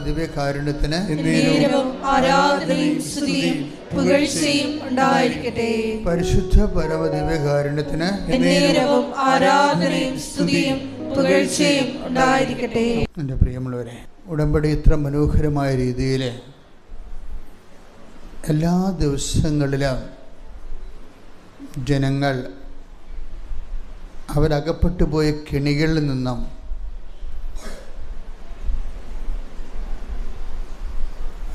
ദിവ്യകാരുണ്യത്തിന് ആരാധനയും സ്തുതിയും പുകഴ്ചയും ഉണ്ടായിരിക്കട്ടെ. പരിശുദ്ധ പരമ ദിവ്യകാരുണ്യത്തിന് ആരാധനയും സ്തുതിയും പുകഴ്ചയും ഉണ്ടായിരിക്കട്ടെ. എൻ്റെ പ്രിയമുള്ളവരെ, ഉടമ്പടി ഇത്ര മനോഹരമായ രീതിയിൽ എല്ലാ ദിവസങ്ങളിലും ജനങ്ങൾ അവരകപ്പെട്ടു പോയ കെണികളിൽ നിന്നും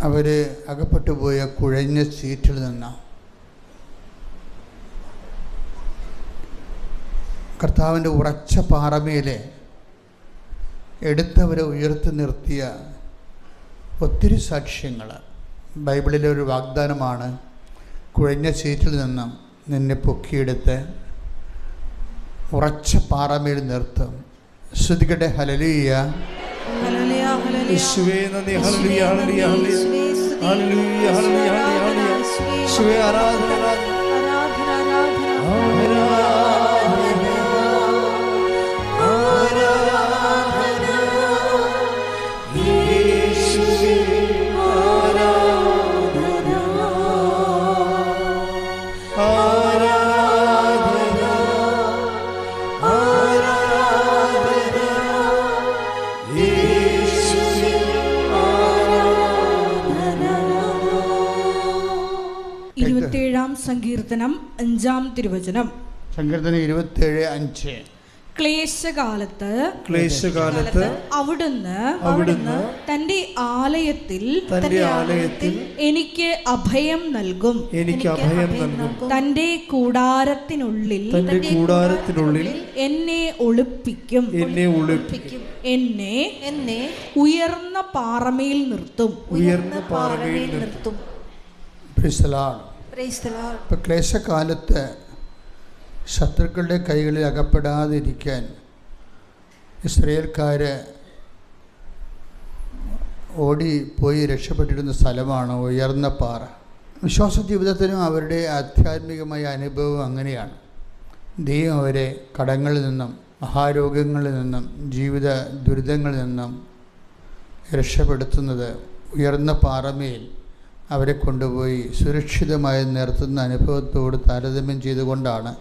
അവർ അകപ്പെട്ടു പോയ കുഴഞ്ഞ സീറ്റിൽ നിന്ന് കർത്താവിൻ്റെ ഉറച്ച പാറമേൽ എടുത്തവരെ ഉയർത്തി നിർത്തിയ ഒത്തിരി സാക്ഷ്യങ്ങൾ. ബൈബിളിലെ ഒരു വാഗ്ദാനമാണ്, കുഴഞ്ഞ സീറ്റിൽ നിന്നും നിന്നെ പൊക്കിയെടുത്ത് ഉറച്ച പാറമേൽ നിർത്തും. ശ്രുതികട്ടെ ഹല്ലേലൂയ. യേശുവേ നന്ദി. ഹല്ലേലൂയ ഹല്ലേലൂയ ഹല്ലേലൂയ ഹല്ലേലൂയ ഹല്ലേലൂയ. യേശുവേ ആരാധന സങ്കീർത്തനം 5-ാം തിരുവചനം. സങ്കീർത്തനം 27:5. ക്ലേശകാലത്ത് അവിടുന്ന് തന്റെ ആലയത്തിൽ എനിക്ക് അഭയം നൽകും. തന്റെ കൂടാരത്തിനുള്ളിൽ എന്നെ ഒളിപ്പിക്കും. എന്നെ ഉയർന്ന പാറമേൽ നിർത്തും. ഇപ്പം ക്ലേശകാലത്ത് ശത്രുക്കളുടെ കൈകളിൽ അകപ്പെടാതിരിക്കാൻ ഇസ്രായേൽക്കാർ ഓടിപ്പോയി രക്ഷപ്പെട്ടിരുന്ന സ്ഥലമാണ് ഉയർന്ന പാറ. വിശ്വാസ ജീവിതത്തിനും അവരുടെ ആധ്യാത്മികമായ അനുഭവം അങ്ങനെയാണ്. ദൈവം അവരെ കടങ്ങളിൽ നിന്നും മഹാരോഗങ്ങളിൽ നിന്നും ജീവിത ദുരിതങ്ങളിൽ നിന്നും രക്ഷപ്പെടുത്തുന്നത് ഉയർന്ന പാറമേൽ അവരെ കൊണ്ടുപോയി സുരക്ഷിതമായി നിർത്തുന്ന അനുഭവത്തോട് താരതമ്യം ചെയ്തുകൊണ്ടാണ്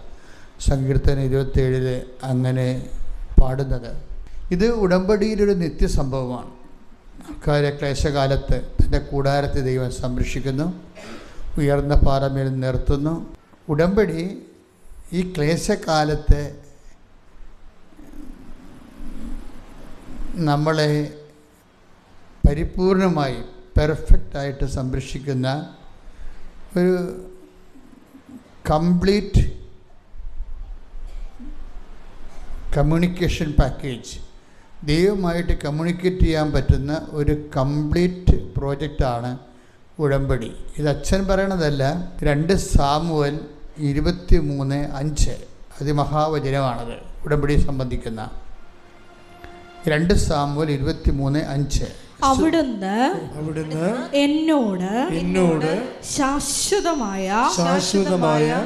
സങ്കീർത്തനം 27 അങ്ങനെ പാടുന്നത്. ഇത് ഉടമ്പടിയിലൊരു നിത്യസംഭവമാണ്. ആൾക്കാരെ ക്ലേശകാലത്ത് തൻ്റെ കൂടാരത്തെ ദൈവം സംരക്ഷിക്കുന്നു, ഉയർന്ന പാറമേൽ നിർത്തുന്നു. ഉടമ്പടി ഈ ക്ലേശകാലത്തെ നമ്മളെ പരിപൂർണമായി പെർഫെക്റ്റായിട്ട് സംരക്ഷിക്കുന്ന ഒരു കംപ്ലീറ്റ് കമ്മ്യൂണിക്കേഷൻ പാക്കേജ്, ദൈവമായിട്ട് കമ്മ്യൂണിക്കേറ്റ് ചെയ്യാൻ പറ്റുന്ന ഒരു കംപ്ലീറ്റ് പ്രോജക്റ്റാണ് ഉടമ്പടി. ഇത് അച്ഛൻ പറയണതല്ല, 2 സാമുവേൽ 23:5 അതിമഹാവചനമാണത്. ഉടമ്പടിയെ സംബന്ധിക്കുന്ന 2 സാമുവേൽ 23:5. അവിടുന്ന് എന്നോട് ശാശ്വതമായ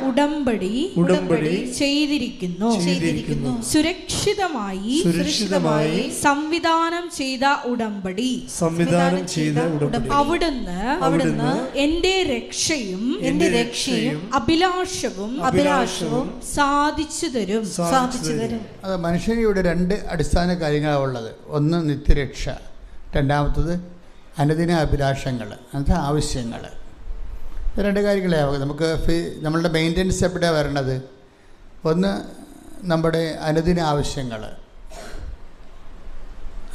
ഉടമ്പടി ചെയ്തിരിക്കുന്നു. സുരക്ഷിതമായി സംവിധാനം ചെയ്ത ഉടമ്പടി. അവിടുന്ന് എന്റെ രക്ഷയും അഭിലാഷവും സാധിച്ചു തരും. അത് മനുഷ്യനിവിടെ 2 അടിസ്ഥാന കാര്യങ്ങളാണ് ഉള്ളത്. ഒന്ന് നിത്യരക്ഷ, രണ്ടാമത്തത് അനുദിന അഭിലാഷങ്ങൾ, അങ്ങനത്തെ ആവശ്യങ്ങൾ. 2 കാര്യങ്ങളെ നമുക്ക് നമ്മളുടെ മെയിൻ്റനൻസ് എവിടെയാണ് വരണത്? ഒന്ന് നമ്മുടെ അനുദിന ആവശ്യങ്ങൾ.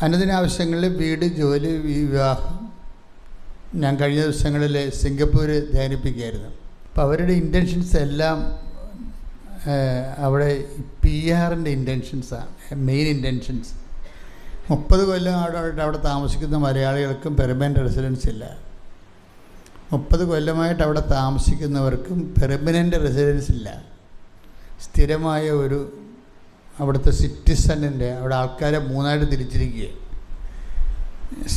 അനുദിന ആവശ്യങ്ങളിൽ വീട്, ജോലി, വിവാഹം. ഞാൻ കഴിഞ്ഞ ദിവസങ്ങളിൽ സിംഗപ്പൂർ ധ്യാനിപ്പിക്കുകയായിരുന്നു. അപ്പോൾ അവരുടെ ഇൻറ്റൻഷൻസ് എല്ലാം അവിടെ PR-ൻ്റെ ഇൻറ്റൻഷൻസാണ് മെയിൻ ഇൻറ്റൻഷൻസ്. 30 കൊല്ലം അവിടെ താമസിക്കുന്ന മലയാളികൾക്കും പെർമനൻ്റ് റെസിഡൻസ് ഇല്ല. 30 കൊല്ലമായിട്ട് അവിടെ താമസിക്കുന്നവർക്കും പെർമനൻ്റ് റെസിഡൻസ് ഇല്ല. സ്ഥിരമായ ഒരു അവിടുത്തെ സിറ്റിസണിൻ്റെ, അവിടെ ആൾക്കാരെ 3ആയിട്ട് തിരിച്ചിരിക്കുക.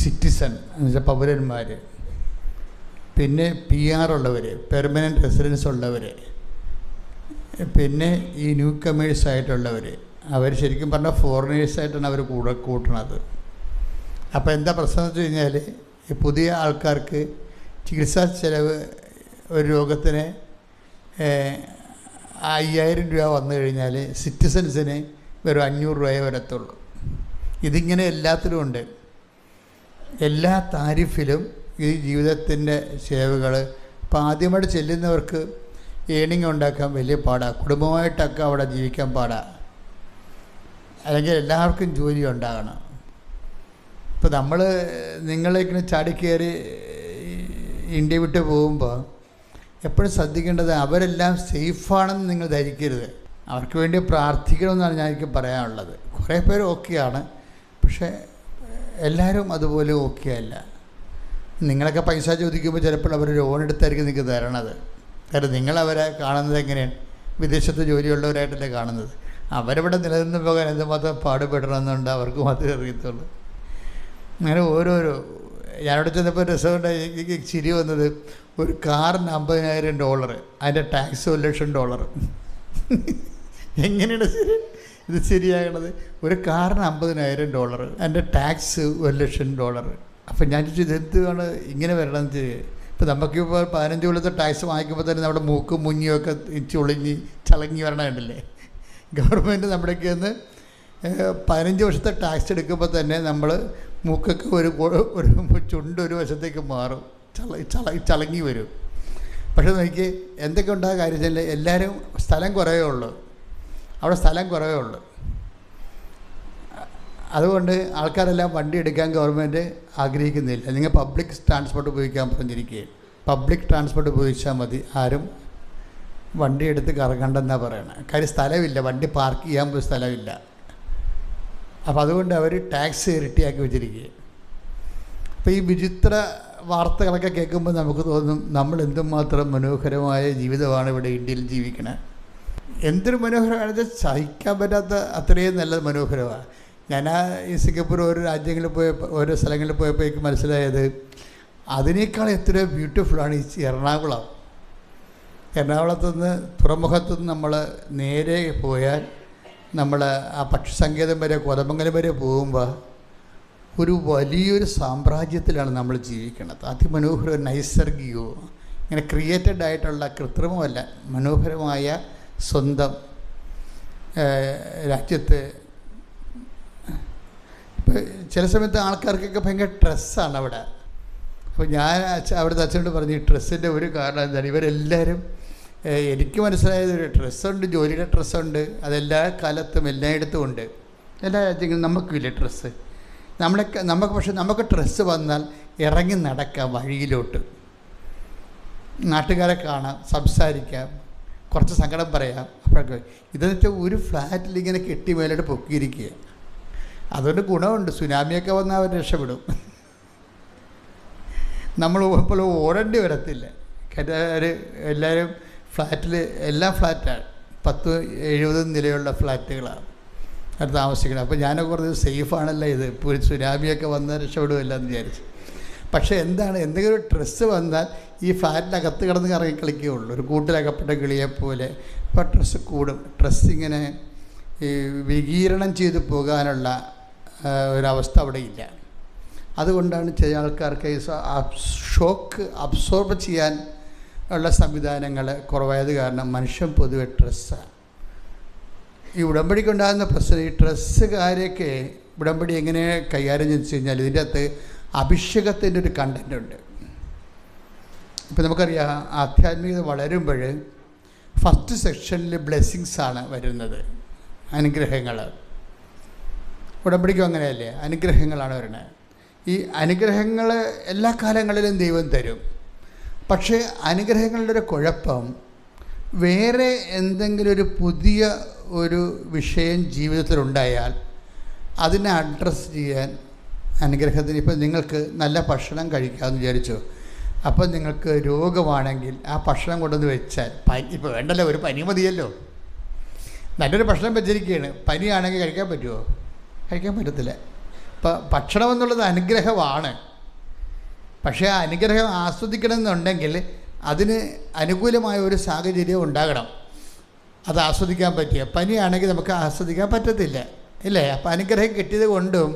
സിറ്റിസൺ എന്ന് വെച്ചാൽ പൗരന്മാർ, പിന്നെ PR ഉള്ളവർ, പെർമനൻ്റ് റെസിഡൻസ് ഉള്ളവർ, പിന്നെ ഈ ന്യൂ കമേഴ്സായിട്ടുള്ളവർ. അവർ ശരിക്കും പറഞ്ഞാൽ ഫോറിനേഴ്സായിട്ടാണ് അവർ കൂട്ടണത്. അപ്പോൾ എന്താ പ്രശ്നം എന്ന് വെച്ച് കഴിഞ്ഞാൽ ഈ പുതിയ ആൾക്കാർക്ക് ചികിത്സാ ചെലവ് ഒരു രോഗത്തിന് 5000 രൂപ വന്നു കഴിഞ്ഞാൽ സിറ്റിസൻസിന് വെറും 500 രൂപയെ വരത്തുള്ളൂ. ഇതിങ്ങനെ എല്ലാത്തിലും ഉണ്ട്. എല്ലാ താരിഫിലും ഈ ജീവിതത്തിൻ്റെ ചെലവുകൾ. ഇപ്പോൾ ആദ്യമായിട്ട് ചെല്ലുന്നവർക്ക് ഏണിങ് ഉണ്ടാക്കാൻ വലിയ പാടാണ്. കുടുംബമായിട്ടൊക്കെ അവിടെ ജീവിക്കാൻ പാടാണ്. അല്ലെങ്കിൽ എല്ലാവർക്കും ജോലി ഉണ്ടാകണം. ഇപ്പോൾ നിങ്ങളിങ്ങനെ ചാടിക്കയറി ഇന്ത്യ വിട്ട് പോകുമ്പോൾ എപ്പോഴും ശ്രദ്ധിക്കേണ്ടത് അവരെല്ലാം സേഫാണെന്ന് നിങ്ങൾ ധരിക്കരുത്. അവർക്ക് വേണ്ടി പ്രാർത്ഥിക്കണമെന്നാണ് ഞാൻ എനിക്ക് പറയാനുള്ളത്. കുറേ പേര് ഓക്കെയാണ്, പക്ഷേ എല്ലാവരും അതുപോലെ ഓക്കെ അല്ല. നിങ്ങളൊക്കെ പൈസ ചോദിക്കുമ്പോൾ ചിലപ്പോൾ അവർ ലോൺ എടുത്തായിരിക്കും നിങ്ങൾക്ക് തരണത്. കാരണം നിങ്ങളവരെ കാണുന്നത് എങ്ങനെയാണ്? വിദേശത്ത് ജോലിയുള്ളവരായിട്ടല്ലേ കാണുന്നത്. അവരവിടെ നിലനിന്ന് പോകാൻ എന്തുമാത്രം പാടുപെടണമെന്നുണ്ട് അവർക്ക് മാത്രമേ അറിയത്തുള്ളൂ. അങ്ങനെ ഓരോരോ ഞാനിവിടെ ചെന്നപ്പോൾ രസമുണ്ടായി. എനിക്ക് ചിരി വന്നത്, ഒരു കാറിന് $50,000, അതിൻ്റെ ടാക്സ് $1,00,000. എങ്ങനെയാണ് ഇത് ശരിയാകണത്? ഒരു കാറിന് $50,000, അതിൻ്റെ ടാക്സ് $1,00,000. അപ്പം ഞാൻ ചോദിച്ചു ഇതെന്താണ് ഇങ്ങനെ വരണമെന്ന് ചോദിച്ചു. ഇപ്പോൾ നമുക്കിപ്പോൾ 15 കൊല്ലത്തെ ടാക്സ് വാങ്ങിക്കുമ്പോൾ തന്നെ നമ്മുടെ മൂക്കും മുഞ്ഞിയൊക്കെ ചളങ്ങി വരണം കണ്ടില്ലേ? ഗവൺമെൻറ് നമ്മുടെയൊക്കെ ഒന്ന് 15 വർഷത്തെ ടാക്സ് എടുക്കുമ്പോൾ തന്നെ നമ്മൾ മൂക്കൊക്കെ ഒരു ചുണ്ട് ഒരു വശത്തേക്ക് മാറും, ചളങ്ങി വരും. പക്ഷേ നോക്കി എന്തൊക്കെ ഉണ്ടാകുന്ന കാര്യം എല്ലാവരും സ്ഥലം കുറവേ ഉള്ളൂ, അവിടെ സ്ഥലം കുറവേ ഉള്ളൂ. അതുകൊണ്ട് ആൾക്കാരെല്ലാം വണ്ടി എടുക്കാൻ ഗവൺമെൻറ് ആഗ്രഹിക്കുന്നില്ല. നിങ്ങൾ പബ്ലിക് ട്രാൻസ്പോർട്ട് ഉപയോഗിക്കാൻ പറഞ്ഞിരിക്കുകയും പബ്ലിക് ട്രാൻസ്പോർട്ട് ഉപയോഗിച്ചാൽ മതി, ആരും വണ്ടി എടുത്ത് കറങ്ങണ്ടെന്നാണ് പറയണത്. കാര്യം സ്ഥലമില്ല, വണ്ടി പാർക്ക് ചെയ്യാൻ പോലും സ്ഥലമില്ല. അപ്പോൾ അതുകൊണ്ട് അവർ ടാക്സ് ഇരട്ടിയാക്കി വെച്ചിരിക്കുക. അപ്പോൾ ഈ വിചിത്ര വാർത്തകളൊക്കെ കേൾക്കുമ്പോൾ നമുക്ക് തോന്നും നമ്മൾ എന്തുമാത്രം മനോഹരമായ ജീവിതമാണ് ഇവിടെ ഇന്ത്യയിൽ ജീവിക്കണത്. എന്തൊരു മനോഹരമാണെന്ന് സഹിക്കാൻ പറ്റാത്ത അത്രയും നല്ല മനോഹരമാണ്. ഞാൻ ഈ സിംഗപ്പൂർ ഓരോ സ്ഥലങ്ങളിൽ പോയപ്പോൾ എനിക്ക് മനസ്സിലായത് അതിനേക്കാൾ എത്രയോ ബ്യൂട്ടിഫുള്ളാണ് ഈ എറണാകുളം. എറണാകുളത്തുനിന്ന് തുറമുഖത്തുനിന്ന് നമ്മൾ നേരെ പോയാൽ നമ്മൾ ആ പക്ഷിസങ്കേതം വരെ കോതമംഗലം വരെ പോകുമ്പോൾ ഒരു വലിയൊരു സാമ്രാജ്യത്തിലാണ് നമ്മൾ ജീവിക്കുന്നത്. അതിമനോഹര നൈസർഗികവും ഇങ്ങനെ ക്രിയേറ്റഡ് ആയിട്ടുള്ള, കൃത്രിമമല്ല, മനോഹരമായ സ്വന്തം രാജ്യത്ത്. ഇപ്പോൾ ചില സമയത്ത് ആൾക്കാർക്കൊക്കെ ഭയങ്കര സ്ട്രെസ്സാണ് അവിടെ. അപ്പോൾ ഞാൻ അവിടുത്തെ അച്ഛനോട് പറഞ്ഞു ഈ സ്ട്രെസ്സിൻ്റെ ഒരു കാരണം എന്താണ്, ഇവരെല്ലാവരും എനിക്ക് മനസ്സിലായത് ഒരു ഡ്രസ്സുണ്ട്, ജോലിയുടെ ഡ്രസ്സുണ്ട്, അതെല്ലാ കാലത്തും എല്ലായിടത്തും ഉണ്ട്, എല്ലാ രാജ്യങ്ങളും. നമുക്കില്ല ഡ്രസ്സ്, നമുക്ക് പക്ഷെ നമുക്ക് ഡ്രസ്സ് വന്നാൽ ഇറങ്ങി നടക്കാം വഴിയിലോട്ട്, നാട്ടുകാരെ കാണാം, സംസാരിക്കാം, കുറച്ച് സങ്കടം പറയാം. അപ്പോഴൊക്കെ ഇതെന്ന് വെച്ചാൽ ഒരു ഫ്ലാറ്റിൽ ഇങ്ങനെ കെട്ടി മേലോട്ട് പൊക്കിയിരിക്കുക. അതുകൊണ്ട് ഗുണമുണ്ട്, സുനാമിയൊക്കെ വന്നാൽ അവർ രക്ഷപ്പെടും. നമ്മൾ ഇപ്പോൾ ഓടേണ്ടി വരത്തില്ല. കാര്യം എല്ലാവരും ഫ്ലാറ്റിൽ, എല്ലാം ഫ്ലാറ്റാണ്, 10-70 നിലയുള്ള ഫ്ലാറ്റുകളാണ് അത് താമസിക്കുന്നത്. അപ്പോൾ ഞാനൊക്കെ പറഞ്ഞത് സേഫാണല്ലോ ഇത്, ഇപ്പോൾ ഒരു സുനാമിയൊക്കെ വന്നാൽ രക്ഷപ്പെടുമല്ലോ എന്ന് വിചാരിച്ചു. പക്ഷേ എന്തെങ്കിലും ഒരു ഡ്രസ്സ് വന്നാൽ ഈ ഫ്ലാറ്റിനകത്ത് കിടന്ന് കറങ്ങി കളിക്കുകയുള്ളൂ, ഒരു കൂട്ടിലകപ്പെട്ട കിളിയെപ്പോലെ. അപ്പോൾ ഡ്രസ്സ് കൂടും. ഡ്രസ്സിങ്ങനെ ഈ വികീരണം ചെയ്ത് പോകാനുള്ള ഒരവസ്ഥ അവിടെ ഇല്ല. അതുകൊണ്ടാണ് ചില ആൾക്കാർക്ക് ഷോക്ക് അബ്സോർബ് ചെയ്യാൻ ഉള്ള സംവിധാനങ്ങൾ കുറവായത് കാരണം മനുഷ്യൻ പൊതുവെ ഡ്രസ്സാണ്. ഈ ഉടമ്പടിക്കുണ്ടാകുന്ന പ്രശ്നം, ഈ ഡ്രസ്സുകാരെയൊക്കെ ഉടമ്പടി എങ്ങനെ കൈകാര്യം ചെയ്തു കഴിഞ്ഞാൽ ഇതിൻ്റെ അകത്ത് അഭിഷേകത്തിൻ്റെ ഒരു കണ്ടൻ്റ് ഉണ്ട്. ഇപ്പോൾ നമുക്കറിയാം ആധ്യാത്മികത വളരുമ്പോൾ ഫസ്റ്റ് സെക്ഷനിൽ ബ്ലെസ്സിങ്സാണ് വരുന്നത്, അനുഗ്രഹങ്ങൾ. ഉടമ്പടിക്കും അങ്ങനെയല്ലേ, അനുഗ്രഹങ്ങളാണ് വരുന്നത്. ഈ അനുഗ്രഹങ്ങൾ എല്ലാ കാലങ്ങളിലും ദൈവം തരും. പക്ഷേ അനുഗ്രഹങ്ങളുടെ ഒരു കുഴപ്പം, വേറെ എന്തെങ്കിലും ഒരു പുതിയ ഒരു വിഷയം ജീവിതത്തിലുണ്ടായാൽ അതിനെ അഡ്രസ്സ് ചെയ്യാൻ അനുഗ്രഹത്തിന്, ഇപ്പോൾ നിങ്ങൾക്ക് നല്ല ഭക്ഷണം കഴിക്കാമെന്ന് വിചാരിച്ചു, അപ്പോൾ നിങ്ങൾക്ക് രോഗമാണെങ്കിൽ ആ ഭക്ഷണം കൊണ്ടുവന്ന് വെച്ചാൽ, ഇപ്പോൾ വേണ്ടല്ലോ, ഒരു പനി മതിയല്ലോ, നല്ലൊരു ഭക്ഷണം വെച്ചിരിക്കുകയാണ്, പനിയാണെങ്കിൽ കഴിക്കാൻ പറ്റുമോ? കഴിക്കാൻ പറ്റത്തില്ല. ഇപ്പോൾ ഭക്ഷണം എന്നുള്ളത് അനുഗ്രഹമാണ്. പക്ഷേ ആ അനുഗ്രഹം ആസ്വദിക്കണമെന്നുണ്ടെങ്കിൽ അതിന് അനുകൂലമായ ഒരു സാഹചര്യം ഉണ്ടാകണം, അത് ആസ്വദിക്കാൻ പറ്റിയ. പനിയാണെങ്കിൽ നമുക്ക് ആസ്വദിക്കാൻ പറ്റത്തില്ല, ഇല്ലേ? അപ്പോൾ അനുഗ്രഹം കിട്ടിയത് കൊണ്ടും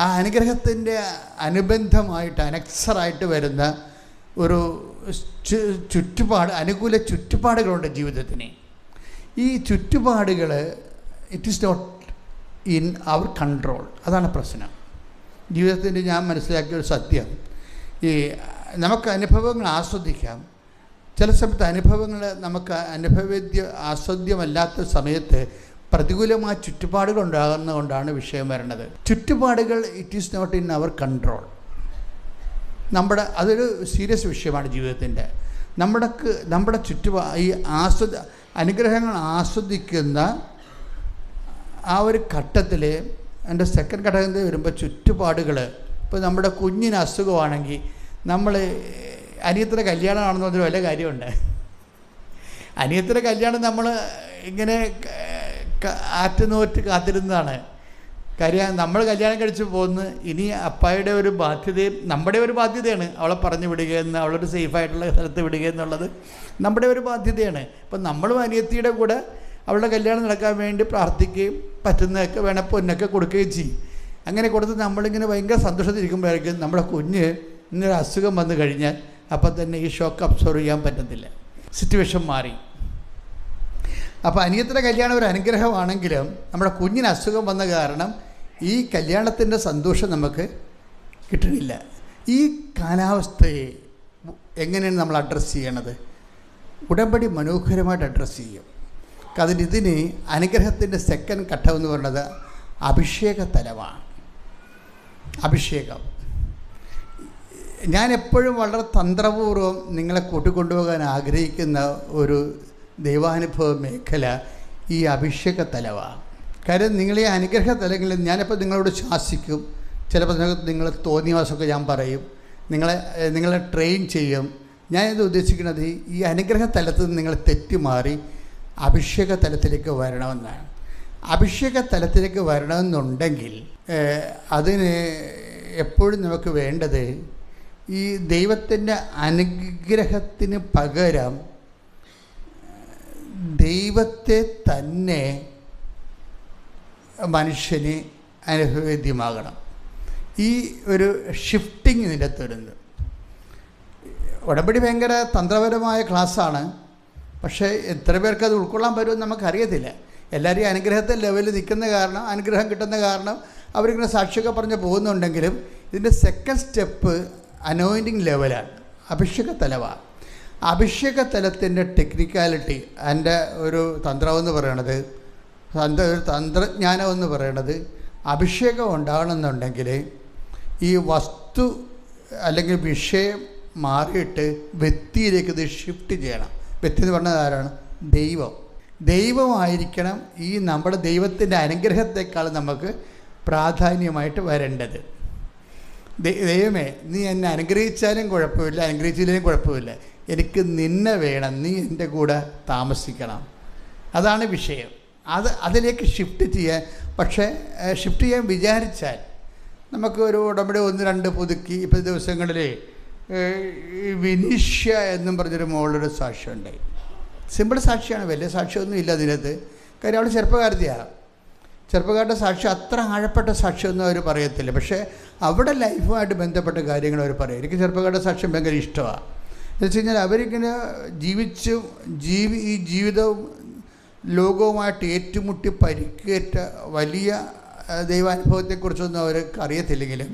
ആ അനുഗ്രഹത്തിൻ്റെ അനുബന്ധമായിട്ട് അനക്സറായിട്ട് വരുന്ന ഒരു ചുറ്റുപാട്, അനുകൂല ചുറ്റുപാടുകളുണ്ട് ജീവിതത്തിന്. ഈ ചുറ്റുപാടുകൾ it is not in our control. അതാണ് പ്രശ്നം. ജീവിതത്തിൻ്റെ ഞാൻ മനസ്സിലാക്കിയ ഒരു സത്യം, ഈ നമുക്ക് അനുഭവങ്ങൾ ആസ്വദിക്കാം. ചില സമയത്ത് അനുഭവങ്ങൾ നമുക്ക് ആസ്വാദ്യമല്ലാത്ത സമയത്ത് പ്രതികൂലമായ ചുറ്റുപാടുകൾ ഉണ്ടാകുന്നതുകൊണ്ടാണ് വിഷയം വരുന്നത്. ചുറ്റുപാടുകൾ it is not in our control. അതൊരു സീരിയസ് വിഷയമാണ് ജീവിതത്തിൻ്റെ. നമ്മുടെ ഈ അനുഗ്രഹങ്ങൾ ആസ്വദിക്കുന്ന ആ ഒരു ഘട്ടത്തിൽ, എൻ്റെ സെക്കൻഡ് ഘട്ടത്തിൽ വരുമ്പോൾ ചുറ്റുപാടുകൾ, ഇപ്പോൾ നമ്മുടെ കുഞ്ഞിന് അസുഖമാണെങ്കിൽ നമ്മൾ അനിയത്തിൻ്റെ കല്യാണമാണെന്ന് പറഞ്ഞൊരു വലിയ കാര്യമുണ്ട്. അനിയത്തിൻ്റെ കല്യാണം നമ്മൾ ഇങ്ങനെ ആറ്റുനോറ്റ് കാത്തിരുന്നതാണ്. കാര്യം നമ്മൾ കല്യാണം കഴിച്ച് പോകുന്നു, ഇനി അപ്പായുടെ ഒരു ബാധ്യതയും നമ്മുടെ ഒരു ബാധ്യതയാണ് അവളെ പറഞ്ഞു വിടുകയെന്ന്, അവളൊരു സേഫായിട്ടുള്ള സ്ഥലത്ത് വിടുക എന്നുള്ളത് നമ്മുടെ ഒരു ബാധ്യതയാണ്. അപ്പം നമ്മളും അനിയത്തിയുടെ കൂടെ അവളുടെ കല്യാണം നടക്കാൻ വേണ്ടി പ്രാർത്ഥിക്കുകയും പറ്റുന്നതൊക്കെ വേണം പൊന്നൊക്കെ കൊടുക്കുകയും ചെയ്യും. അങ്ങനെ കൊടുത്ത് നമ്മളിങ്ങനെ ഭയങ്കര സന്തോഷത്തിരിക്കുമ്പോഴായിരിക്കും നമ്മുടെ കുഞ്ഞ് ഇന്നൊരു അസുഖം വന്നു കഴിഞ്ഞാൽ അപ്പം തന്നെ ഈ ഷോക്ക് അബ്സോർവ് ചെയ്യാൻ പറ്റത്തില്ല, സിറ്റുവേഷൻ മാറി. അപ്പോൾ അനിയത്തിൻ്റെ കല്യാണം ഒരു അനുഗ്രഹമാണെങ്കിലും നമ്മുടെ കുഞ്ഞിന് അസുഖം വന്ന കാരണം ഈ കല്യാണത്തിൻ്റെ സന്തോഷം നമുക്ക് കിട്ടണില്ല. ഈ കാലാവസ്ഥയെ എങ്ങനെയാണ് നമ്മൾ അഡ്രസ്സ് ചെയ്യണത്? ഉടമ്പടി മനോഹരമായിട്ട് അഡ്രസ്സ് ചെയ്യും. ഇതിന് അനുഗ്രഹത്തിൻ്റെ സെക്കൻഡ് ഘട്ടം എന്ന് പറയുന്നത് അഭിഷേക തലമാണ്. അഭിഷേകം ഞാൻ എപ്പോഴും വളരെ തന്ത്രപൂർവ്വം നിങ്ങളെ കൂട്ടിക്കൊണ്ടുപോകാൻ ആഗ്രഹിക്കുന്ന ഒരു ദൈവാനുഭവ മേഖല ഈ അഭിഷേക തലമാണ്. കാര്യം നിങ്ങൾ ഈ അനുഗ്രഹ തലങ്ങളിൽ ഞാനിപ്പോൾ നിങ്ങളോട് ശാസിക്കും, ചിലപ്പോൾ നിങ്ങൾ തോന്നിയവാസമൊക്കെ ഞാൻ പറയും, നിങ്ങളെ ട്രെയിൻ ചെയ്യും. ഞാനിത് ഉദ്ദേശിക്കുന്നത് ഈ അനുഗ്രഹ തലത്തിൽ നിന്ന് നിങ്ങൾ തെറ്റിമാറി അഭിഷേക തലത്തിലേക്ക് വരണമെന്നാണ്. അഭിഷേക തലത്തിലേക്ക് വരണമെന്നുണ്ടെങ്കിൽ അതിന് എപ്പോഴും നമുക്ക് വേണ്ടത് ഈ ദൈവത്തിൻ്റെ അനുഗ്രഹത്തിന് പകരം ദൈവത്തെ തന്നെ മനുഷ്യന് അനുഭവേദ്യമാകണം. ഈ ഒരു ഷിഫ്റ്റിംഗ് ഇതിൻ്റെ അകത്ത് വരുന്നത്. ഉടമ്പടി ഭയങ്കര തന്ത്രപരമായ ക്ലാസ്സാണ്. പക്ഷേ എത്ര പേർക്ക് അത് ഉൾക്കൊള്ളാൻ പറ്റുമെന്ന് നമുക്കറിയത്തില്ല. എല്ലാവരും അനുഗ്രഹത്തെ ലെവലിൽ നിൽക്കുന്ന കാരണം, അനുഗ്രഹം കിട്ടുന്ന കാരണം അവരിങ്ങനെ സാക്ഷിയൊക്കെ പറഞ്ഞ് പോകുന്നുണ്ടെങ്കിലും ഇതിൻ്റെ സെക്കൻഡ് സ്റ്റെപ്പ് അനോയിൻറ്റിങ് ലെവലാണ്, അഭിഷേക തലമാണ്. അഭിഷേക തലത്തിൻ്റെ ടെക്നിക്കാലിറ്റി, എൻ്റെ ഒരു തന്ത്രമെന്ന് പറയണത്, തന്ത്രജ്ഞാനം എന്ന് പറയണത്, അഭിഷേകം ഉണ്ടാകണമെന്നുണ്ടെങ്കിൽ ഈ വസ്തു അല്ലെങ്കിൽ വിഷയം മാറിയിട്ട് വ്യക്തിയിലേക്ക് ഇത് ഷിഫ്റ്റ് ചെയ്യണം. വ്യക്തി എന്ന് പറഞ്ഞത് ആരാണ്? ദൈവമായിരിക്കണം ഈ നമ്മുടെ ദൈവത്തിൻ്റെ അനുഗ്രഹത്തെക്കാൾ നമുക്ക് പ്രാധാന്യമായിട്ട് വരേണ്ടത്. ദൈവമേ, നീ എന്നെ അനുഗ്രഹിച്ചാലും കുഴപ്പമില്ല, അനുഗ്രഹിച്ചില്ലെങ്കിലും കുഴപ്പമില്ല, എനിക്ക് നിന്നെ വേണം, നീ എൻ്റെ കൂടെ താമസിക്കണം. അതാണ് വിഷയം. അതിലേക്ക് ഷിഫ്റ്റ് ചെയ്യാൻ, പക്ഷേ ഷിഫ്റ്റ് ചെയ്യാൻ വിചാരിച്ചാൽ നമുക്ക് ഒരു ഉടമ്പടി 1-2 പുതുക്കി. ഇപ്പോൾ ദിവസങ്ങളിൽ വിനീഷ്യ എന്നും പറഞ്ഞൊരു മോളൊരു സാക്ഷ്യമുണ്ടായി. സിമ്പിൾ സാക്ഷിയാണ്, വലിയ സാക്ഷ്യമൊന്നും ഇല്ല അതിനകത്ത്. കാര്യം അവൾ ചെറുപ്പക്കാരുടെ സാക്ഷ്യം അത്ര ആഴപ്പെട്ട സാക്ഷ്യമൊന്നും അവർ പറയത്തില്ല. പക്ഷേ അവിടെ ലൈഫുമായിട്ട് ബന്ധപ്പെട്ട കാര്യങ്ങൾ അവർ പറയും. എനിക്ക് ചെറുപ്പക്കാരുടെ സാക്ഷ്യം ഭയങ്കര ഇഷ്ടമാണ്. എന്ന് വെച്ച് കഴിഞ്ഞാൽ അവരിങ്ങനെ ഈ ജീവിതവും ലോകവുമായിട്ട് ഏറ്റുമുട്ടി പരിക്കേറ്റ വലിയ ദൈവാനുഭവത്തെക്കുറിച്ചൊന്നും അവർക്ക് അറിയത്തില്ലെങ്കിലും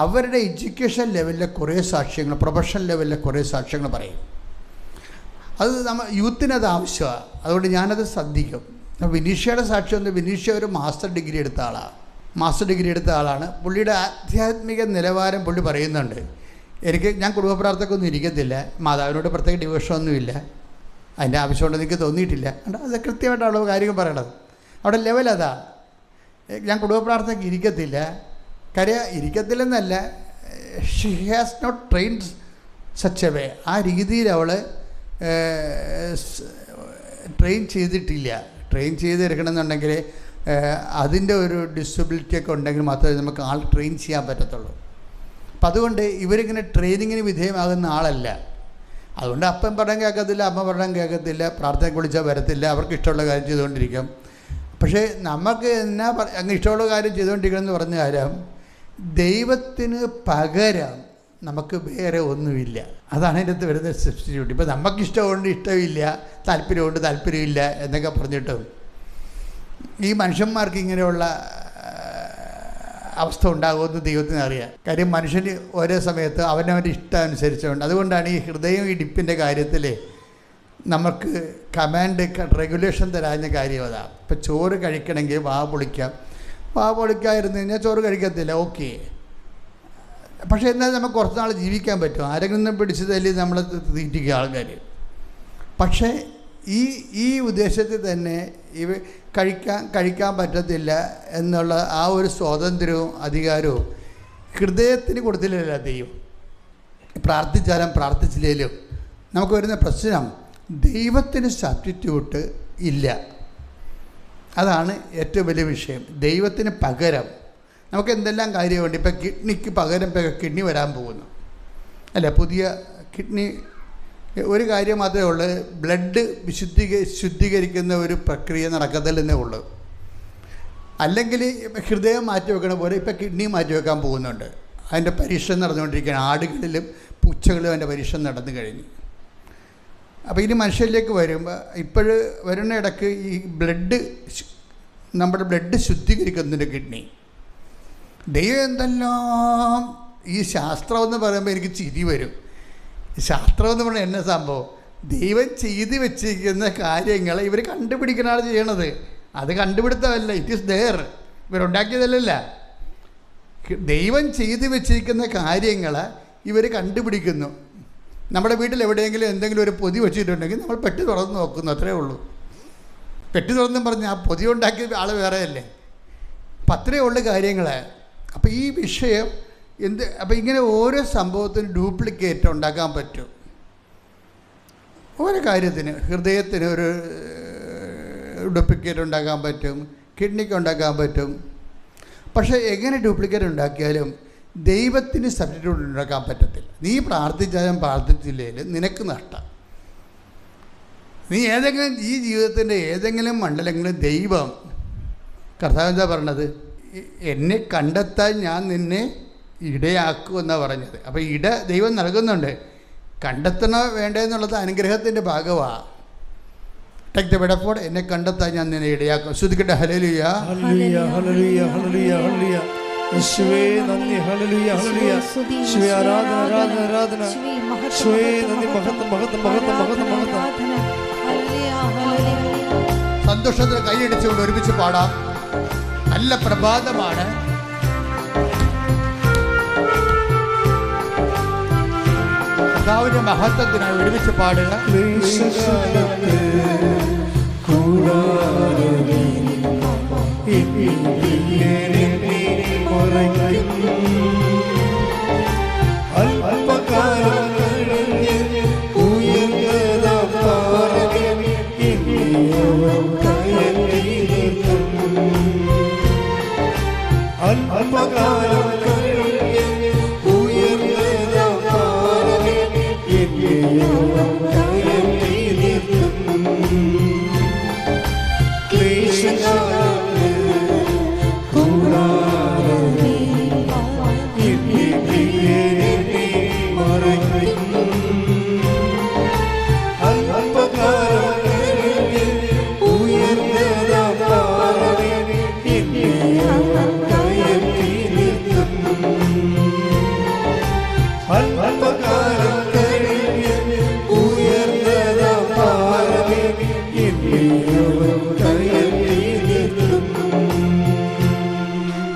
അവരുടെ എഡ്യൂക്കേഷൻ ലെവലിലെ കുറേ സാക്ഷ്യങ്ങൾ, പ്രൊഫഷണൽ ലെവലിലെ കുറേ സാക്ഷ്യങ്ങൾ പറയും. അത് യൂത്തിനത് ആവശ്യമാണ്. അതുകൊണ്ട് ഞാനത് ശ്രദ്ധിക്കും. വിനീഷ്യയുടെ സാക്ഷ്യം, വിനീഷ്യ ഒരു മാസ്റ്റർ ഡിഗ്രി എടുത്ത ആളാണ്. പുള്ളിയുടെ ആധ്യാത്മിക നിലവാരം പുള്ളി പറയുന്നുണ്ട്. ഞാൻ കുടുംബ പ്രാർത്ഥനക്കൊന്നും ഇരിക്കത്തില്ല, മാതാവിനോട് പ്രത്യേക ഡിവോഷനൊന്നുമില്ല, അതിൻ്റെ ആവശ്യമുണ്ടെന്ന് എനിക്ക് തോന്നിയിട്ടില്ല. അത് കൃത്യമായിട്ടാണ് കാര്യങ്ങൾ പറയണത്. അവിടെ ലെവൽ അതാ. ഞാൻ കുടുംബ പ്രാർത്ഥനയ്ക്ക് ഇരിക്കത്തില്ല. ഇരിക്കത്തില്ലെന്നല്ല, she has not trained such a way. ആ രീതിയിൽ അവൾ ട്രെയിൻ ചെയ്തിട്ടില്ല. ട്രെയിൻ ചെയ്തെടുക്കണമെന്നുണ്ടെങ്കിൽ അതിൻ്റെ ഒരു ഡിസബിലിറ്റിയൊക്കെ ഉണ്ടെങ്കിൽ മാത്രമേ നമുക്ക് ആൾ ട്രെയിൻ ചെയ്യാൻ പറ്റത്തുള്ളൂ. അപ്പം അതുകൊണ്ട് ഇവരിങ്ങനെ ട്രെയിനിങ്ങിന് വിധേയമാകുന്ന ആളല്ല. അതുകൊണ്ട് അപ്പം പറഞ്ഞാൽ കേൾക്കത്തില്ല, അമ്മ പറഞ്ഞാൽ കേൾക്കത്തില്ല, പ്രാർത്ഥനയ്ക്ക് വിളിച്ചാൽ വരത്തില്ല, അവർക്ക് ഇഷ്ടമുള്ള കാര്യം ചെയ്തുകൊണ്ടിരിക്കും. പക്ഷേ നമുക്ക് അങ്ങ് ഇഷ്ടമുള്ള കാര്യം ചെയ്തുകൊണ്ടിരിക്കണം എന്ന് പറഞ്ഞ കാര്യം ദൈവത്തിന് പകരം നമുക്ക് വേറെ ഒന്നുമില്ല. അതാണ് അതിൻ്റെ അകത്ത് വരുന്ന സബ്സ്റ്റിറ്റ്യൂട്ട്. ഇപ്പോൾ നമുക്കിഷ്ടമുണ്ട് ഇഷ്ടമില്ല, താല്പര്യമുണ്ട് താല്പര്യമില്ല എന്നൊക്കെ പറഞ്ഞിട്ടും ഈ മനുഷ്യന്മാർക്ക് ഇങ്ങനെയുള്ള അവസ്ഥ ഉണ്ടാകുമെന്ന് ദൈവത്തിന് അറിയാം. കാര്യം മനുഷ്യന് ഓരോ സമയത്ത് അവനവൻ്റെ ഇഷ്ടം അനുസരിച്ചുകൊണ്ട്. അതുകൊണ്ടാണ് ഈ ഹൃദയം ഇടിപ്പിൻ്റെ കാര്യത്തിൽ നമുക്ക് കമാൻഡ് റെഗുലേഷൻ തരാഞ്ഞ കാര്യം അതാണ്. ഇപ്പം ചോറ് കഴിക്കണമെങ്കിൽ വാ പൊളിക്കാതിരുന്നു കഴിഞ്ഞാൽ ചോറ് കഴിക്കത്തില്ല, ഓക്കെ. പക്ഷേ എന്നാൽ നമുക്ക് കുറച്ച് നാൾ ജീവിക്കാൻ പറ്റും. ആരെങ്കിലും പിടിച്ച് തല്ലി നമ്മളെ തീറ്റിക്കുക ആൾക്കാർ. പക്ഷേ ഈ ഉദ്ദേശത്തിൽ തന്നെ കഴിക്കാൻ പറ്റത്തില്ല എന്നുള്ള ആ ഒരു സ്വാതന്ത്ര്യവും അധികാരവും ഹൃദയത്തിന് കൊടുത്തില്ലല്ലോ ദൈവം. പ്രാർത്ഥിച്ചാലും പ്രാർത്ഥിച്ചില്ലേലും നമുക്ക് വരുന്ന പ്രശ്നം ദൈവത്തിന് സബ്സ്റ്റിറ്റ്യൂട്ട് ഇല്ല. അതാണ് ഏറ്റവും വലിയ വിഷയം. ദൈവത്തിന് പകരം നമുക്ക് എന്തെല്ലാം കാര്യമുണ്ട്. ഇപ്പം കിഡ്നിക്ക് പകരം കിഡ്നി വരാൻ പോകുന്നു അല്ല, പുതിയ കിഡ്നി. ഒരു കാര്യം മാത്രമേ ഉള്ളൂ, ബ്ലഡ് ശുദ്ധീകരിക്കുന്ന ഒരു പ്രക്രിയ നടക്കത്തില്ലെന്നേ ഉള്ളൂ. അല്ലെങ്കിൽ ഹൃദയം മാറ്റിവെക്കണ പോലെ ഇപ്പം കിഡ്നി മാറ്റിവെക്കാൻ പോകുന്നുണ്ട്. അതിൻ്റെ പരീക്ഷ നടന്നുകൊണ്ടിരിക്കുകയാണ്. ആടുകളിലും പൂച്ചകളിലും അതിൻ്റെ പരീക്ഷ നടന്നു കഴിഞ്ഞു. അപ്പോൾ ഇനി മനുഷ്യരിലേക്ക് വരുമ്പോൾ വരുന്ന ഇടയ്ക്ക് ഈ നമ്മുടെ ബ്ലഡ് ശുദ്ധീകരിക്കുന്നുണ്ട് കിഡ്നി. ദൈവം എന്തെല്ലാം ഈ ശാസ്ത്രം എന്ന് പറയുമ്പോൾ എനിക്ക് ചിരി വരും. ശാസ്ത്രം എന്ന് പറഞ്ഞാൽ എന്ന സംഭവം? ദൈവം ചെയ്ത് വെച്ചിരിക്കുന്ന കാര്യങ്ങൾ ഇവർ കണ്ടുപിടിക്കണതാണ് ചെയ്യണത്. അത് കണ്ടുപിടുത്തമല്ല, ഇറ്റ് ഈസ് ദെയർ. ഇവരുണ്ടാക്കിയതല്ല. ദൈവം ചെയ്ത് വെച്ചിരിക്കുന്ന കാര്യങ്ങൾ ഇവർ കണ്ടുപിടിക്കുന്നു. നമ്മുടെ വീട്ടിൽ എവിടെയെങ്കിലും എന്തെങ്കിലും ഒരു പൊതി വെച്ചിട്ടുണ്ടെങ്കിൽ നമ്മൾ പെട്ടി തുറന്ന് നോക്കുന്നു, അത്രേ ഉള്ളൂ. പെട്ടി തുറന്നും പറഞ്ഞ് ആ പൊതി ഉണ്ടാക്കിയ ആൾ വേറെയല്ലേ. അപ്പം അത്രയേ ഉള്ളു കാര്യങ്ങൾ. അപ്പോൾ ഈ വിഷയം അപ്പോൾ ഇങ്ങനെ ഓരോ സംഭവത്തിനും ഡ്യൂപ്ലിക്കേറ്റ് ഉണ്ടാക്കാൻ പറ്റും. ഓരോ കാര്യത്തിന്, ഹൃദയത്തിന് ഒരു ഡ്യൂപ്ലിക്കേറ്റ് ഉണ്ടാക്കാൻ പറ്റും, കിഡ്നിക്ക് ഉണ്ടാക്കാൻ പറ്റും. പക്ഷേ എങ്ങനെ ഡ്യൂപ്ലിക്കേറ്റ് ഉണ്ടാക്കിയാലും ദൈവത്തിന് സബ്സ്റ്റിറ്റ്യൂട്ട് ഉണ്ടാക്കാൻ പറ്റത്തില്ല. നീ പ്രാർത്ഥിച്ചാലും പ്രാർത്ഥിച്ചില്ലെങ്കിലും നിനക്ക് നഷ്ടം. നീ ഏതെങ്കിലും ഈ ജീവിതത്തിൻ്റെ ഏതെങ്കിലും മണ്ഡലങ്ങളിൽ ദൈവം കർത്താവ് എന്താ പറഞ്ഞത്? എന്നെ കണ്ടെത്താൻ ഞാൻ നിന്നെ ഇടയാക്കുമെന്നാണ് പറഞ്ഞത്. അപ്പോൾ ദൈവം നൽകുന്നുണ്ട്. കണ്ടെത്തണോ വേണ്ടതെന്നുള്ളത് അനുഗ്രഹത്തിൻ്റെ ഭാഗമാണ്. ടേക്ക് ദ ബെഡഫോർഡ്, എന്നെ കണ്ടെത്താൻ ഞാൻ നിന്നെ ഇടയാക്കും. ശ്രുതിക്കട്ടെ ഹല്ലേലൂയ ഹല്ലേലൂയ ഹല്ലേലൂയ ഹല്ലേലൂയ ഹല്ലേലൂയ. യേശുവേ നന്ദി, ഹല്ലേലൂയ ഹല്ലേലൂയ. യേശുവേ ആരാധന ആരാധന ആരാധന. യേശുവേ നന്ദി, മഹത്വം മഹത്വം മഹത്വം മഹത്വം മഹത്വം. സന്തോഷത്തിന് കൈയടിച്ചുകൊണ്ട് ഒരുമിച്ച് പാടാം. നല്ല പ്രഭാതമാണ്. കർത്താവിന്റെ മഹത്വത്തിനായി ഒരുമിച്ച് പാടുക.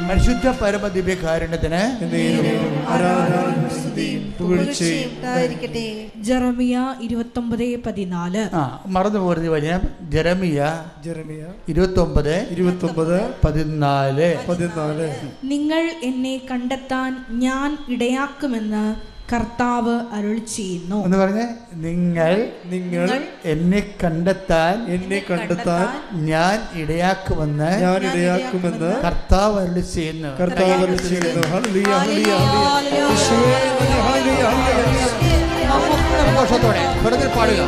പരിശുദ്ധ പരമദിവ്യകാരുണ്യത്തിന് ജെറമിയ 29:14. മറന്നു പോരുന്ന വലിയ ജെറമിയ 29:14. നിങ്ങൾ എന്നെ കണ്ടെത്താൻ ഞാൻ ഇടയാക്കുമെന്ന് കർത്താവ് അരുളി ചെയ്യുന്നു എന്ന് പറഞ്ഞേ. നിങ്ങൾ എന്നെ കണ്ടെത്താൻ ഞാൻ ഇടയാക്കുമെന്ന് കർത്താവ് അരുളി ചെയ്യുന്നു. സന്തോഷത്തോടെ വെറുതെ പാടുക.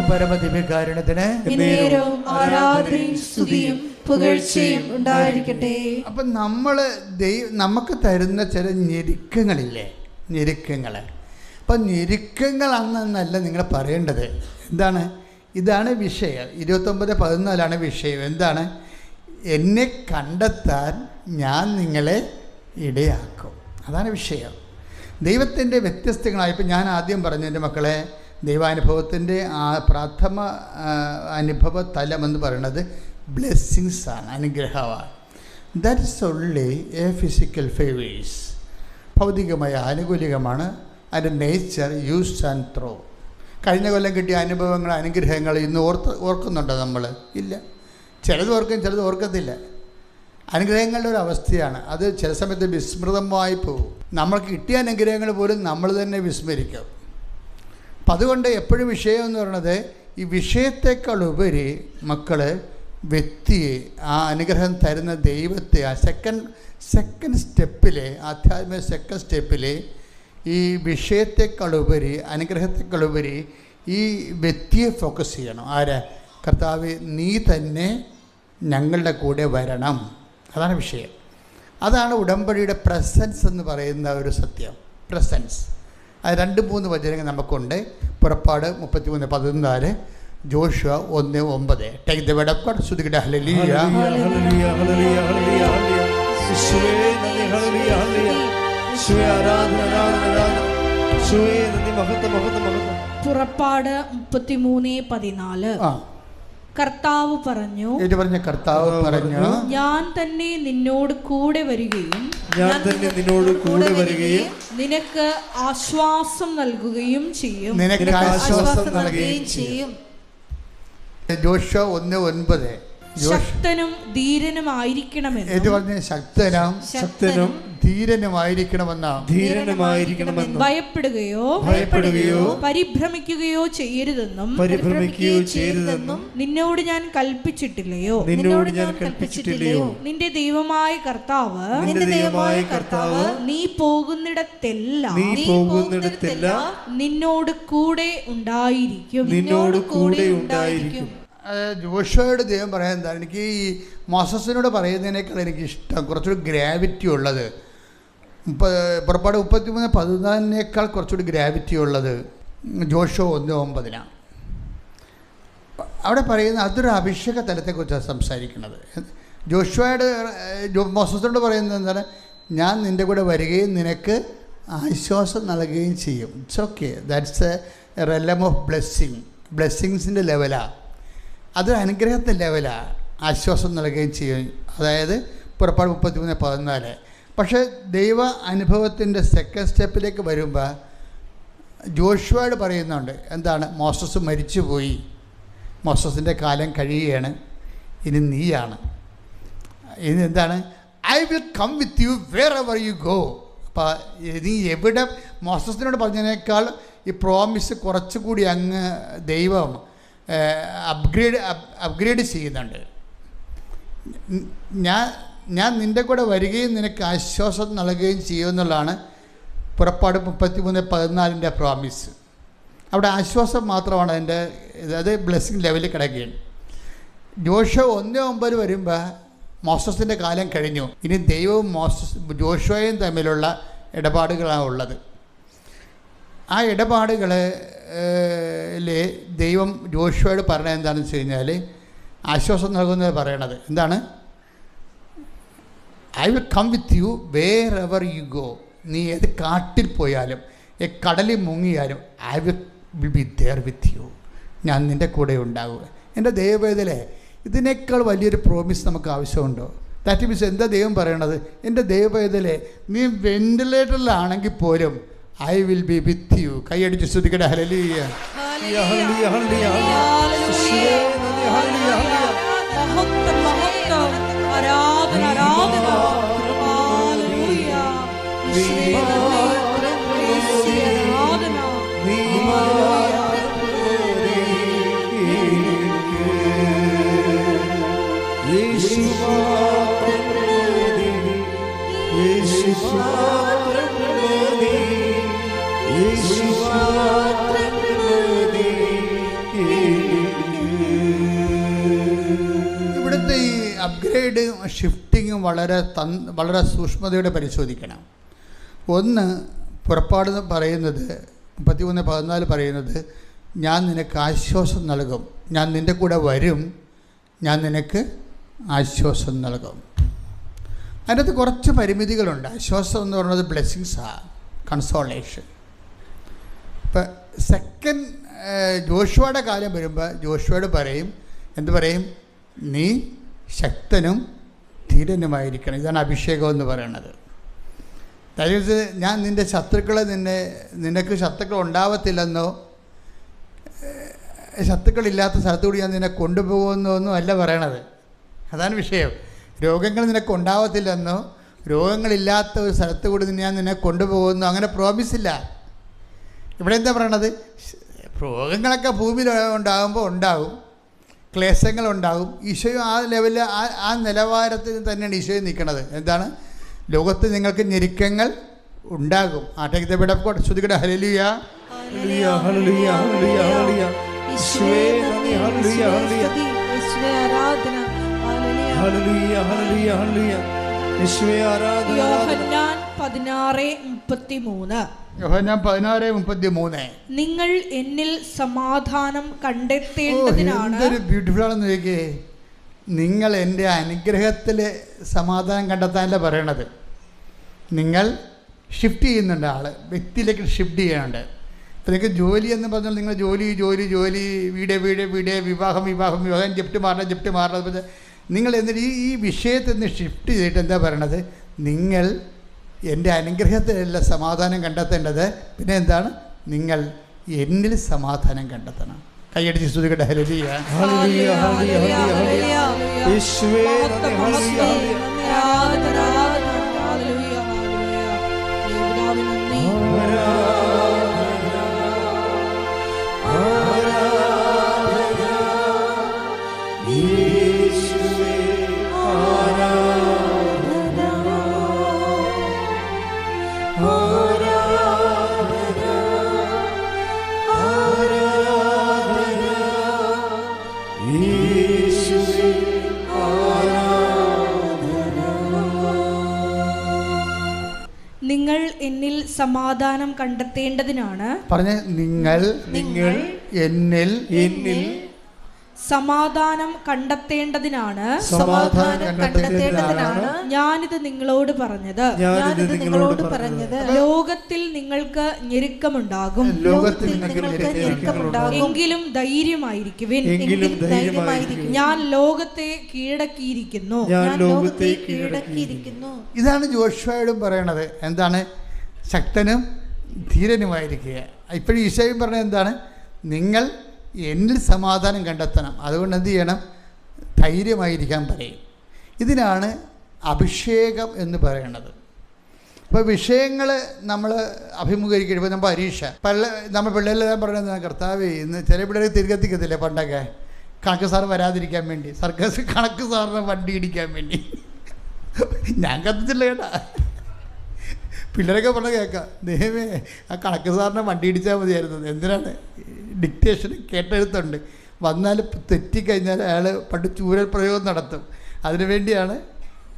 പരമദിവ്യകാരുണ്യത്തിന് ആരാധനയും സ്തുതിയും പുകഴ്ചയും ഉണ്ടായിരിക്കട്ടെ. അപ്പം നമുക്ക് തരുന്ന ചില ഞെരുക്കങ്ങളില്ലേ, ഞെരുക്കങ്ങൾ. അപ്പം ഞെരുക്കങ്ങളാണെന്നല്ല നിങ്ങൾ പറയേണ്ടത്. എന്താണ്? ഇതാണ് വിഷയം. 29:14 വിഷയം. എന്താണ്? എന്നെ കണ്ടെത്താൻ ഞാൻ നിങ്ങളെ ഇടയാക്കും. അതാണ് വിഷയം. ദൈവത്തിൻ്റെ വ്യത്യസ്തങ്ങളായി. ഇപ്പം ഞാൻ ആദ്യം പറഞ്ഞു എൻ്റെ മക്കളെ, ദൈവാനുഭവത്തിൻ്റെ പ്രഥമ അനുഭവ തലമെന്ന് പറയുന്നത് ബ്ലെസ്സിങ്സാണ്, അനുഗ്രഹമാണ്. That is only A physical favours. ഭൗതികമായ ആനുകൂല്യമാണ്. അതിൻ്റെ നേച്ചർ യൂസ് ആൻഡ് ത്രോ. കഴിഞ്ഞ കൊല്ലം കിട്ടിയ അനുഭവങ്ങൾ, അനുഗ്രഹങ്ങൾ ഇന്ന് ഓർക്കുന്നുണ്ടോ നമ്മൾ? ഇല്ല. ചിലത് ഓർക്കും, ചിലത് ഓർക്കത്തില്ല. അനുഗ്രഹങ്ങളുടെ ഒരു അവസ്ഥയാണ് അത്. ചില സമയത്ത് വിസ്മൃതമായി പോകും. നമ്മൾക്ക് കിട്ടിയ അനുഗ്രഹങ്ങൾ പോലും നമ്മൾ തന്നെ വിസ്മരിക്കും. അപ്പം അതുകൊണ്ട് എപ്പോഴും വിഷയം എന്ന് പറയുന്നത് ഈ വിഷയത്തെക്കാൾ ഉപരി മക്കൾ വ്യക്തിയെ, ആ അനുഗ്രഹം തരുന്ന ദൈവത്തെ, ആ സെക്കൻഡ് സ്റ്റെപ്പിൽ, ആധ്യാത്മിക സെക്കൻഡ് സ്റ്റെപ്പിൽ ഈ വിഷയത്തെക്കാളുപരി, അനുഗ്രഹത്തെക്കാളുപരി ഈ വ്യക്തിയെ ഫോക്കസ് ചെയ്യണം. ആരാ? കർത്താവ്, നീ തന്നെ ഞങ്ങളുടെ കൂടെ വരണം. അതാണ് വിഷയം. അതാണ് ഉടമ്പടിയുടെ പ്രസൻസ് എന്ന് പറയുന്ന ഒരു സത്യം. പ്രസൻസ്. അത് 2-3 വചനങ്ങൾ നമുക്കുണ്ട്. പുറപ്പാട് 33:14, Joshua 1:9. Take the word of God. സ്തുതിക്കട്ടെ. ഹല്ലേലൂയ, ഹല്ലേലൂയ, ഹല്ലേലൂയ, ഹല്ലേലൂയ, ഹല്ലേലൂയ. യേശുവേ നന്ദി. ഹല്ലേലൂയ, ഹല്ലേലൂയ. യേശുവേ ആരാധന, ആരാധന, ആരാധന. യേശുവേ നന്ദി. മഹത്വം, മഹത്വം, മഹത്വം. പുറപ്പാട് 33:14. കർത്താവ് പറഞ്ഞു, കർത്താവ് പറഞ്ഞു, ഞാൻ തന്നെ നിന്നോട് കൂടെ വരികയും നിനക്ക് ആശ്വാസം നൽകുകയും ചെയ്യും. ജോഷുവ 1:9. ശക്തനും ധീരനുമായിരിക്കണമെന്ന്. ശക്തനും ധീരനുമായിരിക്കണമെന്ന്. ഭയപ്പെടുകയോ പരിഭ്രമിക്കുകയോ ചെയ്യരുതെന്നും നിന്നോട് ഞാൻ കൽപ്പിച്ചിട്ടില്ലയോ? നിന്റെ ദൈവമായ കർത്താവ് നീ പോകുന്നിടത്തെല്ലാം നിന്നോട് കൂടെ ഉണ്ടായിരിക്കും. ജോഷുവയോട് ദൈവം പറയാൻ എന്താണ്? എനിക്ക് ഈ മോസസിനോട് പറയുന്നതിനേക്കാൾ എനിക്കിഷ്ടം കുറച്ചുകൂടി ഗ്രാവിറ്റി ഉള്ളത്. പുറപ്പാട് 33:14 കുറച്ചുകൂടി ഗ്രാവിറ്റി ഉള്ളത് ജോഷുവ 1:9. അവിടെ പറയുന്ന അതൊരു അഭിഷേക തലത്തെക്കുറിച്ചാണ് സംസാരിക്കുന്നത്. ജോഷുവയോട് മോസസിനോട് പറയുന്നത് എന്താണ്? ഞാൻ നിൻ്റെ കൂടെ വരികയും നിനക്ക് ആശ്വാസം നൽകുകയും ചെയ്യും. It's okay. That's a realm of ബ്ലെസ്സിങ്സിൻ്റെ ലെവലാണ്. അത് അനുഗ്രഹത്തിൻ്റെ ലെവലാണ്. ആശ്വാസം നൽകുകയും ചെയ്യും. അതായത് പുറപ്പാട് 33:14. പക്ഷേ ദൈവ അനുഭവത്തിൻ്റെ സെക്കൻഡ് സ്റ്റെപ്പിലേക്ക് വരുമ്പോൾ ജോഷുവയോട് പറയുന്നുണ്ട്. എന്താണ്? മോസസ് മരിച്ചുപോയി, മോസസിൻ്റെ കാലം കഴിയുകയാണ്, ഇനി നീയാണ്. ഇനി എന്താണ്? I will come with you wherever you go. അപ്പോൾ നീ എവിടെ, മോസസിനോട് പറഞ്ഞതിനേക്കാൾ ഈ പ്രോമിസ് കുറച്ചുകൂടി അങ്ങ് ദൈവം അപ്ഗ്രേഡ് ചെയ്യുന്നുണ്ട്. ഞാൻ നിൻ്റെ കൂടെ വരികയും നിനക്ക് ആശ്വാസം നൽകുകയും ചെയ്യുമെന്നുള്ളതാണ് പുറപ്പാട് 33:14 പ്രോമിസ്. അവിടെ ആശ്വാസം മാത്രമാണ് അതിൻ്റെ, അത് ബ്ലെസ്സിങ് ലെവലിൽ കിടക്കുകയാണ്. ജോഷുവ 1:9 വരുമ്പോൾ മോസസിൻ്റെ കാലം കഴിഞ്ഞു, ഇനി ദൈവവും ജോഷുവയും തമ്മിലുള്ള ഇടപാടുകളാണ് ഉള്ളത്. ആ ഇടപാടുകളിൽ ദൈവം ജോഷുവയോട് പറഞ്ഞത് എന്താണെന്ന് വെച്ച് കഴിഞ്ഞാൽ, ആശ്വാസം നൽകുന്നത് പറയണത് എന്താണ്? I will come with you wherever you go. നീ ഏത് കാട്ടിൽ പോയാലും കടലിൽ മുങ്ങിയാലും I will be there with you. ഞാൻ നിൻ്റെ കൂടെ ഉണ്ടാവുക. എൻ്റെ ദൈവവേദനയിലെ ഇതിനേക്കാൾ വലിയൊരു പ്രോമിസ് നമുക്ക് ആവശ്യമുണ്ടോ? ദാറ്റ് മീൻസ് എന്താ ദൈവം പറയണത്? എൻ്റെ ദൈവവേദനയിലെ നീ വെന്റിലേറ്ററിലാണെങ്കിൽ പോലും I will B with you. കൈയടിച്ച് സ്തുതിക്കട്ടെ. ഹല്ലേലൂയ. ഇവിടുത്തെ ഈ അപ്ഗ്രേഡ് ഷിഫ്റ്റിങ്ങും വളരെ സൂക്ഷ്മതയോടെ പരിശോധിക്കണം. ഒന്ന്, പുറപ്പാട് പറയുന്നത് 33:14 പറയുന്നത്, ഞാൻ നിനക്ക് ആശ്വാസം നൽകും, ഞാൻ നിൻ്റെ കൂടെ വരും, ഞാൻ നിനക്ക് ആശ്വാസം നൽകും. അതിനകത്ത് കുറച്ച് പരിമിതികളുണ്ട്. ആശ്വാസം എന്ന് പറയുന്നത് ബ്ലെസ്സിങ്സാണ്, കൺസോളേഷൻ. ഇപ്പം സെക്കൻഡ് ജോഷുവയുടെ കാലം വരുമ്പോൾ ജോഷുവയോട് പറയും, എന്ത് പറയും? നീ ശക്തനും ധീരനുമായിരിക്കണം. ഇതാണ് അഭിഷേകം എന്ന് പറയുന്നത്. അതായത് ഞാൻ നിൻ്റെ ശത്രുക്കളെ നിനക്ക് ശത്രുക്കൾ ഉണ്ടാവത്തില്ലെന്നോ ശത്രുക്കളില്ലാത്ത സ്ഥലത്തുകൂടി ഞാൻ നിന്നെ കൊണ്ടുപോകുന്നൊന്നും അല്ല പറയണത്. അതാണ് വിഷയം. രോഗങ്ങൾ നിനക്ക് ഉണ്ടാവത്തില്ലെന്നോ രോഗങ്ങളില്ലാത്ത ഒരു സ്ഥലത്ത് കൂടി ഞാൻ നിന്നെ കൊണ്ടുപോകുന്നു അങ്ങനെ പ്രോമിസില്ല. ഇവിടെ എന്താ പറയണത്? രോഗങ്ങളൊക്കെ ഭൂമിയിൽ ഉണ്ടാകുമ്പോൾ ഉണ്ടാകും, ക്ലേശങ്ങളുണ്ടാകും. ഈശോയും ആ ലെവലിൽ ആ നിലവാരത്തിൽ തന്നെയാണ് ഈശോയും നിൽക്കുന്നത്. എന്താണ്? ലോകത്ത് നിങ്ങൾക്ക് ഞെരുക്കങ്ങൾ ഉണ്ടാകും. ശ്രുതികട ഹല്ലേലൂയ, ഹല്ലേലൂയ, ഹല്ലേലൂയ, ഹല്ലേലൂയ, ഹല്ലേലൂയ. യേശുവേ നന്ദി, ഹല്ലേലൂയ, ഹല്ലേലൂയ. യേശുവേ ആരാധന, ഹല്ലേലൂയ, ഹല്ലേലൂയ, ഹല്ലേലൂയ. യേശുവേ ആരാധന. യോഹന്നാൻ 16:33. യോഹന്നാൻ 16:33. നിങ്ങൾ എന്നിൽ സമാധാനം കണ്ടെത്തേണ്ടതിനാണ്. എന്തൊരു ബ്യൂട്ടിഫുൾ ആണെന്ന് ചോദിക്കേ. നിങ്ങൾ എൻ്റെ അനുഗ്രഹത്തിൽ സമാധാനം കണ്ടെത്താനല്ല പറയണത്. നിങ്ങൾ ഷിഫ്റ്റ് ചെയ്യുന്നുണ്ട്, ആൾ വ്യക്തിയിലേക്ക് ഷിഫ്റ്റ് ചെയ്യാനുണ്ട്. ഇപ്പം നിങ്ങൾക്ക് ജോലി എന്ന് പറഞ്ഞാൽ നിങ്ങൾ ജോലി വീട് വിവാഹം ജപ്റ്റ് മാറണം. നിങ്ങൾ എന്നിട്ട് ഈ വിഷയത്തിൽ നിന്ന് ഷിഫ്റ്റ് ചെയ്തിട്ട് എന്താ പറയണത്? നിങ്ങൾ എൻ്റെ അനുഗ്രഹത്തിലല്ല സമാധാനം കണ്ടെത്തേണ്ടത്, പിന്നെ എന്താണ്? നിങ്ങൾ എന്നിൽ സമാധാനം കണ്ടെത്തണം. കൈയടിച്ച് സ്തുതിക്കട്ടെ. ഹല്ലേലൂയ, ഹല്ലേലൂയ, ഹല്ലേലൂയ, ഹല്ലേലൂയ. യേശുവേ നന്ദി, ഹല്ലേലൂയ, നിങ്ങൾ എന്നിൽ സമാധാനം കണ്ടെത്തേണ്ടതിനാണ്. പറഞ്ഞ നിങ്ങൾ എന്നിൽ സമാധാനം കണ്ടെത്തേണ്ടതിനാണ് ഞാനിത് നിങ്ങളോട് പറഞ്ഞത്. ലോകത്തിൽ നിങ്ങൾക്ക് ഞെരുക്കമുണ്ടാകും, എങ്കിലും ധൈര്യമായിരിക്കുവിൻ, ഞാൻ ലോകത്തെ കീഴടക്കിയിരിക്കുന്നു. ഇതാണ് ജോഷുവയോടും പറയണത്. എന്താണ്? ശക്തനും ധീരനുമായിരിക്കുക. ഇപ്പോഴും ഈശോയും പറഞ്ഞത് എന്താണ്? നിങ്ങൾ എന്നിൽ സമാധാനം കണ്ടെത്തണം. അതുകൊണ്ട് എന്ത് ചെയ്യണം? ധൈര്യമായിരിക്കാൻ പറയും. ഇതിനാണ് അഭിഷേകം എന്ന് പറയുന്നത്. അപ്പോൾ വിഷയങ്ങൾ നമ്മൾ അഭിമുഖീകരിക്കണം. ഇപ്പോൾ നമ്മൾ പരീക്ഷ നമ്മൾ പിള്ളേരെല്ലാം പറയുന്നത്, കർത്താവേ ഇന്ന് ചില പിള്ളേർ തിരികെത്തിക്കത്തില്ലേ പണ്ടൊക്കെ, കണക്ക് സാർ വരാതിരിക്കാൻ വേണ്ടി, സർക്കസ് കണക്ക് സാറിനെ വണ്ടി ഇടിക്കാൻ വേണ്ടി. ഞാൻ കത്തിച്ചില്ല കേട്ടാ. പിള്ളേരൊക്കെ പറഞ്ഞ കേൾക്കാം, ദൈവമേ ആ കണക്ക് സാറിനെ വണ്ടി ഇടിച്ചാൽ മതിയായിരുന്നു. എന്തിനാണ്? ഡിക്റ്റേഷൻ കേട്ടെഴുത്തുണ്ട്, വന്നാൽ തെറ്റിക്കഴിഞ്ഞാൽ അയാൾ പണ്ട് ചൂരൽ പ്രയോഗം നടത്തും, അതിനു വേണ്ടിയാണ്.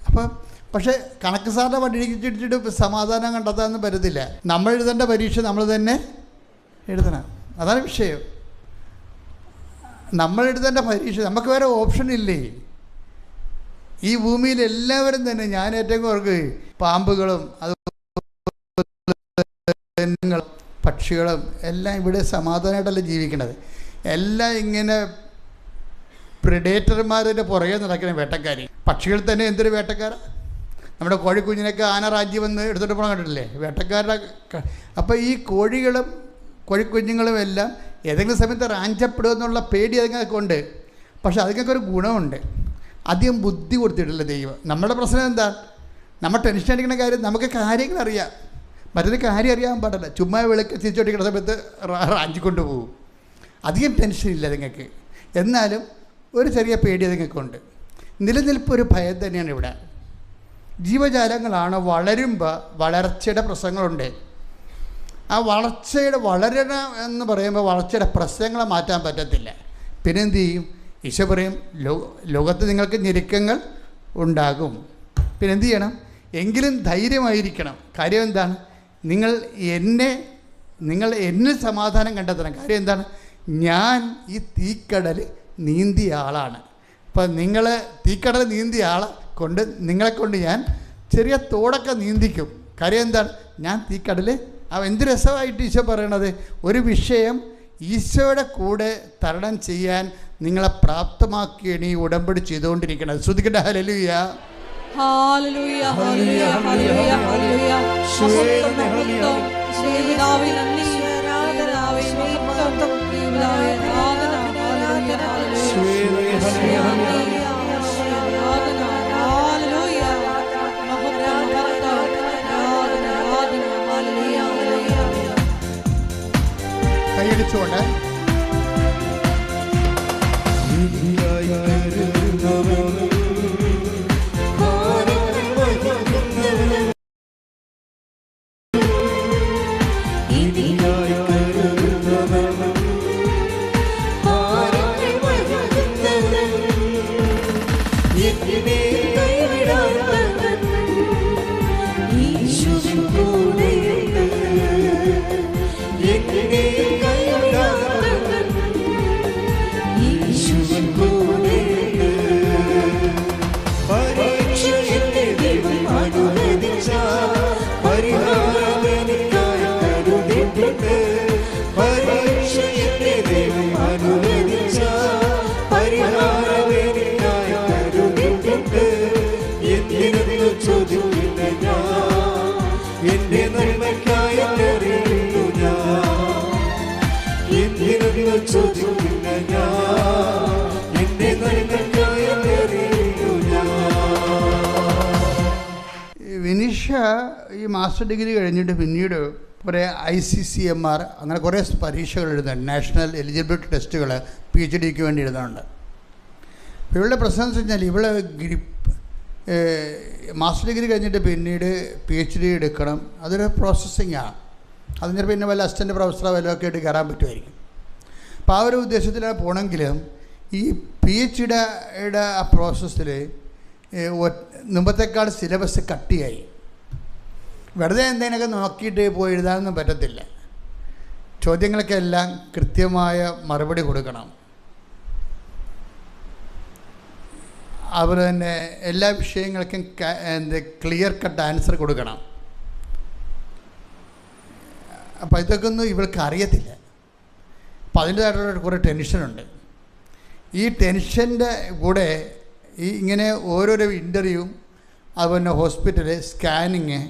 അപ്പം പക്ഷേ കണക്ക് സാറിനെ വണ്ടി ഇടിച്ചിട്ട് സമാധാനം കണ്ടെത്താനൊന്നും പറ്റത്തില്ല. നമ്മൾ എഴുതേണ്ട പരീക്ഷ നമ്മൾ തന്നെ എഴുതണം. അതാണ് വിഷയം. നമ്മൾ എഴുതേണ്ട പരീക്ഷ, നമുക്ക് വേറെ ഓപ്ഷൻ ഇല്ലേ? ഈ ഭൂമിയിൽ എല്ലാവരും തന്നെ, ഞാൻ ഏറ്റവും ഓർക്ക് പാമ്പുകളും പക്ഷികളും എല്ലാം ഇവിടെ സമാധാനമായിട്ടല്ല ജീവിക്കണത്. എല്ലാം ഇങ്ങനെ പ്രിഡേറ്റർമാരുടെ പുറകെ നടക്കുന്ന വേട്ടക്കാർ. പക്ഷികൾ തന്നെ എന്തൊരു വേട്ടക്കാരാണ്. നമ്മുടെ കോഴിക്കുഞ്ഞിനൊക്കെ ആന റാഞ്ചി വന്ന് എടുത്തിട്ട് പോകണം കണ്ടിട്ടില്ലേ, വേട്ടക്കാരുടെ. അപ്പോൾ ഈ കോഴികളും കോഴിക്കുഞ്ഞുങ്ങളും എല്ലാം ഏതെങ്കിലും സമയത്ത് റാഞ്ചപ്പെടുമെന്നുള്ള പേടി അതുങ്ങൾക്ക് ഉണ്ട്. പക്ഷെ അതിനൊക്കെ ഒരു ഗുണമുണ്ട്, അധികം ബുദ്ധി കൊടുത്തിട്ടില്ല ദൈവം. നമ്മുടെ പ്രശ്നം എന്താ? നമ്മൾ ടെൻഷൻ അടിക്കുന്ന കാര്യം, നമുക്ക് കാര്യങ്ങൾ അറിയാം. മറ്റൊരു കാര്യം അറിയാൻ പാടില്ല. ചുമ്മാ വിളക്ക് തിരിച്ചോട്ടിക്കുന്ന സമയത്ത് റാഞ്ചിക്കൊണ്ട് പോകും. അധികം ടെൻഷനില്ല നിങ്ങൾക്ക്, എന്നാലും ഒരു ചെറിയ പേടി നിങ്ങൾക്കുണ്ട്. നിലനിൽപ്പ് ഒരു ഭയം തന്നെയാണ് ഇവിടെ. ജീവജാലങ്ങളാണ്, വളരുമ്പോൾ വളർച്ചയുടെ പ്രശ്നങ്ങളുണ്ട്. ആ വളരണം എന്ന് പറയുമ്പോൾ വളർച്ചയുടെ പ്രശ്നങ്ങളെ മാറ്റാൻ പറ്റത്തില്ല. പിന്നെന്ത് ചെയ്യും? ഈശോ പറയും, ലോകത്ത് നിങ്ങൾക്ക് ഞെരുക്കങ്ങൾ ഉണ്ടാകും. പിന്നെന്ത് ചെയ്യണം? എങ്കിലും ധൈര്യമായിരിക്കണം. കാര്യം എന്താണ്? നിങ്ങൾ എന്നിൽ സമാധാനം കണ്ടെത്തണം. കാര്യം എന്താണ്? ഞാൻ ഈ തീക്കടൽ നീന്തിയ ആളാണ്. അപ്പം നിങ്ങൾ തീക്കടൽ നീന്തിയ ആളെ കൊണ്ട് നിങ്ങളെക്കൊണ്ട് ഞാൻ ചെറിയ തോടൊക്കെ നീന്തിക്കും. കാര്യം എന്താണ്? ഞാൻ തീക്കടൽ. എന്ത് രസമായിട്ട് ഈശോ പറയണത്! ഒരു വിഷയം ഈശോയുടെ കൂടെ തരണം ചെയ്യാൻ നിങ്ങളെ പ്രാപ്തമാക്കിയാണ് ഈ ഉടമ്പടി ചെയ്തുകൊണ്ടിരിക്കുന്നത്. ശ്രദ്ധിക്കട്ടെ. ഹല്ലേലൂയ, ഹല്ലേലൂയ, ഹല്ലേലൂയ, ഹല്ലേലൂയ, ഹല്ലേലൂയ. കൈയടിച്ചുകൊണ്ട് വിനിഷ ഈ മാസ്റ്റർ ഡിഗ്രി കഴിഞ്ഞിട്ട് പിന്നീട് കുറേ ICCMR അങ്ങനെ കുറേ പരീക്ഷകൾ എഴുതുന്നുണ്ട്. നാഷണൽ എലിജിബിലിറ്റി ടെസ്റ്റുകൾ PhDക്ക് വേണ്ടി എഴുതുന്നുണ്ട്. അപ്പോൾ ഇവളുടെ പ്രശ്നം എന്ന് വെച്ച് കഴിഞ്ഞാൽ ഇവളെ മാസ്റ്റർ ഡിഗ്രി കഴിഞ്ഞിട്ട് പിന്നീട് PhD എടുക്കണം. അതൊരു പ്രോസസ്സിങ്ങാണ്. അതിന് പിന്നെ വല്ല അസിസ്റ്റൻ്റ് പ്രൊഫസറോ വല്ലതൊക്കെ ആയിട്ട് കയറാൻ പറ്റുമായിരിക്കും. അപ്പോൾ ആ ഒരു ഉദ്ദേശത്തിലാണ് പോകണമെങ്കിലും ഈ PhDയുടെ ആ പ്രോസസ്സിൽ മുമ്പത്തേക്കാൾ സിലബസ് കട്ടിയായി. വെറുതെ എന്തെങ്കിലുമൊക്കെ നോക്കിയിട്ട് പോയി എഴുതാനൊന്നും പറ്റത്തില്ല. ചോദ്യങ്ങൾക്കെല്ലാം കൃത്യമായ മറുപടി കൊടുക്കണം. അതുപോലെ തന്നെ എല്ലാ വിഷയങ്ങൾക്കും ക്ലിയർ കട്ട് ആൻസർ കൊടുക്കണം. അപ്പോൾ ഇതൊക്കെ ഒന്നും ഇവൾക്ക് അറിയത്തില്ല. അപ്പം അതിൻ്റേതായിട്ടുള്ള കുറേ ടെൻഷനുണ്ട്. ഈ ടെൻഷൻ്റെ കൂടെ ഇങ്ങനെ ഓരോരോ ഇൻ്റർവ്യൂവും അതുപോലെ ഹോസ്പിറ്റല് സ്കാനിങ്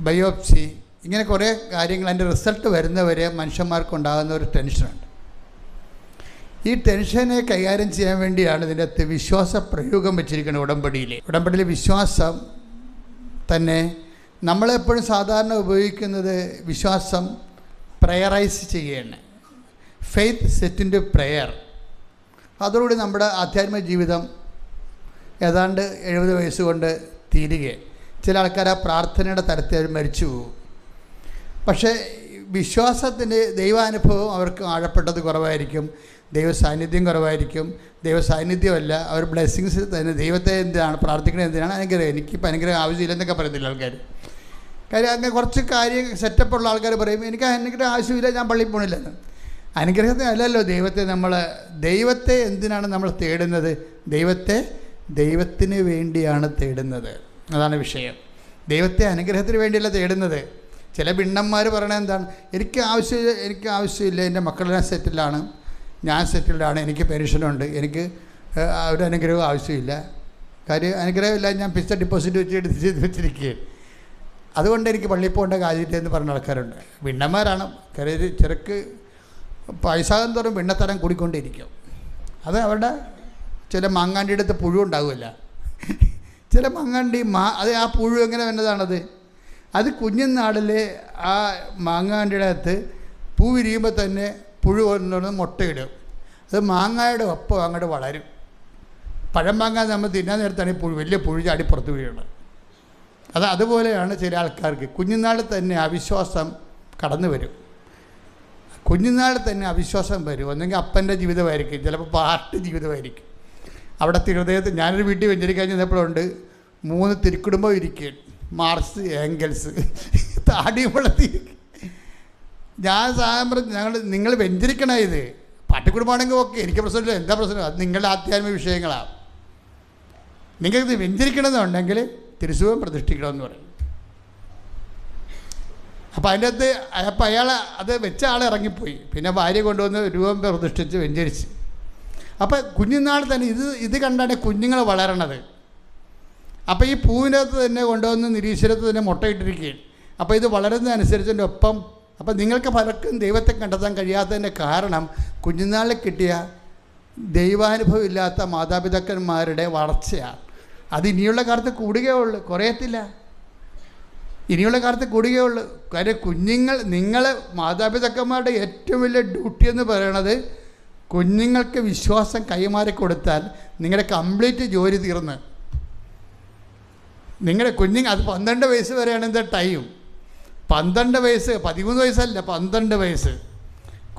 ബയോപ്സി ഇങ്ങനെ കുറേ കാര്യങ്ങൾ അതിൻ്റെ റിസൾട്ട് വരുന്നവരെ മനുഷ്യന്മാർക്കുണ്ടാകുന്ന ഒരു ടെൻഷനുണ്ട്. ഈ ടെൻഷനെ കൈകാര്യം ചെയ്യാൻ വേണ്ടിയാണ് ഇതിൻ്റെ അകത്ത് വിശ്വാസ പ്രയോഗം വെച്ചിരിക്കുന്നത്. ഉടമ്പടിയിൽ വിശ്വാസം തന്നെ നമ്മളെപ്പോഴും സാധാരണ ഉപയോഗിക്കുന്നത് വിശ്വാസം പ്രയറൈസ് ചെയ്യുകയാണ്. Faith set into prayer. അതോടുകൂടി നമ്മുടെ ആധ്യാത്മിക ജീവിതം ഏതാണ്ട് 70 വയസ്സുകൊണ്ട് തീരുകയാണ്. ചില ആൾക്കാർ ആ പ്രാർത്ഥനയുടെ തരത്തിൽ മരിച്ചു പോകും. പക്ഷേ വിശ്വാസത്തിൻ്റെ ദൈവാനുഭവം അവർക്ക് ആഴപ്പെട്ടത് കുറവായിരിക്കും. ദൈവ സാന്നിധ്യം കുറവായിരിക്കും. ദൈവ സാന്നിധ്യമല്ല, അവർ ബ്ലെസ്സിങ്സ് തന്നെ. ദൈവത്തെ എന്തിനാണ് പ്രാർത്ഥിക്കുന്നത്? എന്തിനാണ്? അനുഗ്രഹം. എനിക്കിപ്പോൾ അനുഗ്രഹം ആവശ്യമില്ലെന്നൊക്കെ പറയത്തില്ല ആൾക്കാർ. കാര്യം അങ്ങനെ കുറച്ച് കാര്യം സെറ്റപ്പുള്ള ആൾക്കാർ പറയും എനിക്ക് അനുഗ്രഹം ആവശ്യമില്ല, ഞാൻ പള്ളിയിൽ പോകണില്ലെന്ന്. അനുഗ്രഹത്തിനല്ലല്ലോ ദൈവത്തെ എന്തിനാണ് നമ്മൾ തേടുന്നത്? ദൈവത്തിന് വേണ്ടിയാണ് തേടുന്നത്. അതാണ് വിഷയം. ദൈവത്തെ അനുഗ്രഹത്തിന് വേണ്ടിയല്ല തേടുന്നത്. ചില ഭിണ്ണന്മാർ പറയണത് എന്താണ്? എനിക്ക് ആവശ്യമില്ല, എൻ്റെ മക്കളെല്ലാം സെറ്റിലാണ്, ഞാൻ സെറ്റിൽഡാണ്, എനിക്ക് പെൻഷനുണ്ട്, എനിക്ക് ഒരു അനുഗ്രഹവും ആവശ്യമില്ല. കാര്യം അനുഗ്രഹമില്ല, ഞാൻ ഫിക്സഡ് ഡിപ്പോസിറ്റ് വെച്ചിരിക്കുകയാണ്, അതുകൊണ്ട് എനിക്ക് പള്ളിയിൽ പോകേണ്ട കാര്യമില്ല എന്ന് പറഞ്ഞ ആൾക്കാരുണ്ട്. ഭിണ്ണന്മാരാണ്. കാര്യം ചെറുക്ക് പൈസാകും തോറും ഭിണ്ണത്തരം കൂടിക്കൊണ്ടിരിക്കും. അത് അവരുടെ ചില മാങ്ങാണ്ടിയുടെ അടുത്ത് പുഴു ഉണ്ടാവില്ല. ചില മാങ്ങാണ്ടി അത് ആ പുഴു എങ്ങനെ വന്നതാണത്? അത് കുഞ്ഞുനാളിൽ ആ മാങ്ങാൻ്റെ അകത്ത് പൂ വിരിയുമ്പോൾ തന്നെ പുഴു കൊണ്ടുവന്ന് മുട്ടയിടും. അത് മാങ്ങയുടെ ഒപ്പം അങ്ങോട്ട് വളരും. പഴം മാങ്ങ നമ്മൾ തിന്നാൻ നേരത്താണ് പുഴു, വലിയ പുഴു ചാടി പുറത്ത് വീഴുന്നത്. അതുപോലെയാണ് ചില ആൾക്കാർക്ക് കുഞ്ഞുനാളിൽ തന്നെ അവിശ്വാസം കടന്നു വരും. കുഞ്ഞുനാളിൽ തന്നെ അവിശ്വാസം വരും. ഒന്നെങ്കിൽ അപ്പൻ്റെ ജീവിതമായിരിക്കും, ചിലപ്പോൾ പാർട്ടി ജീവിതമായിരിക്കും. അവിടെ ഹൃദയത്തിൽ ഞാനൊരു വീട്ടിൽ വെഞ്ചരിക്കാൻ ചെന്നപ്പോഴുണ്ട് 3 തിരുക്കുടുംബം ഇരിക്കും, മാർക്സ്, ഏംഗൽസ്, താടി വളർത്തി. ഞാൻ സാധനം പറഞ്ഞു, നിങ്ങൾ വെഞ്ചരിക്കണേ, ഇത് പാട്ടിക്കുടുംബമാണെങ്കിൽ ഓക്കെ, എനിക്ക് പ്രശ്നമില്ല, എന്താ പ്രശ്നം, അത് നിങ്ങളുടെ ആധ്യാത്മിക വിഷയങ്ങളാണ്. നിങ്ങൾക്കിത് വെഞ്ചരിക്കണമെന്നുണ്ടെങ്കിൽ തിരുസുഖം പ്രതിഷ്ഠിക്കണമെന്ന് പറയും. അപ്പോൾ അതിൻ്റെ അകത്ത് അപ്പോൾ അയാൾ അത് വെച്ച ആൾ ഇറങ്ങിപ്പോയി. പിന്നെ ഭാര്യ കൊണ്ടുവന്ന് രൂപം പ്രതിഷ്ഠിച്ച് വെഞ്ചരിച്ച്. അപ്പോൾ കുഞ്ഞുനാൾ തന്നെ ഇത് കണ്ടാണ് കുഞ്ഞുങ്ങൾ വളരണത്. അപ്പോൾ ഈ പൂവിനകത്ത് തന്നെ കൊണ്ടുവന്ന് നിരീശ്വരത്ത് തന്നെ മുട്ടയിട്ടിരിക്കുകയാണ്. അപ്പോൾ ഇത് വളരുന്നതനുസരിച്ചതിൻ്റെ ഒപ്പം അപ്പം നിങ്ങൾക്ക് പലർക്കും ദൈവത്തെ കണ്ടെത്താൻ കഴിയാത്തതിൻ്റെ കാരണം കുഞ്ഞുനാളിൽ കിട്ടിയ ദൈവാനുഭവം ഇല്ലാത്ത മാതാപിതാക്കന്മാരുടെ വളർച്ചയാണ്. അത് ഇനിയുള്ള കാലത്ത് കൂടുകയുള്ളൂ, കുറയത്തില്ല. ഇനിയുള്ള കാലത്ത് കൂടുകയുള്ളൂ. കാര്യം നിങ്ങൾ മാതാപിതാക്കന്മാരുടെ ഏറ്റവും വലിയ ഡ്യൂട്ടി എന്ന് പറയുന്നത് കുഞ്ഞുങ്ങൾക്ക് വിശ്വാസം കൈമാറി കൊടുത്താൽ നിങ്ങളുടെ കംപ്ലീറ്റ് ജോലി തീർന്ന്. നിങ്ങളുടെ അത് 12 വയസ്സ് വരെയാണ് എന്താ ടൈം. 12 വയസ്സ്, 13 വയസ്സല്ല, 12 വയസ്സ്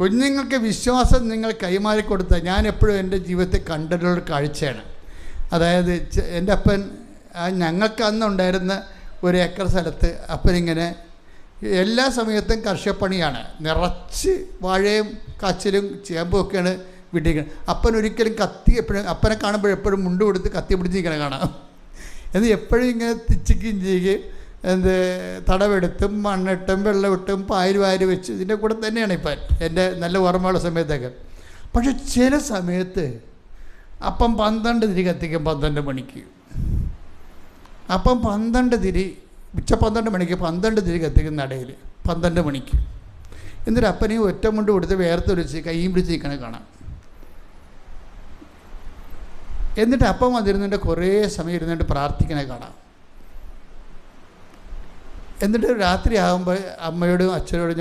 കുഞ്ഞുങ്ങൾക്ക് വിശ്വാസം നിങ്ങൾ കൈമാറി കൊടുത്താൽ, ഞാൻ എപ്പോഴും എൻ്റെ ജീവിതത്തിൽ കണ്ടിട്ടുള്ള കാഴ്ചയാണ്. അതായത് എൻ്റെ അപ്പൻ ഞങ്ങൾക്ക് അന്നുണ്ടായിരുന്ന 1 ഏക്കർ സ്ഥലത്ത് അപ്പനിങ്ങനെ എല്ലാ സമയത്തും കർഷകപ്പണിയാണ്, നിറച്ച് വാഴയും കാച്ചിലും ചേമ്പും ഒക്കെയാണ് വിട്ടിരിക്കുന്നത്. അപ്പൻ ഒരിക്കലും എപ്പോഴും അപ്പനെ കാണുമ്പോഴെപ്പോഴും മുണ്ട് കൊടുത്ത് കത്തി പിടിച്ചിരിക്കണം കാണാം. എന്ന് എപ്പോഴും ഇങ്ങനെ തിച്ചിക്കുകയും ചെയ്യുകയും തടവെടുത്തും മണ്ണിട്ടും വെള്ളമിട്ടും പായൽ വാരി വെച്ച് ഇതിൻ്റെ കൂടെ തന്നെയാണ് ഇപ്പം എൻ്റെ നല്ല ഓർമ്മയുള്ള സമയത്തൊക്കെ. പക്ഷെ ചില സമയത്ത് അപ്പം 12 തിരി കത്തിക്കും 12 മണിക്ക്. അപ്പം 12 തിരി ഉച്ച 12 മണിക്ക് 12 തിരി കത്തിക്കുന്ന ഇടയിൽ 12 മണിക്ക്. എന്നിട്ട് അപ്പനെയും ഒറ്റ മുണ്ട് കൊടുത്ത് വേർത്തൊലിച്ച് കൈയും പിടിച്ച് നിൽക്കണേ കാണാം. എന്നിട്ട് അപ്പം വന്നിരുന്നിട്ട് കുറേ സമയം ഇരുന്നിട്ട് പ്രാർത്ഥിക്കണേ കാണാം. എന്നിട്ട് രാത്രി ആകുമ്പോൾ അമ്മയോടും അച്ഛനോടും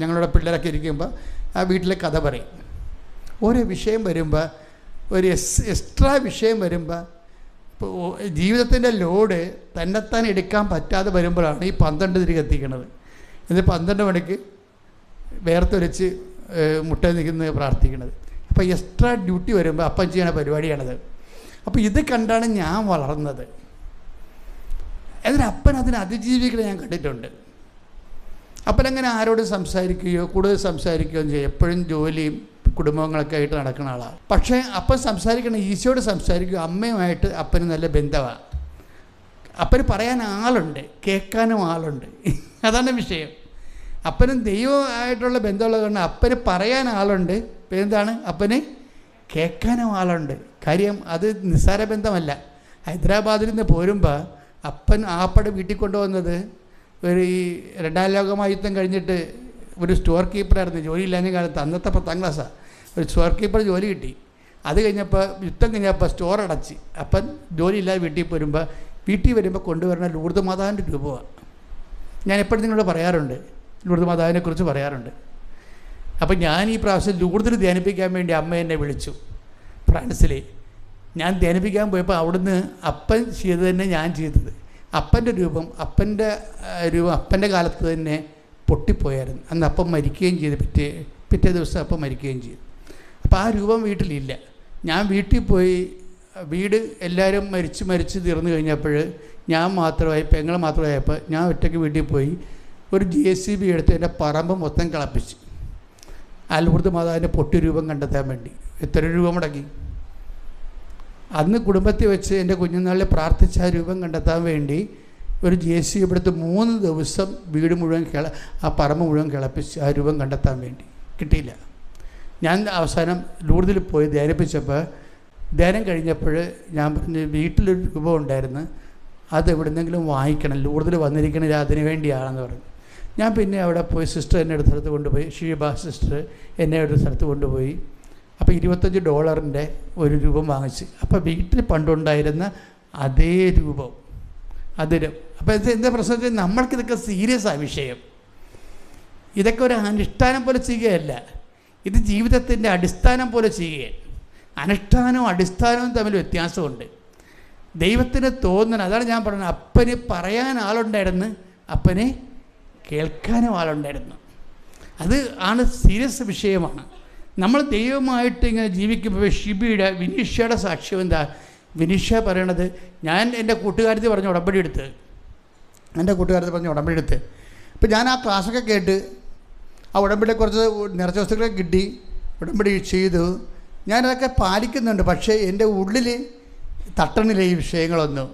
ഞങ്ങളുടെ പിള്ളേരൊക്കെ ഇരിക്കുമ്പോൾ ആ വീട്ടിലെ കഥ പറയും. ഓരോ വിഷയം വരുമ്പോൾ, ഒരു എക്സ്ട്രാ വിഷയം വരുമ്പോൾ, ഇപ്പോൾ ജീവിതത്തിൻ്റെ ലോഡ് തന്നെത്താൻ എടുക്കാൻ പറ്റാതെ വരുമ്പോഴാണ് ഈ 12 തിരി കത്തിക്കണത്. എന്നിട്ട് 12 മണിക്ക് വേർത്തൊലിച്ച് മുട്ട നിൽക്കുന്നത് പ്രാർത്ഥിക്കണത്. അപ്പോൾ എക്സ്ട്രാ ഡ്യൂട്ടി വരുമ്പോൾ അപ്പം ചെയ്യണ പരിപാടിയാണത്. അപ്പോൾ ഇത് കണ്ടാണ് ഞാൻ വളർന്നത്. എന്നിട്ട് അപ്പൻ അതിനെ അതിജീവിക്കണ ഞാൻ കണ്ടിട്ടുണ്ട്. അപ്പനങ്ങനെ ആരോടും സംസാരിക്കുകയോ കൂടുതൽ സംസാരിക്കുകയോ ചെയ്യും. എപ്പോഴും ജോലിയും കുടുംബങ്ങളൊക്കെ ആയിട്ട് നടക്കുന്ന ആളാണ്. പക്ഷേ അപ്പൻ സംസാരിക്കണം, ഈശോയോട് സംസാരിക്കുക. അമ്മയുമായിട്ട് അപ്പന് നല്ല ബന്ധമാണ്. അപ്പന് പറയാൻ ആളുണ്ട്, കേൾക്കാനും ആളുണ്ട്. അതാണ് വിഷയം. അപ്പനും ദൈവമായിട്ടുള്ള ബന്ധമുള്ളത് കൊണ്ട് അപ്പന് പറയാൻ ആളുണ്ട്. എന്താണ്, അപ്പന് കേൾക്കാനും ആളുണ്ട്. കാര്യം അത് നിസ്സാര ബന്ധമല്ല. ഹൈദരാബാദിൽ നിന്ന് പോരുമ്പോൾ അപ്പൻ ആപ്പടെ വീട്ടിൽ കൊണ്ടുവന്നത് ഈ 2ാം ലോകമഹായുദ്ധം കഴിഞ്ഞിട്ട് ഒരു സ്റ്റോർ കീപ്പറായിരുന്നു. ജോലിയില്ലാഞ്ഞ കാലത്ത്, അന്നത്തെ 10ാം ക്ലാസ്സാണ്, ഒരു സ്റ്റോർ കീപ്പർ ജോലി കിട്ടി. അത് കഴിഞ്ഞപ്പോൾ യുദ്ധം കഴിഞ്ഞപ്പോൾ സ്റ്റോർ അടച്ച്. അപ്പൻ ജോലിയില്ലാതെ വീട്ടിൽ വരുമ്പോൾ കൊണ്ടുവരുന്ന ലൂർദ് മാതാവിൻ്റെ രൂപമാണ്. ഞാൻ എപ്പോഴും നിങ്ങളോട് പറയാറുണ്ട്, ലൂർദ് മാതാവിനെക്കുറിച്ച് പറയാറുണ്ട്. അപ്പം ഞാൻ ഈ പ്രാവശ്യം ലൂർദിൽ ധ്യാനിപ്പിക്കാൻ വേണ്ടി അമ്മ എന്നെ വിളിച്ചു ഫ്രാൻസിൽ. ഞാൻ ധ്യാനിപ്പിക്കാൻ പോയപ്പോൾ അവിടുന്ന് അപ്പൻ ചെയ്തത് തന്നെ ഞാൻ ചെയ്തത്. അപ്പൻ്റെ രൂപം അപ്പൻ്റെ കാലത്ത് തന്നെ പൊട്ടിപ്പോയായിരുന്നു. അന്ന് അപ്പം മരിക്കുകയും ചെയ്തു. പിറ്റേ ദിവസം അപ്പം മരിക്കുകയും ചെയ്തു. അപ്പോൾ ആ രൂപം വീട്ടിലില്ല. ഞാൻ വീട്ടിൽ പോയി, വീട് എല്ലാവരും മരിച്ച് തീർന്നു കഴിഞ്ഞപ്പോൾ ഞാൻ മാത്രമായി, പെങ്ങൾ മാത്രമായപ്പോൾ ഞാൻ ഒറ്റയ്ക്ക് വീട്ടിൽ പോയി ഒരു JCB എടുത്ത് എൻ്റെ പറമ്പ് മൊത്തം കളപ്പിച്ച് ആ ലൂർദ് മാതാവിൻ്റെ പൊട്ടി രൂപം കണ്ടെത്താൻ വേണ്ടി. എത്ര രൂപ മുടക്കി? അന്ന് കുടുംബത്തിൽ വെച്ച് എൻ്റെ കുഞ്ഞുനാളിൽ പ്രാർത്ഥിച്ച ആ രൂപം കണ്ടെത്താൻ വേണ്ടി ഒരു JCB എടുത്ത് 3 ദിവസം വീട് മുഴുവൻ ആ പറമ്പ് മുഴുവൻ കിളപ്പിച്ച് ആ രൂപം കണ്ടെത്താൻ വേണ്ടി. കിട്ടിയില്ല. ഞാൻ അവസാനം ലൂർദിൽ പോയി ധ്യാനിപ്പിച്ചപ്പോൾ, ധ്യാനം കഴിഞ്ഞപ്പോൾ ഞാൻ പറഞ്ഞു, വീട്ടിലൊരു രൂപം ഉണ്ടായിരുന്നു, അത് എവിടെന്നെങ്കിലും വാങ്ങിക്കണം, ലൂർദിൽ വന്നിരിക്കണത് അതിന് വേണ്ടിയാണെന്ന് പറഞ്ഞു. ഞാൻ പിന്നെ അവിടെ പോയി സിസ്റ്റർ എന്നെ ഒരു സ്ഥലത്ത് കൊണ്ടുപോയി, ഷീബ സിസ്റ്റർ എന്നെ ഒരു സ്ഥലത്ത് കൊണ്ടുപോയി. അപ്പോൾ $25 ഒരു രൂപം വാങ്ങിച്ച്. അപ്പോൾ വീട്ടിൽ പണ്ടുണ്ടായിരുന്ന അതേ രൂപം, അതിന് അപ്പോൾ എന്താ പ്രശ്നം വെച്ചാൽ നമ്മൾക്കിതൊക്കെ സീരിയസാണ് വിഷയം. ഇതൊക്കെ ഒരു അനുഷ്ഠാനം പോലെ ചെയ്യുകയല്ല, ഇത് ജീവിതത്തിൻ്റെ അടിസ്ഥാനം പോലെ ചെയ്യുകയാണ്. അനുഷ്ഠാനവും അടിസ്ഥാനവും തമ്മിൽ വ്യത്യാസമുണ്ട്. ദൈവത്തിന് തോന്നണം. അതാണ് ഞാൻ പറയുന്നത്, അപ്പന് പറയാൻ ആളുണ്ടായിരുന്നു, അപ്പന് കേൾക്കാനും ആളുണ്ടായിരുന്നു. അത് ആണ് സീരിയസ് വിഷയമാണ്. നമ്മൾ ദൈവമായിട്ട് ഇങ്ങനെ ജീവിക്കുമ്പോൾ വിനീഷയുടെ സാക്ഷ്യം എന്താ? വിനീഷ പറയണത്, ഞാൻ എൻ്റെ കൂട്ടുകാരത്തി പറഞ്ഞ ഉടമ്പടി എടുത്ത് അപ്പോൾ ഞാൻ ആ ക്ലാസ്സൊക്കെ കേട്ട് ആ ഉടമ്പടിയെ കുറച്ച് നിറച്ച വസ്തുക്കളൊക്കെ കിട്ടി, ഉടമ്പടി ചെയ്തു, ഞാനതൊക്കെ പാലിക്കുന്നുണ്ട്. പക്ഷേ എൻ്റെ ഉള്ളിൽ തട്ടണില്ല ഈ വിഷയങ്ങളൊന്നും.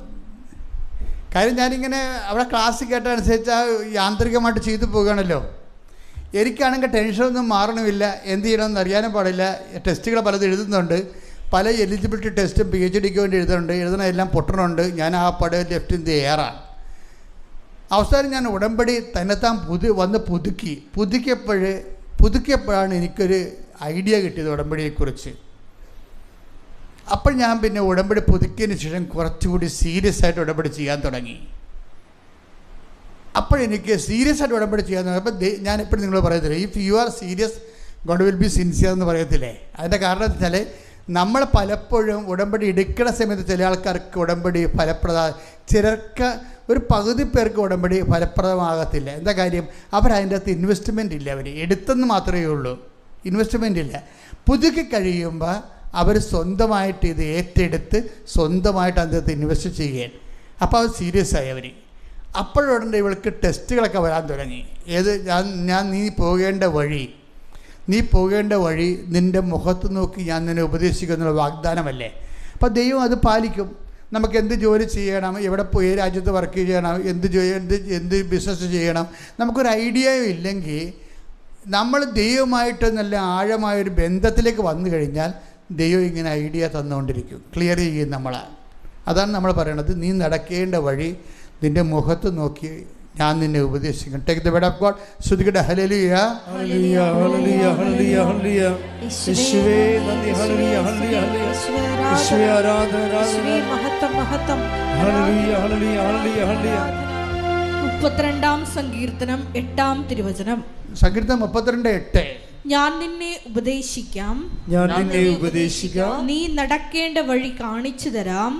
കാര്യം ഞാനിങ്ങനെ അവിടെ ക്ലാസ് കേട്ടനുസരിച്ച് ആ യാന്ത്രികമായിട്ട് ചെയ്തു പോകുകയാണല്ലോ. എനിക്കാണെങ്കിൽ ടെൻഷനൊന്നും മാറണമില്ല, എന്ത് ചെയ്യണമെന്ന് അറിയാനും പാടില്ല. ടെസ്റ്റുകൾ പലത് എഴുതുന്നുണ്ട്, പല എലിജിബിലിറ്റി ടെസ്റ്റും PhDക്ക് വേണ്ടി എഴുതണമെല്ലാം പൊട്ടണുണ്ട്. ഞാൻ ആ പട ലെഫ്റ്റ് ഇൻ ദി എയറാണ്. അവസാനം ഞാൻ ഉടമ്പടി തന്നെത്താൻ പുതുക്കിയപ്പോഴാണ് എനിക്കൊരു ഐഡിയ കിട്ടിയത് ഉടമ്പടിയെക്കുറിച്ച്. അപ്പോൾ ഞാൻ പിന്നെ ഉടമ്പടി പുതുക്കിയതിന് ശേഷം കുറച്ചുകൂടി സീരിയസ് ആയിട്ട് ഉടമ്പടി ചെയ്യാൻ തുടങ്ങി. അപ്പോഴെനിക്ക് സീരിയസ് ആയിട്ട് ഉടമ്പടി ചെയ്യാൻ തുടങ്ങി. അപ്പോൾ ഞാനിപ്പോഴും നിങ്ങൾ പറയത്തില്ലേ, if you are serious God will be sincere എന്ന് പറയത്തില്ലേ. അതിൻ്റെ കാരണം എന്ന് വെച്ചാൽ നമ്മൾ പലപ്പോഴും ഉടമ്പടി എടുക്കുന്ന സമയത്ത് ചില ആൾക്കാർക്ക് ഉടമ്പടി ചിലർക്ക് ഒരു പകുതി പേർക്ക് ഉടമ്പടി ഫലപ്രദമാകത്തില്ല. എന്താ കാര്യം? അവരതിൻ്റെ അകത്ത് ഇൻവെസ്റ്റ്മെൻ്റ് ഇല്ല. അവർ എടുത്തെന്ന് മാത്രമേ ഉള്ളൂ, ഇൻവെസ്റ്റ്മെൻ്റ് ഇല്ല. പുതുക്കി കഴിയുമ്പോൾ അവർ സ്വന്തമായിട്ട് ഇത് ഏറ്റെടുത്ത് സ്വന്തമായിട്ട് അതിൻ്റെ അകത്ത് ഇൻവെസ്റ്റ് ചെയ്യുകയാണ്. അപ്പോൾ അത് സീരിയസ് ആയി അവർ. അപ്പോഴുടനെ ഇവൾക്ക് ടെസ്റ്റുകളൊക്കെ വരാൻ തുടങ്ങി. നീ പോകേണ്ട വഴി നിൻ്റെ മുഖത്ത് നോക്കി ഞാൻ നിന്നെ ഉപദേശിക്കുന്നുള്ള വാഗ്ദാനമല്ലേ. അപ്പോൾ ദൈവം അത് പാലിക്കും. നമുക്ക് എന്ത് ജോലി ചെയ്യണം, എവിടെ പോയി രാജ്യത്ത് വർക്ക് ചെയ്യണം, എന്ത് ബിസിനസ് ചെയ്യണം, നമുക്കൊരു ഐഡിയയും ഇല്ലെങ്കിൽ നമ്മൾ ദൈവമായിട്ട് നല്ല ആഴമായൊരു ബന്ധത്തിലേക്ക് വന്നു കഴിഞ്ഞാൽ ദൈവം ഇങ്ങനെ ഐഡിയ തന്നുകൊണ്ടിരിക്കും, ക്ലിയർ ചെയ്യും നമ്മളെ. അതാണ് നമ്മൾ പറയണത്, നീ നടക്കേണ്ട വഴി നിൻ്റെ മുഖത്ത് നോക്കി ഞാൻ നിന്നെ ഉപദേശിക്കും. Take the word of God. ശ്രുതികട്ടെ. ഹല്ലേലൂയ, ഹല്ലേലൂയ, ഹല്ലേലൂയ, ഹല്ലേലൂയ, ഹല്ലേലൂയ. യേശുവേ നന്ദി. ഹല്ലേലൂയ, ഹല്ലേലൂയ, ഹല്ലേലൂയ. യേശുവേ ആരാധന, ആരാധന. മഹത്വം, മഹത്വം. ഹല്ലേലൂയ, ഹല്ലേലൂയ, ഹല്ലേലൂയ, ഹല്ലേലൂയ. 32-ാം സങ്കീർത്തനം 8-ാം തിരുവചനം. സങ്കീർത്തനം 32:8. ഞാൻ നിന്നെ ഉപദേശിക്കാം, നീ നടക്കേണ്ട വഴി കാണിച്ചു തരാം,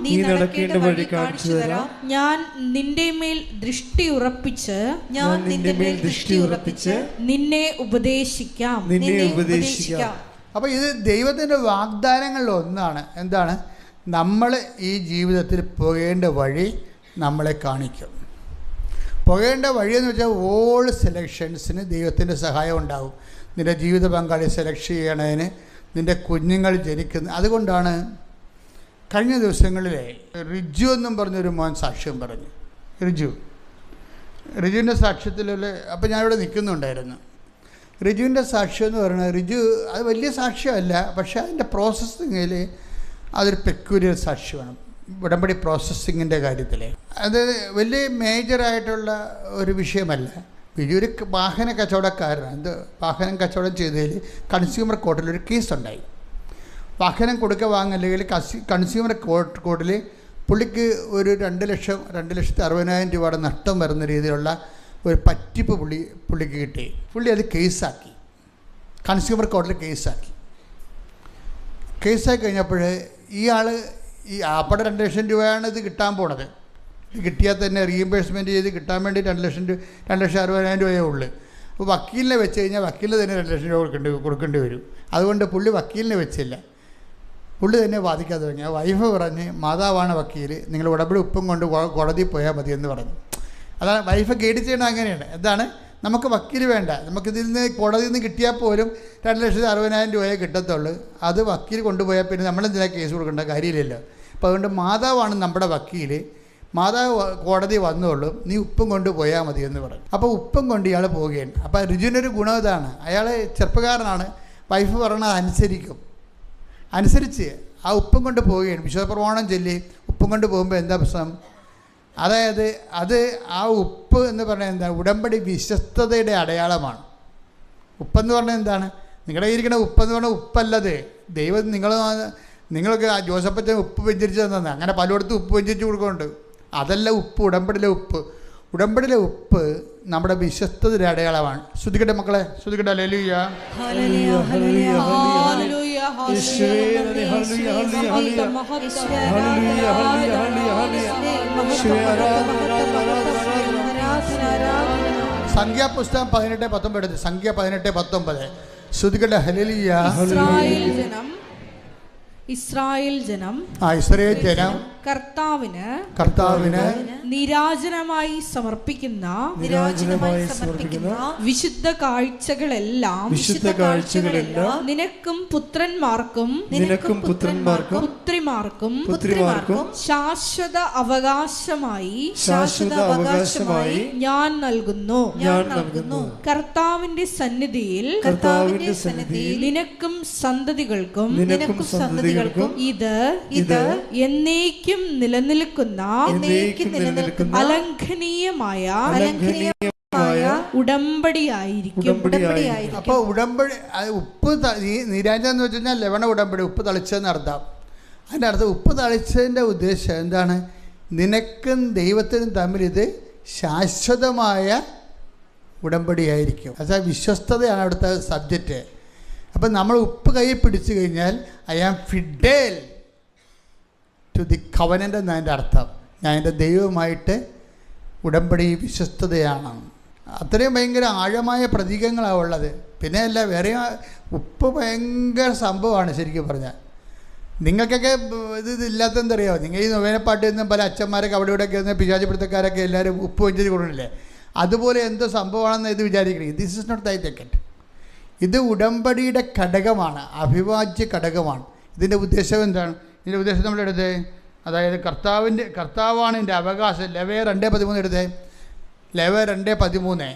ഞാൻ നിന്റെ മേൽ ദൃഷ്ടി ഉറപ്പിച്ച് നിന്നെ ഉപദേശിക്കാം. അപ്പോൾ ഇത് ദൈവത്തിൻ്റെ വാഗ്ദാനങ്ങളിൽ ഒന്നാണ്. എന്താണ്? നമ്മൾ ഈ ജീവിതത്തിൽ പോകേണ്ട വഴി നമ്മളെ കാണിക്കും. പോകേണ്ട വഴിയെന്ന് വെച്ചാൽ ഓൾ സെലക്ഷൻസിന് ദൈവത്തിൻ്റെ സഹായം ഉണ്ടാവും. നിൻ്റെ ജീവിത പങ്കാളി സെലക്ട് ചെയ്യണതിന്, നിൻ്റെ കുഞ്ഞുങ്ങൾ ജനിക്കുന്ന. അതുകൊണ്ടാണ് കഴിഞ്ഞ ദിവസങ്ങളിലെ റിജു എന്നും പറഞ്ഞൊരു മോൻ സാക്ഷ്യം പറഞ്ഞു. റിജുവിൻ്റെ സാക്ഷ്യത്തിലുള്ള, അപ്പോൾ ഞാനിവിടെ നിൽക്കുന്നുണ്ടായിരുന്നു. റിജുവിൻ്റെ സാക്ഷ്യം എന്ന് പറയുന്നത്, റിജു അത് വലിയ സാക്ഷ്യമല്ല, പക്ഷേ അതിൻ്റെ പ്രോസസ്സിങ്ങിൽ അതൊരു പെക്യൂരിയർ സാക്ഷ്യമാണ്. ഉടമ്പടി പ്രോസസ്സിങ്ങിൻ്റെ കാര്യത്തിൽ അത് വലിയ മേജറായിട്ടുള്ള ഒരു വിഷയമല്ല. ഒരു വാഹന കച്ചവടക്കാരനാണ്. വാഹനം കച്ചവടം ചെയ്തതിൽ കൺസ്യൂമർ കോർട്ടിലൊരു കേസുണ്ടായി. വാഹനം വാങ്ങല്ലെങ്കിൽ കൺസ്യൂമർ കോർട്ടിൽ പുള്ളിക്ക് ഒരു 2,60,000 രൂപയുടെ നഷ്ടം വരുന്ന രീതിയിലുള്ള ഒരു പറ്റിപ്പ് പുള്ളിക്ക് കിട്ടി. പുള്ളി അത് കേസാക്കി, കൺസ്യൂമർ കോർട്ടിൽ കേസാക്കി കഴിഞ്ഞപ്പോൾ ഇയാൾ ഈ ആപ്പടെ 2,00,000 രൂപയാണ് ഇത് കിട്ടാൻ പോണത്. ഇത് കിട്ടിയാൽ തന്നെ റീഇംബേഴ്സ്മെൻറ്റ് ചെയ്ത് കിട്ടാൻ വേണ്ടി 2,60,000 രൂപയേ ഉള്ളൂ. അപ്പോൾ വക്കീലിനെ വെച്ച് കഴിഞ്ഞാൽ വക്കീലിന് തന്നെ 2,00,000 രൂപ കൊടുക്കേണ്ടി വരും. അതുകൊണ്ട് പുള്ളി വക്കീലിനെ വെച്ചില്ല, പുള്ളി തന്നെ വാദിക്കാതെ തുടങ്ങി. വൈഫ് പറഞ്ഞ്, മാതാവാണ് വക്കീൽ, നിങ്ങൾ ഉടമ്പടി ഉപ്പും കൊണ്ട് കോടതിയിൽ പോയാൽ മതി എന്ന് പറഞ്ഞു. അതാണ് വൈഫ് ഗൈഡ് ചെയ്യണത്. അങ്ങനെയാണ്. എന്താണ്? നമുക്ക് വക്കീൽ വേണ്ട, നമുക്കിതിൽ നിന്ന് കോടതിയിൽ നിന്ന് കിട്ടിയാൽ പോലും 2,60,000 രൂപയെ കിട്ടത്തുള്ളൂ. അത് വക്കീൽ കൊണ്ടുപോയാൽ പിന്നെ നമ്മളെന്തിനാ കേസ് കൊടുക്കേണ്ട കാര്യമില്ലല്ലോ. അപ്പോൾ അതുകൊണ്ട് മാതാവാണ് നമ്മുടെ വക്കീൽ, മാതാവ് കോടതി വന്നോളൂ, നീ ഉപ്പും കൊണ്ട് പോയാൽ മതി എന്ന് പറഞ്ഞു. അപ്പോൾ ഉപ്പും കൊണ്ട് ഇയാൾ പോവുകയാണ്. അപ്പോൾ രുചിനൊരു ഗുണം ഇതാണ്, അയാൾ ചെറുപ്പക്കാരനാണ്, വൈഫ് പറഞ്ഞത് അനുസരിച്ച് ആ ഉപ്പും കൊണ്ട് പോവുകയാണ്. വിശ്വപ്രമാണം ചൊല്ലി ഉപ്പും കൊണ്ട് പോകുമ്പോൾ എന്താ പ്രശ്നം? അതായത് ആ ഉപ്പ് എന്ന് പറഞ്ഞാൽ എന്താ? ഉടമ്പടി വിശ്വസ്തതയുടെ അടയാളമാണ്. ഉപ്പെന്ന് പറഞ്ഞാൽ എന്താണ്? നിങ്ങളുടെ ഇരിക്കുന്ന ഉപ്പെന്ന് പറഞ്ഞാൽ ഉപ്പല്ലത്. ദൈവം നിങ്ങൾക്ക് ആ ജോസഫച്ചൻ ഉപ്പ് വെഞ്ചരിച്ച് തന്നെ, അങ്ങനെ പലയിടത്തും ഉപ്പ് വെഞ്ചരിച്ച് കൊടുക്കുന്നുണ്ട്. അതല്ല ഉപ്പ്, ഉടമ്പടിയിലെ ഉപ്പ്. ഉടമ്പടിയിലെ ഉപ്പ് നമ്മുടെ വിശ്വസ്തതയുടെ അടയാളമാണ്. ശ്രുതിക്കട്ടെ മക്കളെ, ശ്രുതിക്കട്ടെ. ഹല്ലേലൂയ, ഹല്ലേലൂയ, ഹല്ലേലൂയ, ഹല്ലേലൂയ. യേശുവേ നന്ദി, ഹല്ലേലൂയ, ഹല്ലേലൂയ, ഹല്ലേലൂയ. ഹല്ലേലൂയ, ഹല്ലേലൂയ, ഹല്ലേലൂയ, ഹല്ലേലൂയ. യേശുവേ ആരാധന, ആരാധന, ആരാധന. സംഖ്യാപുസ്തകം 18:19 എടുത്ത്. സംഖ്യ 18:19. ശ്രുതിക്കട്ടെ. ഹല്ലേലൂയ. ഇസ്രായേൽ ജനം ഇസ്രായേൽ ജനം കർത്താവിന് നിരാജനമായി സമർപ്പിക്കുന്ന വിശുദ്ധ കാഴ്ചകളെല്ലാം നിനക്കും പുത്രന്മാർക്കും പുത്രിമാർക്കും ശാശ്വത അവകാശമായി ഞാൻ നൽകുന്നു. കർത്താവിന്റെ സന്നിധിയിൽ നിനക്കും സന്തതികൾക്കും ഇത് എന്നേക്കും നിലനിൽക്കുന്ന അലംഘനീയമായ ഉടമ്പടിയായിരിക്കും. അപ്പോൾ ഉടമ്പടി ഉപ്പ് നീരാജ എന്ന് വെച്ച് കഴിഞ്ഞാൽ ലവണ ഉടമ്പടി, ഉപ്പ് തളിച്ചതെന്ന് അർത്ഥം. അതിൻ്റെ അർത്ഥം ഉപ്പ് തളിച്ചതിൻ്റെ ഉദ്ദേശം എന്താണ്? നിനക്കും ദൈവത്തിനും തമ്മിൽ ഇത് ശാശ്വതമായ ഉടമ്പടിയായിരിക്കും. അതായത് വിശ്വസ്തതയാണ് അവിടുത്തെ സബ്ജക്റ്റ്. അപ്പം നമ്മൾ ഉപ്പ് കയ്യിൽ പിടിച്ചു കഴിഞ്ഞാൽ I am faithful to the covenant എന്നതിൻ്റെ അർത്ഥം. ഞാൻ എൻ്റെ ദൈവവുമായിട്ട് ഉടമ്പടി വിശ്വസ്തതയാണ്. അത്രയും ഭയങ്കര ആഴമായ പ്രതീകങ്ങളാണ് ഉള്ളത്. പിന്നെ അല്ല വേറെ ഉപ്പ് ഭയങ്കര സംഭവമാണ് ശരിക്കും പറഞ്ഞാൽ. നിങ്ങൾക്കൊക്കെ ഇതില്ലാത്തതെന്തറിയാമോ? നിങ്ങൾ ഈ നൊവേനപ്പാട്ടിൽ നിന്നും പല അച്ഛന്മാരൊക്കെ അവിടെ ഇവിടെയൊക്കെ ഇരുന്ന് പിശാചിപ്പിടുത്തക്കാരൊക്കെ എല്ലാവരും ഉപ്പ് വെച്ചിട്ട് കൊടുക്കണില്ലേ? അതുപോലെ എന്തോ സംഭവമാണെന്ന് ഇത് വിചാരിക്കണേ. ദിസ് ഇസ് നോട്ട് ദൈ ടിക്കറ്റ്. ഇത് ഉടമ്പടിയുടെ ഘടകമാണ്, അവിഭാജ്യ ഘടകമാണ്. ഇതിൻ്റെ ഉദ്ദേശം എന്താണ്? ഇതിൻ്റെ ഉദ്ദേശം നമ്മളെടുത്ത്, അതായത് കർത്താവാണ് എൻ്റെ അവകാശം. ലേവ്യർ 2:13 എടുത്തേ. ലേവ്യർ 2:13.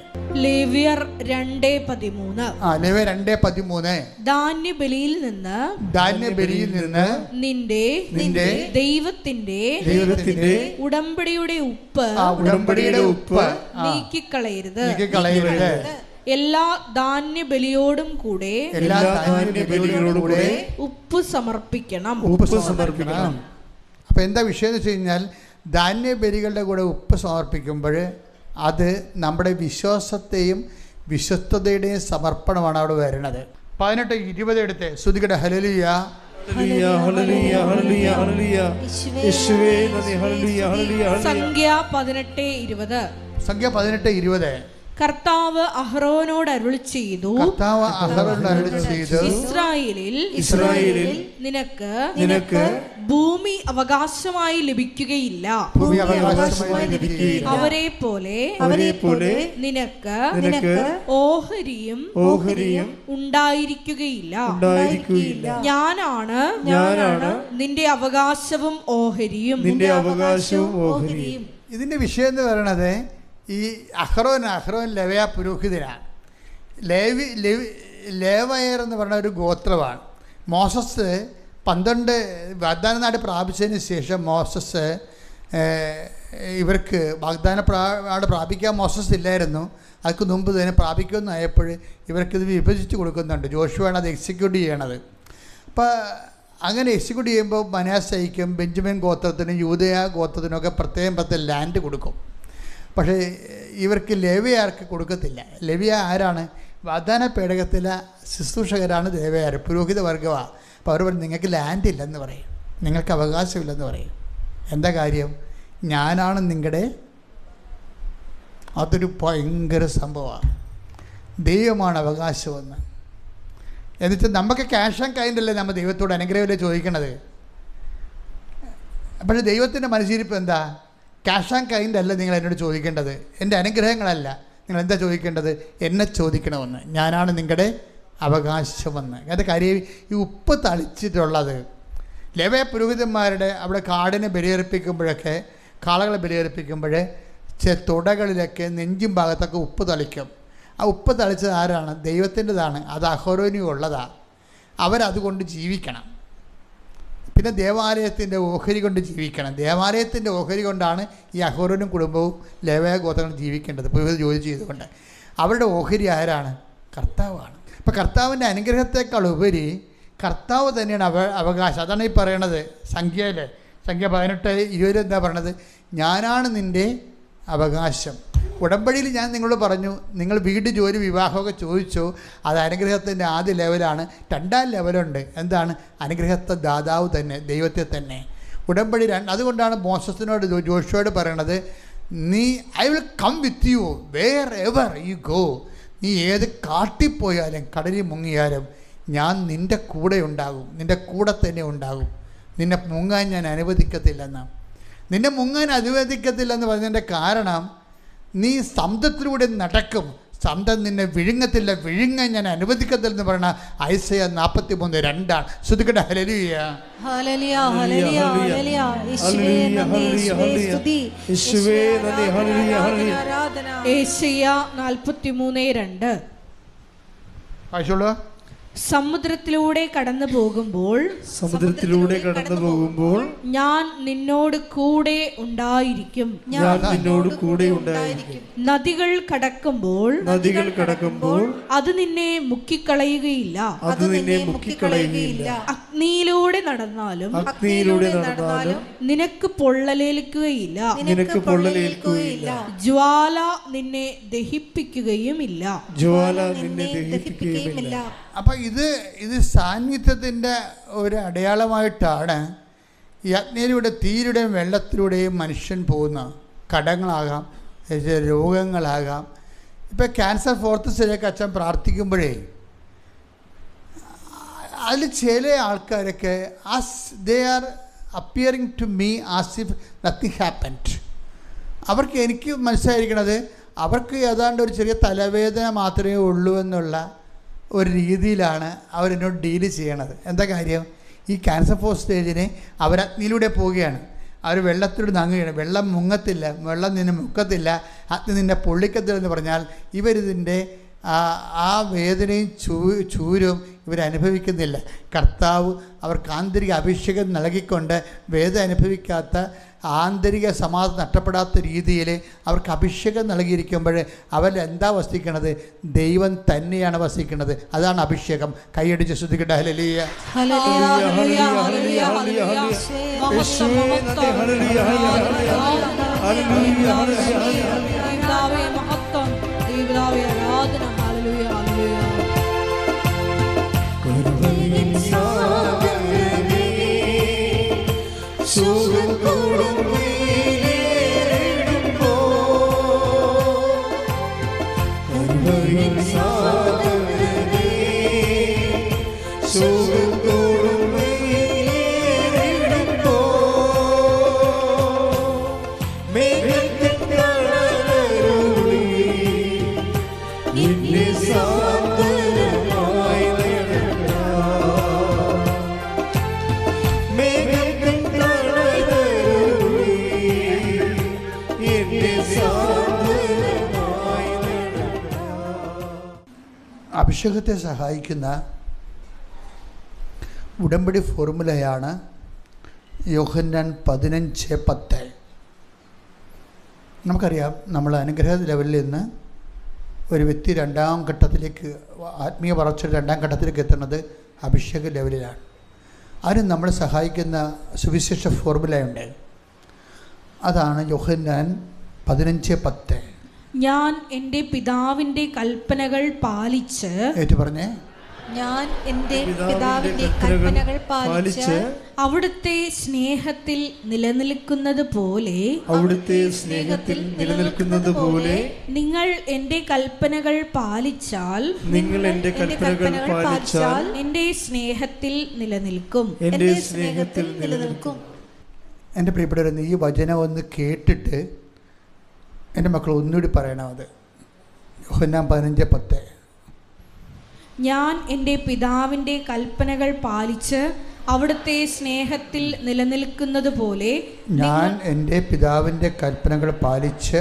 ലേവ്യർ 2:13. ലേവ്യർ 2:13. ധാന്യബലിയിൽ നിന്ന് നിന്റെ ദൈവത്തിന്റെ ഉടമ്പടിയുടെ ഉപ്പ് നീക്കിക്കളയരുത്. എല്ലാ ധാന്യബലിയോടും കൂടെ ഉപ്പ് സമർപ്പിക്കണം. അപ്പം എന്താ വിഷയം എന്ന് വെച്ച് കഴിഞ്ഞാൽ, ധാന്യബലികളുടെ കൂടെ ഉപ്പ് സമർപ്പിക്കുമ്പോൾ അത് നമ്മുടെ വിശ്വാസത്തെയും വിശ്വസ്തതയുടെയും സമർപ്പണമാണ് അവിടെ വരുന്നത്. 18:20 എടുത്ത്. ശ്രുതികട്ടെ. ഹല്ലേലൂയ, സംഖ്യ 18:20. സംഖ്യ 18:20. കർത്താവ് അഹ്റോനോട് അരുളി ചെയ്തു, ഇസ്രായേലിൽ നിനക്ക് ഭൂമി അവകാശമായി ലഭിക്കുകയില്ല. അവരെ പോലെ നിനക്ക് ഓഹരിയും ഉണ്ടായിരിക്കുകയില്ല. ഞാനാണ് നിന്റെ അവകാശവും ഓഹരിയും. ഇതിന്റെ വിഷയം എന്ന് പറയണത്, ഈ അഹ്റോൻ ലേവ്യ പുരോഹിതനാണ്. ലേവയർ എന്ന് പറയുന്ന ഒരു ഗോത്രമാണ്. മോസസ് 12 വാഗ്ദാന നാട് പ്രാപിച്ചതിന് ശേഷം മോസസ് ഇവർക്ക് വാഗ്ദാന നാട് പ്രാപിക്കാൻ മോസസ് ഇല്ലായിരുന്നു. അതിന് മുമ്പ് തന്നെ പ്രാപിക്കുമെന്നായപ്പോൾ ഇവർക്കിത് വിഭജിച്ച് കൊടുക്കുന്നുണ്ട്. ജോഷുവാണ് അത് എക്സിക്യൂട്ട് ചെയ്യണത്. അപ്പോൾ അങ്ങനെ എക്സിക്യൂട്ട് ചെയ്യുമ്പോൾ മനാസയ്ക്കും ബെഞ്ചമിൻ ഗോത്രത്തിനും യൂദയ ഗോത്രത്തിനൊക്കെ പ്രത്യേകം ലാൻഡ് കൊടുക്കും. പക്ഷേ ഇവർക്ക് ലേവ്യർക്ക് കൊടുക്കത്തില്ല. ലേവ്യ ആരാണ്? വാഗ്ദാന പേടകത്തിലെ ശുശ്രൂഷകരാണ് ലേവ്യർ, പുരോഹിത വർഗമാണ്. അപ്പോൾ അവർ പറയും, നിങ്ങൾക്ക് ലാൻഡ് ഇല്ലെന്ന് പറയും, നിങ്ങൾക്ക് അവകാശമില്ലെന്ന് പറയും. എന്താ കാര്യം? ഞാനാണ് നിങ്ങളുടെ. അതൊരു ഭയങ്കര സംഭവമാണ്. ദൈവമാണ് അവകാശമെന്ന്. എന്നിട്ട് നമുക്ക് ക്യാഷ് ആൻഡ് കൈൻഡ് അല്ലേ നമ്മൾ ദൈവത്തോട് അനുഗ്രഹമല്ലേ ചോദിക്കണത്. പക്ഷേ ദൈവത്തിൻ്റെ മനസ്സിരിപ്പ് എന്താ? ക്യാഷ് ആൻഡ് കൈൻഡ് അല്ല നിങ്ങൾ എന്നോട് ചോദിക്കേണ്ടത്, എൻ്റെ അനുഗ്രഹങ്ങളല്ല. നിങ്ങൾ എന്താ ചോദിക്കേണ്ടത്? എന്നെ ചോദിക്കണമെന്ന്. ഞാനാണ് നിങ്ങളുടെ അവകാശമെന്ന്. അത് കാര്യം ഈ ഉപ്പ് തളിച്ചിട്ടുള്ളത് ലേവ്യ പുരോഹിതന്മാരുടെ അവിടെ കാടിനെ ബലിയർപ്പിക്കുമ്പോഴൊക്കെ, കാളകളെ ബലിയർപ്പിക്കുമ്പോൾ തുടകളിലൊക്കെ നെഞ്ചും ഭാഗത്തൊക്കെ ഉപ്പ് തളിക്കും. ആ ഉപ്പ് തളിച്ചത് ആരാണ്? ദൈവത്തിൻ്റെതാണ്. അത് അഹ്റോനും ഉള്ളതാണ്. അവരതുകൊണ്ട് ജീവിക്കണം. പിന്നെ ദേവാലയത്തിൻ്റെ ഓഹരി കൊണ്ട് ജീവിക്കണം. ദേവാലയത്തിൻ്റെ ഓഹരി കൊണ്ടാണ് ഈ അഹ്റോനും കുടുംബവും ലേവ്യ ഗോത്രങ്ങളും ജീവിക്കേണ്ടത്, പുരോഹിത ജോലി ചെയ്തുകൊണ്ട്. അവരുടെ ഓഹരി ആരാണ്? കർത്താവാണ്. അപ്പോൾ കർത്താവിൻ്റെ അനുഗ്രഹത്തെക്കാൾ ഉപരി കർത്താവ് തന്നെയാണ് അവകാശം. അതാണ് ഈ പറയണത് സംഖ്യ 18:20 എന്താ പറയണത്? ഞാനാണ് നിൻ്റെ അവകാശം. ഉടമ്പടിയിൽ ഞാൻ നിങ്ങളോട് പറഞ്ഞു, നിങ്ങൾ വീട്, ജോലി, വിവാഹമൊക്കെ ചോദിച്ചു, അത് അനുഗ്രഹത്തിൻ്റെ ആദ്യ ലെവലാണ്. രണ്ടാം ലെവലുണ്ട്. എന്താണ്? അനുഗ്രഹത്തെ ദാതാവ് തന്നെ, ദൈവത്തെ തന്നെ. ഉടമ്പടി അതുകൊണ്ടാണ് മോശസിനോട് ജോഷുവോട് പറയണത്, I will come with you wherever you go. നീ ഏത് കാട്ടിപ്പോയാലും കടലിൽ മുങ്ങിയാലും ഞാൻ നിൻ്റെ കൂടെ ഉണ്ടാകും, നിൻ്റെ കൂടെ തന്നെ ഉണ്ടാകും. നിന്നെ മുങ്ങാൻ ഞാൻ അനുവദിക്കത്തില്ലെന്നാണ്. നിന്നെ മുങ്ങാൻ അനുവദിക്കത്തില്ലെന്ന് പറഞ്ഞതിൻ്റെ കാരണം, നീ സമുദ്രത്തിലൂടെ നടക്കും, സമുദ്രം നിന്നെ വിഴുങ്ങത്തില്ല, വിഴുങ്ങാൻ ഞാൻ അനുവദിക്കത്തില്ലെന്ന് പറയണ ഐസയ 43:2. ശ്രുതിക്കട്ടെ ഹല്ലേലൂയ. യേശയ്യ 43:2. വായിച്ചോളൂ. സമുദ്രത്തിലൂടെ കടന്നു പോകുമ്പോൾ ഞാൻ നിന്നോട് കൂടെ ഉണ്ടായിരിക്കും. നദികൾ കടക്കുമ്പോൾ അത് നിന്നെ മുക്കിക്കളയുകയില്ല. അഗ്നിയിലൂടെ നടന്നാലും നിനക്ക് പൊള്ളലേൽക്കുകയില്ല. ജ്വാല നിന്നെ ദഹിപ്പിക്കുകയുമില്ല. അപ്പം ഇത് സാന്നിധ്യത്തിൻ്റെ ഒരു അടയാളമായിട്ടാണ് ഈ അഗ്നിയിലൂടെ, തീരുടെയും വെള്ളത്തിലൂടെയും മനുഷ്യൻ പോകുന്ന കടങ്ങളാകാം, രോഗങ്ങളാകാം. ഇപ്പം ക്യാൻസർ 4th സ്റ്റേജൊക്കെ അച്ഛൻ പ്രാർത്ഥിക്കുമ്പോഴേ അതിൽ ചില ആൾക്കാരൊക്കെ they are appearing to me as if nothing happened. അവർക്ക് എനിക്ക് മനസ്സിലായിരിക്കണത് അവർക്ക് ഏതാണ്ട് ഒരു ചെറിയ തലവേദന മാത്രമേ ഉള്ളൂ എന്നുള്ള ഒരു രീതിയിലാണ് അവരെന്നോട് ഡീല് ചെയ്യണത്. എന്താ കാര്യം? ഈ ക്യാൻസർ 4th സ്റ്റേജിന് അവർ അഗ്നിയിലൂടെ പോവുകയാണ്, അവർ വെള്ളത്തിലൂടെ നങ്ങുകയാണ്. വെള്ളം മുങ്ങത്തില്ല, വെള്ളം നിന്നെ മുക്കത്തില്ല, അഗ്നി നിന്നെ പൊള്ളിക്കത്തില്ലെന്ന് പറഞ്ഞാൽ ഇവരിതിൻ്റെ ആ വേദനയും ചൂരും ഇവരനുഭവിക്കുന്നില്ല. കർത്താവ് അവർക്ക് ആന്തരിക അഭിഷേകം നൽകിക്കൊണ്ട് വേദന അനുഭവിക്കാത്ത, ആന്തരിക സമാധാനം നഷ്ടപ്പെടാത്ത രീതിയിൽ അവർക്ക് അഭിഷേകം നൽകിയിരിക്കുമ്പോൾ അവരെന്താ വസിക്കണത്? ദൈവം തന്നെയാണ് വസിക്കുന്നത്. അതാണ് അഭിഷേകം. കൈയടിച്ച് ശ്രുതിക്കട്ടെ ഹല്ലേലൂയ. അഭിഷേകത്തെ സഹായിക്കുന്ന ഉടമ്പടി ഫോർമുലയാണ് യോഹന്നാൻ 15:10. നമുക്കറിയാം, നമ്മൾ അനുഗ്രഹ ലെവലിൽ നിന്ന് ഒരു വ്യക്തി രണ്ടാം ഘട്ടത്തിലേക്ക്, ആത്മീയ വളർച്ചയുടെ രണ്ടാം ഘട്ടത്തിലേക്ക് എത്തുന്നത് അഭിഷേക ലെവലിലാണ്. അതിന് നമ്മളെ സഹായിക്കുന്ന സുവിശേഷ ഫോർമുലയുണ്ട്. അതാണ് യോഹന്നാൻ 15:10. ഞാൻ എൻ്റെ പിതാവിൻ്റെ കൽപ്പനകൾ പാലിച്ച്, പറഞ്ഞേ, ഞാൻ എൻ്റെ പിതാവിൻ്റെ കൽപ്പനകൾ പാലിച്ച് അവിടുത്തെ സ്നേഹത്തിൽ നിലനിൽക്കുന്നത് പോലെ നിങ്ങൾ എൻ്റെ കൽപ്പനകൾ പാലിച്ചാൽ എൻ്റെ സ്നേഹത്തിൽ നിലനിൽക്കും. എൻ്റെ പ്രിയപ്പെട്ടവരെ, ഈ വചനം ഒന്ന് കേട്ടിട്ട് എൻ്റെ മക്കൾ ഒന്നുകൂടി പറയണം. അത് യോഹന്നാൻ 15:10. ഞാൻ എൻ്റെ പിതാവിൻ്റെ കൽപ്പനകൾ പാലിച്ച് അവിടുത്തെ സ്നേഹത്തിൽ നിലനിൽക്കുന്നത് പോലെ, ഞാൻ എൻ്റെ പിതാവിൻ്റെ കൽപ്പനകൾ പാലിച്ച്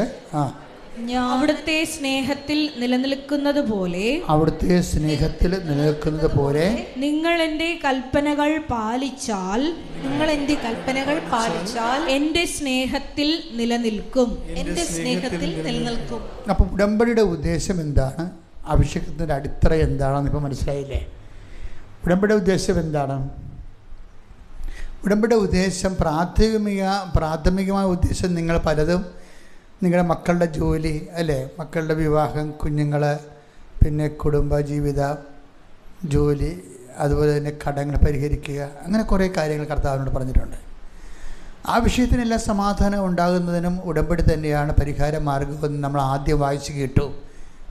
അവിടുത്തെ സ്നേഹത്തിൽ നിലനിൽക്കുന്നത് പോലെ നിങ്ങൾ എൻ്റെ കൽപ്പനകൾ പാലിച്ചാൽ എൻ്റെ സ്നേഹത്തിൽ നിലനിൽക്കും. അപ്പം ഉടമ്പടിയുടെ ഉദ്ദേശം എന്താണ്? അഭിഷേകത്തിൻ്റെ അടിത്തറ എന്താണെന്ന് ഇപ്പോൾ മനസ്സിലായില്ലേ? ഉടമ്പടിയുടെ ഉദ്ദേശം എന്താണ്? ഉടമ്പടിയുടെ ഉദ്ദേശം പ്രാഥമികമായ ഉദ്ദേശം നിങ്ങൾ പലതും നിങ്ങളുടെ മക്കളുടെ ജോലി, അല്ലേ, മക്കളുടെ വിവാഹം, കുഞ്ഞുങ്ങൾ, പിന്നെ കുടുംബ ജീവിത, ജോലി, അതുപോലെ തന്നെ കടങ്ങൾ പരിഹരിക്കുക, അങ്ങനെ കുറേ കാര്യങ്ങൾ കർത്താവിനോട് പറഞ്ഞിട്ടുണ്ട്. ആ വിഷയത്തിനെല്ലാം സമാധാനം ഉണ്ടാകുന്നതിനും ഉടമ്പടി തന്നെയാണ് പരിഹാര മാർഗ്ഗമെന്ന് നമ്മൾ ആദ്യം വായിച്ച് കേട്ടു.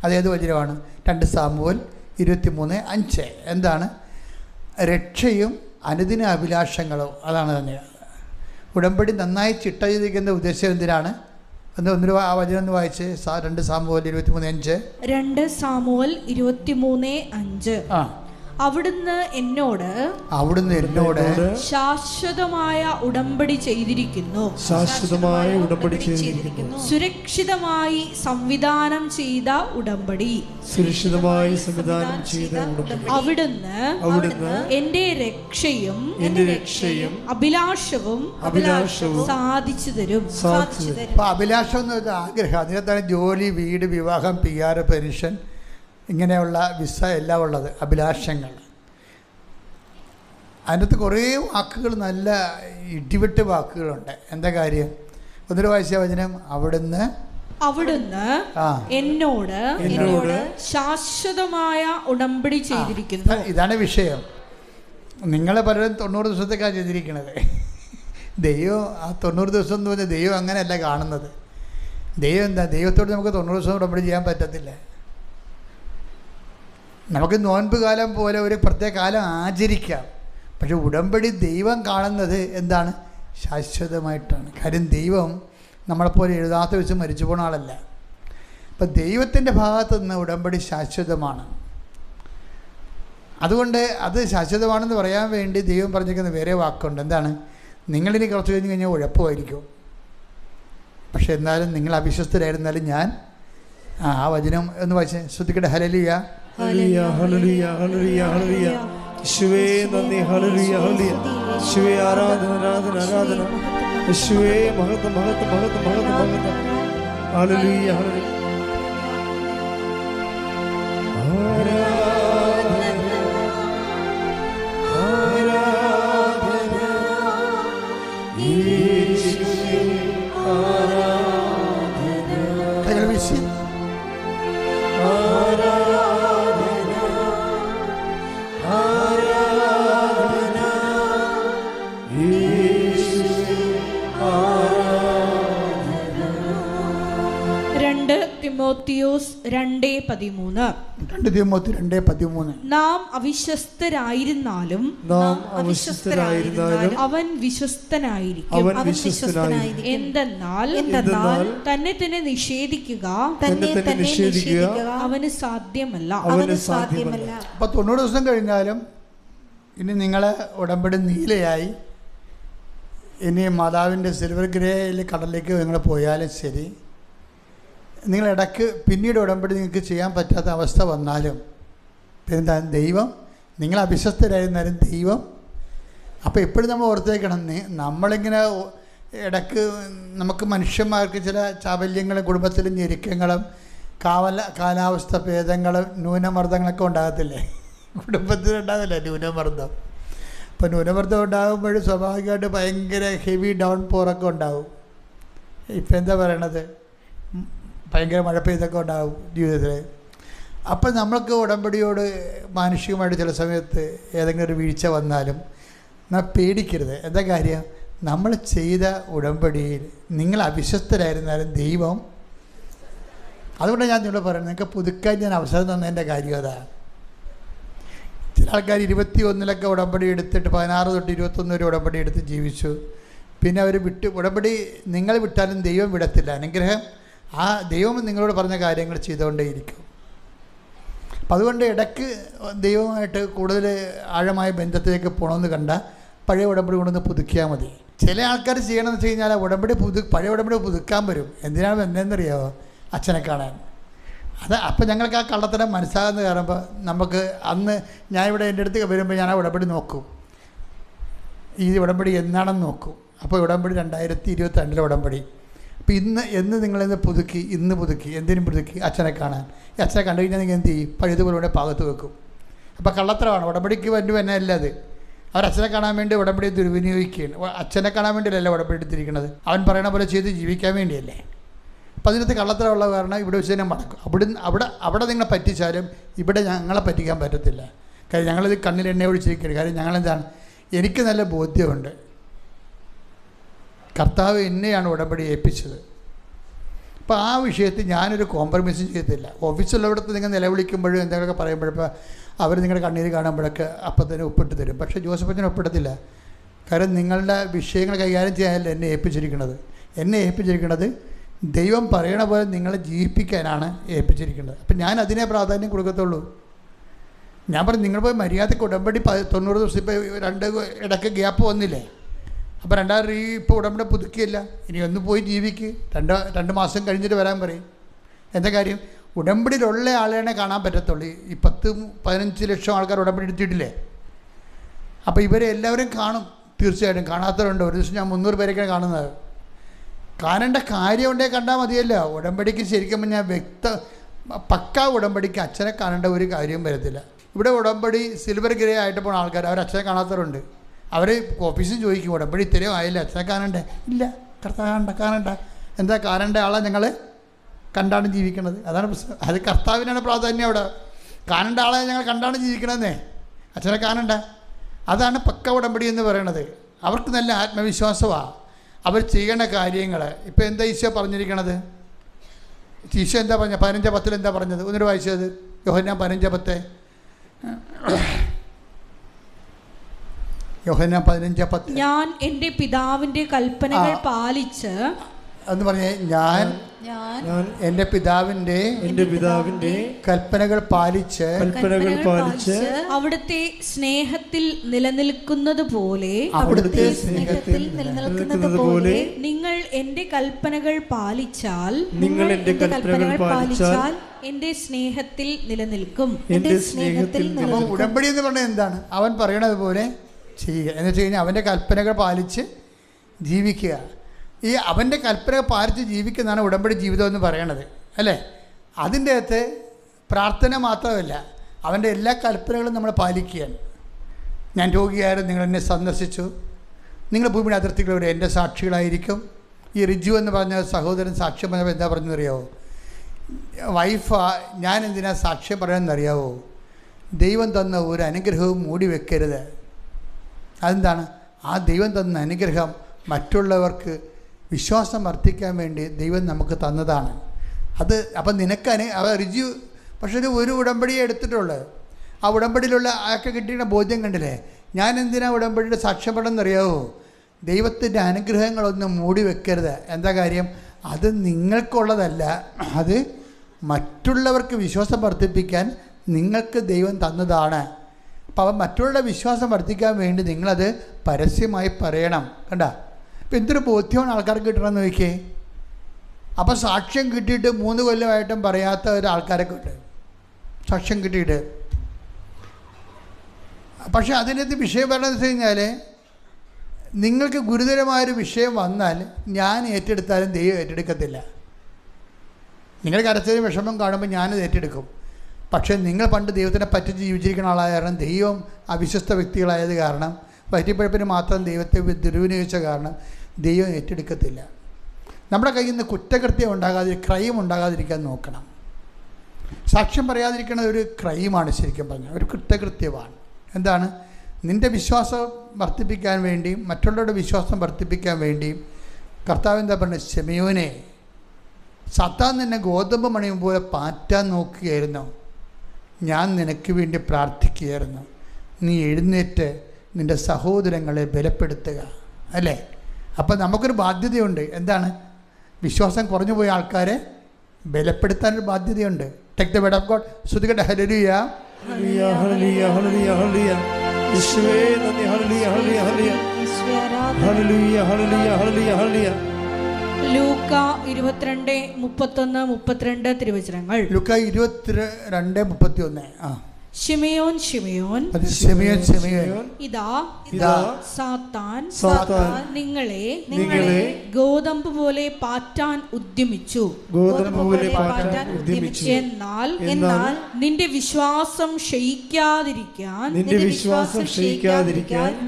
അതേത് വചനമാണ്? 2 സാമുവേൽ 23:5. എന്താണ്? രക്ഷയും അനുദിന അഭിലാഷങ്ങളും. അതാണ് തന്നെ ഉടമ്പടി നന്നായി ചിട്ട ചെയ്തിരിക്കുന്ന ഉദ്ദേശം. എന്തിനാണ്? ആ വചനം ഒന്ന് വായിച്ച്. 2 സാമുവേൽ 23:5. 2 സാമുവേൽ 23:5. അവിടുന്ന് എന്നോട് ശാശ്വതമായ ഉടമ്പടി ചെയ്തിരിക്കുന്നു. സുരക്ഷിതമായി സംവിധാനം ചെയ്ത ഉടമ്പടി. അവിടുന്ന് എന്റെ രക്ഷയും അഭിലാഷവും സാധിച്ചു തരും. അഭിലാഷം എന്ന് വെച്ചാൽ ആഗ്രഹം. അതിനകത്താണ് ജോലി, വീട്, വിവാഹം, PR, പെൻഷൻ, ഇങ്ങനെയുള്ള വിസ എല്ലാം ഉള്ളത്. അഭിലാഷങ്ങൾ. അതിനകത്ത് കുറേ വാക്കുകൾ, നല്ല ഇടിവെട്ട് വാക്കുകളുണ്ട്. എന്താ കാര്യം? ഒന്നൊരു വായിച്ച വചനം. അവിടുന്ന് എന്നോട് ശാശ്വതമായ ഉടമ്പടി ചെയ്തിരിക്കുന്നു. ഇതാണ് വിഷയം. നിങ്ങൾ പലരും 90 ദിവസത്തേക്കാണ് ചെയ്തിരിക്കുന്നത്. ദൈവം ആ 90 ദിവസം എന്ന് പറഞ്ഞാൽ ദൈവം അങ്ങനെയല്ല കാണുന്നത്. ദൈവം എന്താ? ദൈവത്തോട് നമുക്ക് 90 ദിവസം ഉടമ്പടി ചെയ്യാൻ പറ്റത്തില്ല. നമുക്ക് നോൻപ് കാലം പോലെ ഒരു പ്രത്യേക കാലം ആചരിക്കാം. പക്ഷെ ഉടമ്പടി ദൈവം കാണുന്നത് എന്താണ്? ശാശ്വതമായിട്ടാണ്. കാര്യം ദൈവം നമ്മളെപ്പോലെ എഴുതാത്ത വെച്ച് മരിച്ചു പോണ ആളല്ല. അപ്പം ദൈവത്തിൻ്റെ ഭാഗത്തു നിന്ന് ഉടമ്പടി ശാശ്വതമാണ്. അതുകൊണ്ട് അത് ശാശ്വതമാണെന്ന് പറയാൻ വേണ്ടി ദൈവം പറഞ്ഞിരിക്കുന്ന വേറെ വാക്കുണ്ട്. എന്താണ്? നിങ്ങളിനി കുറച്ച് കഴിഞ്ഞ് കഴിഞ്ഞാൽ ഉഴപ്പമായിരിക്കും. പക്ഷെ എന്നാലും നിങ്ങൾ അവിശ്വസ്തരായിരുന്നാലും ഞാൻ ആ വചനം എന്ന് വായിച്ച് ശ്രദ്ധിക്കട്ടെ. ഹല്ലേലൂയ, ഹല്ലേലൂയ, ഹല്ലേലൂയ, ഹല്ലേലൂയ, ഹല്ലേലൂയ. യേശുവേ നന്ദി. ഹല്ലേലൂയ, ഹല്ലേലൂയ. യേശുവേ ആരാധന, ആരാധന, ആരാധന. യേശുവേ മഹത്വം, മഹത്വം, മഹത്വം, മഹത്വം, മഹത്വം. ഹല്ലേലൂയ, ഹല്ലേലൂയ. തിമോത്തിയോസ് 2:13. നാം അവിശ്വസ്തരായിരുന്നാലും അവൻ വിശ്വസ്തനായിരിക്കും. എന്തെന്നാൽ തന്നെ തന്നെ നിഷേധിക്കുക അവന് സാധ്യമല്ല. അപ്പോൾ 90 ദിവസം കഴിഞ്ഞാലും ഇനി നിങ്ങളെ ഉടമ്പടി നീലയായി, ഇനി മാതാവിൻ്റെ സിൽവർ ഗ്രേയിൽ കടലിലേക്ക് നിങ്ങൾ പോയാലും ശരി, നിങ്ങളിടയ്ക്ക് പിന്നീട് ഉടമ്പടി നിങ്ങൾക്ക് ചെയ്യാൻ പറ്റാത്ത അവസ്ഥ വന്നാലും പിന്നെന്താ? ദൈവം, നിങ്ങൾ അവിശ്വസ്തരായിരുന്നാലും ദൈവം. അപ്പോൾ എപ്പോഴും നമ്മൾ ഓർത്തേക്കണം, നമ്മളിങ്ങനെ ഇടയ്ക്ക് നമുക്ക് മനുഷ്യന്മാർക്ക് ചില ചാബല്യങ്ങളും കുടുംബത്തിലും ഞെരുക്കങ്ങളും കാലാവസ്ഥ ഭേദങ്ങളും ന്യൂനമർദ്ദങ്ങളൊക്കെ ഉണ്ടാകത്തില്ലേ? കുടുംബത്തിലുണ്ടാകില്ലേ ന്യൂനമർദ്ദം? അപ്പോൾ ന്യൂനമർദ്ദം ഉണ്ടാകുമ്പോൾ സ്വാഭാവികമായിട്ട് ഭയങ്കര ഹെവി ഡൗൺ പോറൊക്കെ ഉണ്ടാകും. ഇപ്പം എന്താ പറയണത്? ഭയങ്കര മഴ പെയ്തൊക്കെ ഉണ്ടാകും ജീവിതത്തിൽ. അപ്പം നമ്മൾക്ക് ഉടമ്പടിയോട് മാനുഷികമായിട്ട് ചില സമയത്ത് ഏതെങ്കിലും ഒരു വീഴ്ച വന്നാലും നാം പേടിക്കരുത്. എന്താ കാര്യം? നമ്മൾ ചെയ്ത ഉടമ്പടിയിൽ നിങ്ങൾ അവിശ്വസ്തരായിരുന്നാലും ദൈവം. അതുകൊണ്ടാണ് ഞാൻ നിങ്ങളോട് പറയുന്നത്, നിങ്ങൾക്ക് പുതുക്കാൻ ഞാൻ അവസരം തന്നതിൻ്റെ കാര്യം അതാ. ചില ആൾക്കാർ 21 ഉടമ്പടി എടുത്തിട്ട് 16 തൊട്ട് 21 വരെ ഉടമ്പടി എടുത്ത് ജീവിച്ചു. പിന്നെ അവർ ഉടമ്പടി നിങ്ങൾ വിട്ടാലും ദൈവം വിടത്തില്ല. അനുഗ്രഹം ആ ദൈവം നിങ്ങളോട് പറഞ്ഞ കാര്യങ്ങൾ ചെയ്തുകൊണ്ടേയിരിക്കും. അപ്പം അതുകൊണ്ട് ഇടയ്ക്ക് ദൈവമായിട്ട് കൂടുതൽ ആഴമായ ബന്ധത്തിലേക്ക് പോകണമെന്ന് കണ്ട പഴയ ഉടമ്പടി കൊണ്ടൊന്ന് പുതുക്കിയാൽ മതി. ചില ആൾക്കാർ ചെയ്യണമെന്ന് വെച്ച് കഴിഞ്ഞാൽ പഴയ ഉടമ്പടി പുതുക്കാൻ വരും. എന്തിനാണ് എന്നറിയാമോ? അച്ഛനെ കാണാൻ. അപ്പം ഞങ്ങൾക്ക് ആ കള്ളത്തരം മനസ്സാകുന്ന കാണുമ്പോൾ നമുക്ക് അന്ന് ഞാനിവിടെ എൻ്റെ അടുത്ത് വരുമ്പോൾ ഞാൻ ആ ഉടമ്പടി നോക്കും, ഈ ഉടമ്പടി എന്നാണെന്ന് നോക്കും. അപ്പോൾ ഉടമ്പടി 2022 ഉടമ്പടി. അപ്പോൾ എന്ന് നിങ്ങളിന്ന് പുതുക്കി, എന്തിനും പുതുക്കി? അച്ഛനെ കാണാൻ. ഈ അച്ഛനെ കണ്ടു കഴിഞ്ഞാൽ നിങ്ങൾ എന്ത് ചെയ്യും? പഴുതുപോലെ പാകത്ത് വെക്കും. അപ്പോൾ കള്ളത്തരമാണ്. ഉടമ്പടിക്ക് വേണ്ടി തന്നെ അല്ല അത്. അവരച്ഛനെ കാണാൻ വേണ്ടി ഉടമ്പടി ദുർവിനിയോഗിക്കുകയാണ്. അച്ഛനെ കാണാൻ വേണ്ടിയല്ല ഉടമ്പടി എടുത്തിരിക്കുന്നത്. അവൻ പറയണ പോലെ ചെയ്ത് ജീവിക്കാൻ വേണ്ടിയല്ലേ. അപ്പം അതിനകത്ത് കള്ളത്തരമുള്ള കാരണം ഇവിടെ വെച്ച് തന്നെ മടക്കും. അവിടെ നിങ്ങളെ പറ്റിച്ചാലും ഇവിടെ ഞങ്ങളെ പറ്റിക്കാൻ പറ്റത്തില്ല. കാര്യം ഞങ്ങളിത് കണ്ണിൽ എണ്ണ ഒഴിച്ചിരിക്കരുത്. കാര്യം ഞങ്ങളെന്താണ്, എനിക്ക് നല്ല ബോധ്യമുണ്ട് കർത്താവ് എന്നെയാണ് ഉടമ്പടി ഏൽപ്പിച്ചത്. അപ്പോൾ ആ വിഷയത്തിൽ ഞാനൊരു കോംപ്രമൈസും ചെയ്തില്ല. ഓഫീസിലുള്ളവിടത്ത് നിങ്ങൾ നിലവിളിക്കുമ്പോഴും എന്തെങ്കിലുമൊക്കെ പറയുമ്പോഴപ്പോൾ അവർ നിങ്ങളുടെ കണ്ണീര് കാണുമ്പോഴൊക്കെ അപ്പം തന്നെ ഒപ്പിട്ട് തരും. പക്ഷേ ജോസഫച്ചൻ ഒപ്പിടത്തില്ല. കാരണം നിങ്ങളുടെ വിഷയങ്ങൾ കൈകാര്യം ചെയ്യാനല്ല എന്നെ ഏൽപ്പിച്ചിരിക്കുന്നത്. എന്നെ ഏൽപ്പിച്ചിരിക്കുന്നത് ദൈവം പറയണ പോലെ നിങ്ങളെ ജീവിപ്പിക്കാനാണ് ഏൽപ്പിച്ചിരിക്കുന്നത്. അപ്പം ഞാൻ അതിനെ പ്രാധാന്യം കൊടുക്കത്തുള്ളൂ. ഞാൻ പറഞ്ഞു, നിങ്ങൾ പോയി മര്യാദയ്ക്ക് ഉടമ്പടി 90 ദിവസം ഇപ്പോൾ 2 ഇടയ്ക്ക് ഗ്യാപ്പ് വന്നില്ലേ, അപ്പോൾ 2000 ഇപ്പോൾ ഉടമ്പടി പുതുക്കിയില്ല. ഇനി ഒന്ന് പോയി ജീവിക്ക്, 2 മാസം കഴിഞ്ഞിട്ട് വരാൻ പറയും. എന്താ കാര്യം, ഉടമ്പടിയിലുള്ള ആളെയാണ് കാണാൻ പറ്റത്തുള്ളൂ. ഈ 10-15 ലക്ഷം ആൾക്കാർ ഉടമ്പടി എടുത്തിട്ടില്ലേ. അപ്പോൾ ഇവരെ എല്ലാവരും കാണും, തീർച്ചയായിട്ടും. കാണാത്തവരുണ്ട്. ഒരു ദിവസം ഞാൻ 300 പേരൊക്കെയാണ് കാണുന്നത്. കാണേണ്ട കാര്യം ഉണ്ടെങ്കിൽ കണ്ടാൽ മതിയല്ലോ. ഉടമ്പടിക്ക് ശരിക്കും ഞാൻ പക്കാ ഉടമ്പടിക്ക് അച്ഛനെ കാണേണ്ട ഒരു കാര്യവും വരത്തില്ല. ഇവിടെ ഉടമ്പടി സിൽവർ ഗ്രേ ആയിട്ട് പോകുന്ന ആൾക്കാർ അവർ അച്ഛനെ കാണാത്തവരുണ്ട്. അവർ ഓഫീസിൽ ചോദിക്കും, ഉടമ്പടി ഇത്രയും ആയില്ല, അച്ഛനെ കാണണ്ടേ? ഇല്ല, കാണണ്ട. എന്താ കാണേണ്ട ആളെ ഞങ്ങൾ കണ്ടാണ് ജീവിക്കണത്. അതാണ് പ്രശ്നം. അത് കർത്താവിനാണ് പ്രാധാന്യം. അവിടെ കാണേണ്ട ആളെ ഞങ്ങൾ കണ്ടാണ് ജീവിക്കണമെന്നേ, അച്ഛനെ കാണണ്ട. അതാണ് പക്ക ഉടമ്പടി എന്ന് പറയണത്. അവർക്ക് നല്ല ആത്മവിശ്വാസമാണ് അവർ ചെയ്യേണ്ട കാര്യങ്ങൾ. ഇപ്പോൾ എന്താ ഈശോ പറഞ്ഞിരിക്കണത്? ഈശോ എന്താ പറഞ്ഞത്? 15:10 എന്താ പറഞ്ഞത്? ഒന്നിട്ട് വായിച്ചത്. യോഹന്നാൻ 15:10. യോഹന്നാൻ 15:10. ഞാൻ എൻ്റെ പിതാവിൻ്റെ കൽപ്പനകൾ പാലിച്ച് എന്ന് പറഞ്ഞേ, ഞാൻ എൻ്റെ പിതാവിൻ്റെ കൽപ്പനകൾ പാലിച്ച് അവിടുത്തെ സ്നേഹത്തിൽ നിലനിൽക്കുന്നത് പോലെ നിങ്ങൾ എൻ്റെ കൽപ്പനകൾ പാലിച്ചാൽ എൻ്റെ സ്നേഹത്തിൽ നിലനിൽക്കും. ഉടമ്പടി എന്ന് പറഞ്ഞാൽ എന്താണ്? അവൻ പറയണത് പോലെ ചെയ്യുക എന്ന് വെച്ച് കഴിഞ്ഞാൽ അവൻ്റെ കൽപ്പനകൾ പാലിച്ച് ജീവിക്കുക. ഈ അവൻ്റെ കൽപ്പന പാലിച്ച് ജീവിക്കുന്നതാണ് ഉടമ്പടി ജീവിതം എന്ന് പറയണത്, അല്ലേ? അതിൻ്റെ അകത്ത് പ്രാർത്ഥന മാത്രമല്ല, അവൻ്റെ എല്ലാ കൽപ്പനകളും നമ്മൾ പാലിക്കുകയാണ്. ഞാൻ രോഗിയായിരുന്നു, നിങ്ങൾ എന്നെ സന്ദർശിച്ചു, നിങ്ങൾ ഭൂമിയുടെ അതിർത്തികളോട് എൻ്റെ സാക്ഷികളായിരിക്കും. ഈ റിജു എന്ന് പറഞ്ഞ സഹോദരൻ സാക്ഷ്യം പറഞ്ഞപ്പോൾ എന്താ പറഞ്ഞെന്നറിയാവോ? ഞാൻ എന്തിനാ സാക്ഷ്യം പറയണമെന്നറിയാവോ? ദൈവം തന്ന ഒരു അനുഗ്രഹവും മൂടി വെക്കരുത്. അതെന്താണ്? ആ ദൈവം തന്ന അനുഗ്രഹം മറ്റുള്ളവർക്ക് വിശ്വാസം വർദ്ധിക്കാൻ വേണ്ടി ദൈവം നമുക്ക് തന്നതാണ്. അത് അപ്പം റിജു പക്ഷേ ഒരു ഉടമ്പടിയെ എടുത്തിട്ടുള്ളൂ. ആ ഉടമ്പടിയിലുള്ള ആൾക്ക് കിട്ടിയ ബോധ്യം കണ്ടില്ലേ? ഞാൻ എന്തിനാ ഉടമ്പടിയുടെ സാക്ഷ്യം പറയണമെന്നറിയാവോ? ദൈവത്തിൻ്റെ അനുഗ്രഹങ്ങളൊന്നും മൂടി വെക്കരുത്. എന്താ കാര്യം? അത് നിങ്ങൾക്കുള്ളതല്ല, അത് മറ്റുള്ളവർക്ക് വിശ്വാസം വർദ്ധിപ്പിക്കാൻ നിങ്ങൾക്ക് ദൈവം തന്നതാണ്. അപ്പം മറ്റുള്ള വിശ്വാസം വർദ്ധിക്കാൻ വേണ്ടി നിങ്ങളത് പരസ്യമായി പറയണം. കണ്ട, ഇപ്പം എന്തൊരു ബോധ്യമാണ് ആൾക്കാർക്ക് കിട്ടണമെന്ന് നോക്കിയേ. അപ്പം സാക്ഷ്യം കിട്ടിയിട്ട് 3 കൊല്ലമായിട്ടും പറയാത്ത ഒരാൾക്കാരൊക്കെ ഉണ്ട്, സാക്ഷ്യം കിട്ടിയിട്ട്. പക്ഷെ അതിനകത്ത് വിഷയം പറയണമെന്ന് വെച്ച് കഴിഞ്ഞാൽ, നിങ്ങൾക്ക് ഗുരുതരമായൊരു വിഷയം വന്നാൽ ഞാൻ ഏറ്റെടുത്താലും ദൈവം ഏറ്റെടുക്കത്തില്ല. നിങ്ങൾ കരച്ചതിന് വിഷമം കാണുമ്പോൾ ഞാനത് ഏറ്റെടുക്കും. പക്ഷേ നിങ്ങൾ പണ്ട് ദൈവത്തിനെ പറ്റി ജീവിച്ചിരിക്കുന്ന ആളായ കാരണം, ദൈവം അവിശ്വസ്ത വ്യക്തികളായത് കാരണം, പറ്റിപ്പഴപ്പിന് മാത്രം ദൈവത്തെ ദുർവിനിയോഗിച്ച കാരണം ദൈവം ഏറ്റെടുക്കത്തില്ല. നമ്മുടെ കയ്യിൽ നിന്ന് കുറ്റകൃത്യം ക്രൈം ഉണ്ടാകാതിരിക്കാൻ നോക്കണം. സാക്ഷ്യം പറയാതിരിക്കുന്നത് ഒരു ക്രൈമാണ്, ശരിക്കും പറഞ്ഞാൽ ഒരു കുറ്റകൃത്യമാണ്. എന്താണ്? നിൻ്റെ വിശ്വാസം വർദ്ധിപ്പിക്കാൻ വേണ്ടിയും മറ്റുള്ളവരുടെ വിശ്വാസം വർദ്ധിപ്പിക്കാൻ വേണ്ടിയും കർത്താവ് എന്താ പറഞ്ഞത്? ശിമയോനെ, സത്താൻ നിന്നെ ഗോതമ്പ് മണിയും പോലെ പാറ്റാൻ നോക്കുകയായിരുന്നു, ഞാൻ നിനക്ക് വേണ്ടി പ്രാർത്ഥിക്കുകയായിരുന്നു. നീ എഴുന്നേറ്റ് നിൻ്റെ സഹോദരങ്ങളെ ബലപ്പെടുത്തുക. അല്ലേ? അപ്പം നമുക്കൊരു ബാധ്യതയുണ്ട്. എന്താണ്? വിശ്വാസം കുറഞ്ഞു പോയ ആൾക്കാരെ ബലപ്പെടുത്താനൊരു ബാധ്യതയുണ്ട്. Take the word of God. ശ്രുതികട്ടെ. ഹല്ലേലൂയ, ഹല്ലേലൂയ, ഹല്ലേലൂയ, ഹല്ലേലൂയ. യേശുവേ നന്ദി. ഹല്ലേലൂയ, ഹല്ലേലൂയ, ഹല്ലേലൂയ. ഹല്ലേലൂയ, ഹല്ലേലൂയ, ഹല്ലേലൂയ, ഹല്ലേലൂയ. ലൂക്ക 22:31-32 തിരുവചനങ്ങൾ. ലൂക്ക 22:31. ശിമയോൻ ശിമയോൻ, ശിമയോൻ ശിമയോൻ, ഇതാ ഇതാ സാത്താൻ നിങ്ങളെ ഗോതമ്പ് പോലെ പാറ്റാൻ ഉദ്യമിച്ചു. എന്നാൽ നിന്റെ വിശ്വാസം ക്ഷയിക്കാതിരിക്കാൻ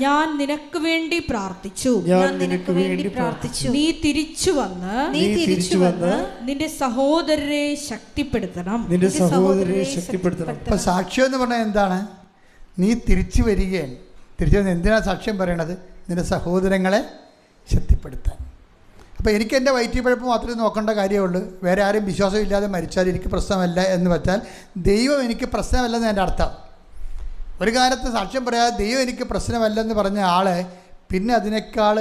ഞാൻ നിനക്ക് വേണ്ടി പ്രാർത്ഥിച്ചു. നീ തിരിച്ചു വന്ന് നിന്റെ സഹോദരരെ ശക്തിപ്പെടുത്തണം. സാക്ഷ്യം എന്ന് പറഞ്ഞാൽ എന്താണ്? നീ തിരിച്ചു വരികയാണ്. തിരിച്ചു വന്ന് എന്തിനാണ് സാക്ഷ്യം പറയണത്? നിന്റെ സഹോദരങ്ങളെ ശക്തിപ്പെടുത്താൻ. അപ്പോൾ എനിക്ക് എൻ്റെ വയറ്റിപ്പഴപ്പ് മാത്രമേ നോക്കേണ്ട കാര്യമുള്ളൂ. വേറെ ആരും വിശ്വാസമില്ലാതെ മരിച്ചാൽ എനിക്ക് പ്രശ്നമല്ല എന്ന് വെച്ചാൽ ദൈവം എനിക്ക് പ്രശ്നമല്ലെന്ന് എൻ്റെ അർത്ഥം. ഒരു കാലത്ത് സാക്ഷ്യം പറയാതെ ദൈവം എനിക്ക് പ്രശ്നമല്ലെന്ന് പറഞ്ഞ ആൾ പിന്നെ അതിനേക്കാൾ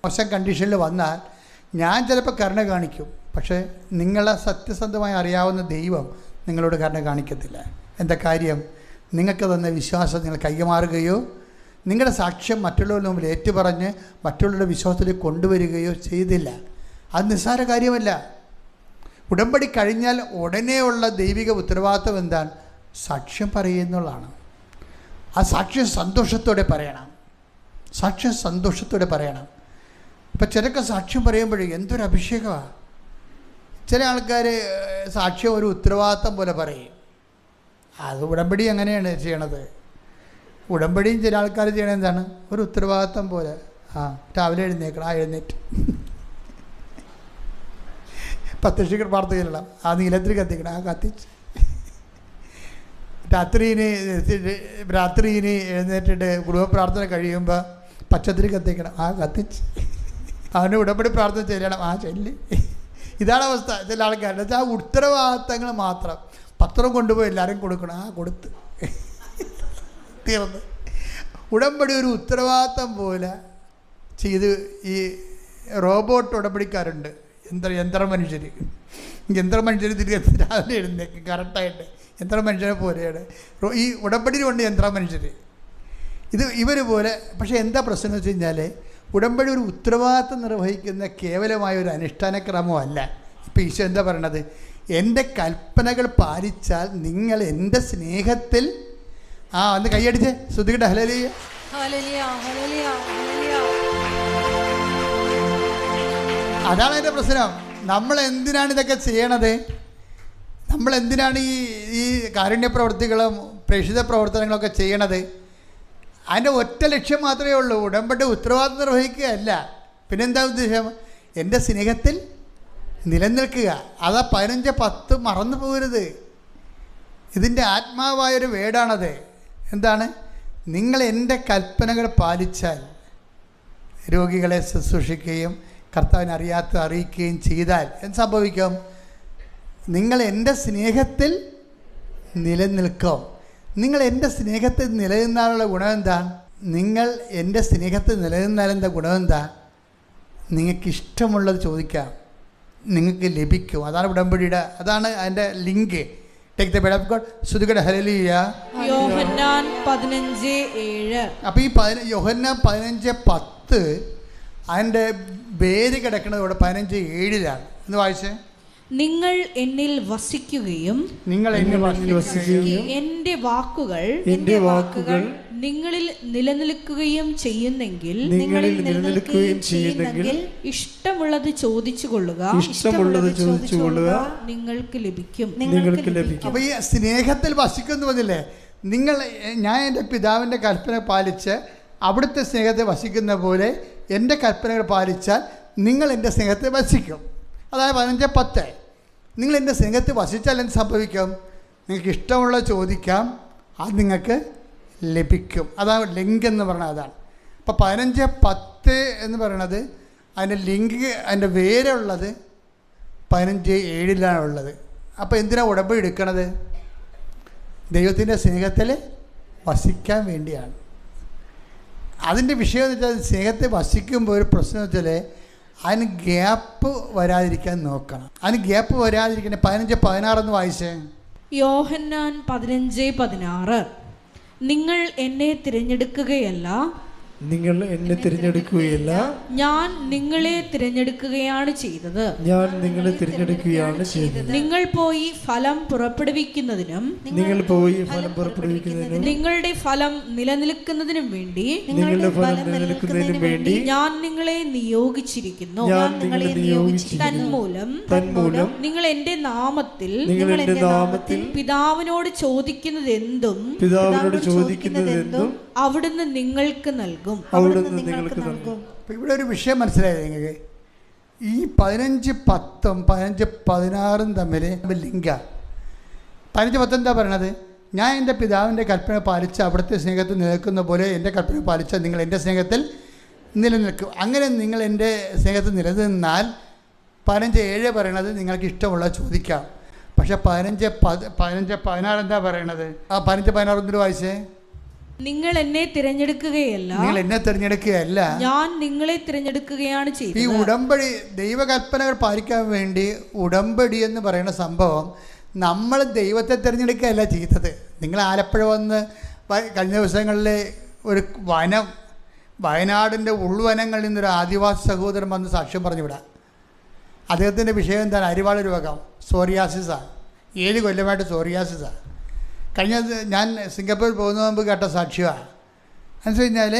മോശം കണ്ടീഷനിൽ വന്നാൽ ഞാൻ ചിലപ്പോൾ കരുണ കാണിക്കും. പക്ഷേ നിങ്ങളെ സത്യസന്ധമായി അറിയാവുന്ന ദൈവം നിങ്ങളോട് കരുണ കാണിക്കത്തില്ല. എന്താ കാര്യം? നിങ്ങൾക്ക് തന്ന വിശ്വാസം നിങ്ങൾ കൈമാറുകയോ നിങ്ങളുടെ സാക്ഷ്യം മറ്റുള്ളവരുടെ മുമ്പിൽ ഏറ്റുപറഞ്ഞ് മറ്റുള്ളവരുടെ വിശ്വാസത്തിലേക്ക് കൊണ്ടുവരികയോ ചെയ്തില്ല. അത് നിസ്സാര കാര്യമല്ല. ഉടമ്പടി കഴിഞ്ഞാൽ ഉടനെയുള്ള ദൈവിക ഉത്തരവാദിത്വം എന്താണ്? സാക്ഷ്യം പറയുന്നുള്ളതാണ്. ആ സാക്ഷ്യം സന്തോഷത്തോടെ പറയണം. സാക്ഷ്യം സന്തോഷത്തോടെ പറയണം. ഇപ്പം ചിലർക്ക് സാക്ഷ്യം പറയുമ്പോഴേ എന്തൊരു അഭിഷേകമാണ്. ചില ആൾക്കാർ സാക്ഷ്യം ഒരു ഉത്തരവാദിത്വം പോലെ പറയും. അത് ഉടമ്പടി അങ്ങനെയാണ് ചെയ്യണത്. ഉടമ്പടിയും ചില ആൾക്കാർ ചെയ്യണത് എന്താണ്? ഒരു ഉത്തരവാദിത്വം പോലെ. രാവിലെ എഴുന്നേക്കണം, എഴുന്നേറ്റ് പ്രത്യക്ഷ പ്രാർത്ഥന ചെല്ലണം, നീലത്തിൽ കത്തിക്കണം, കത്തിച്ച് രാത്രിയിന് എഴുന്നേറ്റിട്ട് കുടുംബ പ്രാർത്ഥന കഴിയുമ്പോൾ പച്ചത്തിരി കത്തിക്കണം, കത്തിച്ച് അവന് ഉടമ്പടി പ്രാർത്ഥന ചെല്ലണം, ചെല്ലി. ഇതാണ് അവസ്ഥ ചില ആൾക്കാരുടെ. ആ ഉത്തരവാദിത്തങ്ങൾ മാത്രം. പത്രം കൊണ്ടുപോയി എല്ലാവരും കൊടുക്കണം, കൊടുത്ത് തീർന്ന്. ഉടമ്പടി ഒരു ഉത്തരവാദിത്തം പോലെ ചെയ്ത് ഈ റോബോട്ട് ഉടമ്പടിക്കാരുണ്ട്, യന്ത്രമനുഷ്യർ തിരികെ രാവിലെ എഴുന്നേക്കും കറക്റ്റായിട്ട്. യന്ത്രമനുഷ്യരെ പോലെയാണ് ഈ ഉടമ്പടിയിലുണ്ട് യന്ത്രമനുഷ്യർ. ഇവർ പോലെ. പക്ഷേ എന്താ പ്രശ്നം എന്ന് വെച്ച് കഴിഞ്ഞാൽ ഉടമ്പടി ഒരു ഉത്തരവാദിത്വം നിർവഹിക്കുന്ന കേവലമായ ഒരു അനുഷ്ഠാനക്രമമല്ല. ഇപ്പോൾ ഈശോ എന്താ പറയണത്? എൻ്റെ കൽപ്പനകൾ പാലിച്ചാൽ നിങ്ങൾ എൻ്റെ സ്നേഹത്തിൽ ഒന്ന് കൈയടിച്ച് ശ്രുതികട്ടെ. ഹല്ലേലൂയ. അതാണ് എൻ്റെ പ്രശ്നം. നമ്മൾ എന്തിനാണ് ഇതൊക്കെ ചെയ്യണത്? നമ്മൾ എന്തിനാണ് ഈ കാരുണ്യ പ്രവൃത്തികളും പ്രേക്ഷിത പ്രവർത്തനങ്ങളൊക്കെ ചെയ്യണത്? അതിൻ്റെ ഒറ്റ ലക്ഷ്യം മാത്രമേ ഉള്ളൂ. ഉടമ്പടി ഉത്തരവാദിത്വം നിർവഹിക്കുകയല്ല. പിന്നെന്താ ഉദ്ദേശം? എൻ്റെ സ്നേഹത്തിൽ നിലനിൽക്കുക. അതാ 15:10 മറന്നു പോകരുത്. ഇതിൻ്റെ ആത്മാവായൊരു വേടാണത്. എന്താണ്? നിങ്ങൾ എൻ്റെ കൽപ്പനകൾ പാലിച്ചാൽ, രോഗികളെ ശുശ്രൂഷിക്കുകയും കർത്താവിനെ അറിയിക്കുകയും ചെയ്താൽ എന്ത് സംഭവിക്കും? നിങ്ങൾ എൻ്റെ സ്നേഹത്തിൽ നിലനിൽക്കും. നിങ്ങൾ എൻ്റെ സ്നേഹത്തിൽ നിലനിന്നാലുള്ള ഗുണം എന്താ? നിങ്ങൾ എൻ്റെ സ്നേഹത്തിൽ നിലനിന്നാലെന്താ ഗുണം എന്താ? നിങ്ങൾക്കിഷ്ടമുള്ളത് ചോദിക്കാം, നിങ്ങൾക്ക് ലഭിക്കും. അതാണ് ഉടമ്പടിയുടെ, അതാണ് അതിൻ്റെ link. Take the word of God. ശ്രുതികട്ടെ. ഹല്ലേലൂയ. യോഹന്നാൻ 15:7. അപ്പോൾ ഈ യോഹന്നാൻ 15:10 അതിൻ്റെ വേര് കിടക്കുന്നത് ഇവിടെ 15:7 എന്ന് വായിച്ചേ. നിങ്ങൾ എന്നിൽ വസിക്കുകയും എൻ്റെ വാക്കുകൾ നിങ്ങളിൽ നിലനിൽക്കുകയും ചെയ്യുന്നെങ്കിൽ ഇഷ്ടമുള്ളത് ചോദിച്ചു കൊള്ളുക, നിങ്ങൾക്ക് ലഭിക്കും. അപ്പോൾ ഈ സ്നേഹത്തിൽ വസിക്കുന്നു പറഞ്ഞില്ലേ? ഞാൻ എൻ്റെ പിതാവിൻ്റെ കൽപ്പന പാലിച്ച് അവിടുത്തെ സ്നേഹത്തെ വസിക്കുന്ന പോലെ എൻ്റെ കൽപ്പനകൾ പാലിച്ചാൽ നിങ്ങൾ എൻ്റെ സ്നേഹത്തെ വസിക്കും. അതായത് 15:10. നിങ്ങൾ എൻ്റെ സ്നേഹത്തിൽ വസിച്ചാൽ എന്ത് സംഭവിക്കും? നിങ്ങൾക്ക് ഇഷ്ടമുള്ള ചോദിക്കാം, അത് നിങ്ങൾക്ക് ലഭിക്കും. അതാണ് ലിങ്ക് എന്ന് പറയുന്നത്. അതാണ്. അപ്പോൾ 15:10 എന്ന് പറയണത് അതിൻ്റെ ലിങ്ക്, അതിൻ്റെ വേരുള്ളത് 15:7 ഉള്ളത്. അപ്പോൾ എന്തിനാണ് ഉടമ്പടി എടുക്കണത്? ദൈവത്തിൻ്റെ സ്നേഹത്തിൽ വസിക്കാൻ വേണ്ടിയാണ്. അതിൻ്റെ വിഷയം എന്ന് വെച്ചാൽ സ്നേഹത്തെ വസിക്കുമ്പോൾ ഒരു പ്രശ്നം വെച്ചാൽ അതിന് ഗ്യാപ്പ് വരാതിരിക്കാൻ നോക്കണം. അതിന് ഗ്യാപ്പ് വരാതിരിക്കണേ. 15:16 എന്ന് വായിച്ചേ. യോഹന്നാൻ 15:16. നിങ്ങൾ എന്നെ തിരഞ്ഞെടുക്കുകയല്ല, നിങ്ങൾ എന്നെ തിരഞ്ഞെടുക്കുകയില്ല, ഞാൻ നിങ്ങളെ തിരഞ്ഞെടുക്കുകയാണ് ചെയ്തത്. ഞാൻ നിങ്ങളെ തിരഞ്ഞെടുക്കുകയാണ് ചെയ്തത്. നിങ്ങൾ പോയി ഫലം പുറപ്പെടുവിക്കുന്നതിനും നിങ്ങൾ പോയി ഫലം പുറപ്പെടുവിക്കുന്നതിനും നിങ്ങളുടെ ഫലം നിലനിൽക്കുന്നതിനും വേണ്ടി നിങ്ങളുടെ ഫലം നിലനിൽക്കുന്നതിനും വേണ്ടി ഞാൻ നിങ്ങളെ നിയോഗിച്ചിരിക്കുന്നു. ഞാൻ നിങ്ങളെ നിയോഗിച്ചിരിക്കുന്നു. തന്മൂലം നിങ്ങൾ എന്റെ നാമത്തിൽ പിതാവിനോട് ചോദിക്കുന്നതെന്തും അവിടുന്ന് നിങ്ങൾക്ക് നൽകും. ഇവിടെ ഒരു വിഷയം മനസ്സിലായത് നിങ്ങൾക്ക്, ഈ 15-10 15-16 തമ്മിൽ ലിങ്ക. 15-10 എന്താ പറയണത്? ഞാൻ എൻ്റെ പിതാവിൻ്റെ കൽപ്പന പാലിച്ച് അവിടുത്തെ സ്നേഹത്തിൽ നിലനിൽക്കുന്ന പോലെ എൻ്റെ കൽപ്പന പാലിച്ചാൽ നിങ്ങൾ എൻ്റെ സ്നേഹത്തിൽ നിലനിൽക്കും. അങ്ങനെ നിങ്ങൾ എൻ്റെ സ്നേഹത്തിൽ നിലനിന്നാൽ 15-7 പറയണത് നിങ്ങൾക്ക് ഇഷ്ടമുള്ള ചോദിക്കാം. പക്ഷെ 15-16 എന്താ പറയണത്? ആ 15-16 ഒന്നിട്ട് വായിച്ചേ. നിങ്ങൾ എന്നെ തിരഞ്ഞെടുക്കുകയല്ല, നിങ്ങൾ എന്നെ തിരഞ്ഞെടുക്കുകയല്ല, ഞാൻ നിങ്ങളെ തിരഞ്ഞെടുക്കുകയാണ് ചെയ്തത്. ഈ ഉടമ്പടി ദൈവകൽപ്പനകൾ പാലിക്കാൻ വേണ്ടി ഉടമ്പടി എന്ന് പറയുന്ന സംഭവം നമ്മൾ ദൈവത്തെ തിരഞ്ഞെടുക്കുകയല്ല ചെയ്തത്. നിങ്ങൾ ആലപ്പുഴ വന്ന് കഴിഞ്ഞ ദിവസങ്ങളിൽ ഒരു വയനാടിൻ്റെ ഉൾവനങ്ങളിൽ നിന്നൊരു ആദിവാസി സഹോദരൻ വന്ന് സാക്ഷ്യം പറഞ്ഞു വിടാം. അദ്ദേഹത്തിൻ്റെ വിഷയം എന്താണ്? അരിവാൾ രോഗം, സോറിയാസിസാണ്. 7 കൊല്ലമായിട്ട് സോറിയാസിസാണ്. ഞാൻ സിംഗപ്പൂരിൽ പോകുന്ന മുമ്പ് കേട്ട സാക്ഷ്യമാണ്. എന്ന് വെച്ച് കഴിഞ്ഞാൽ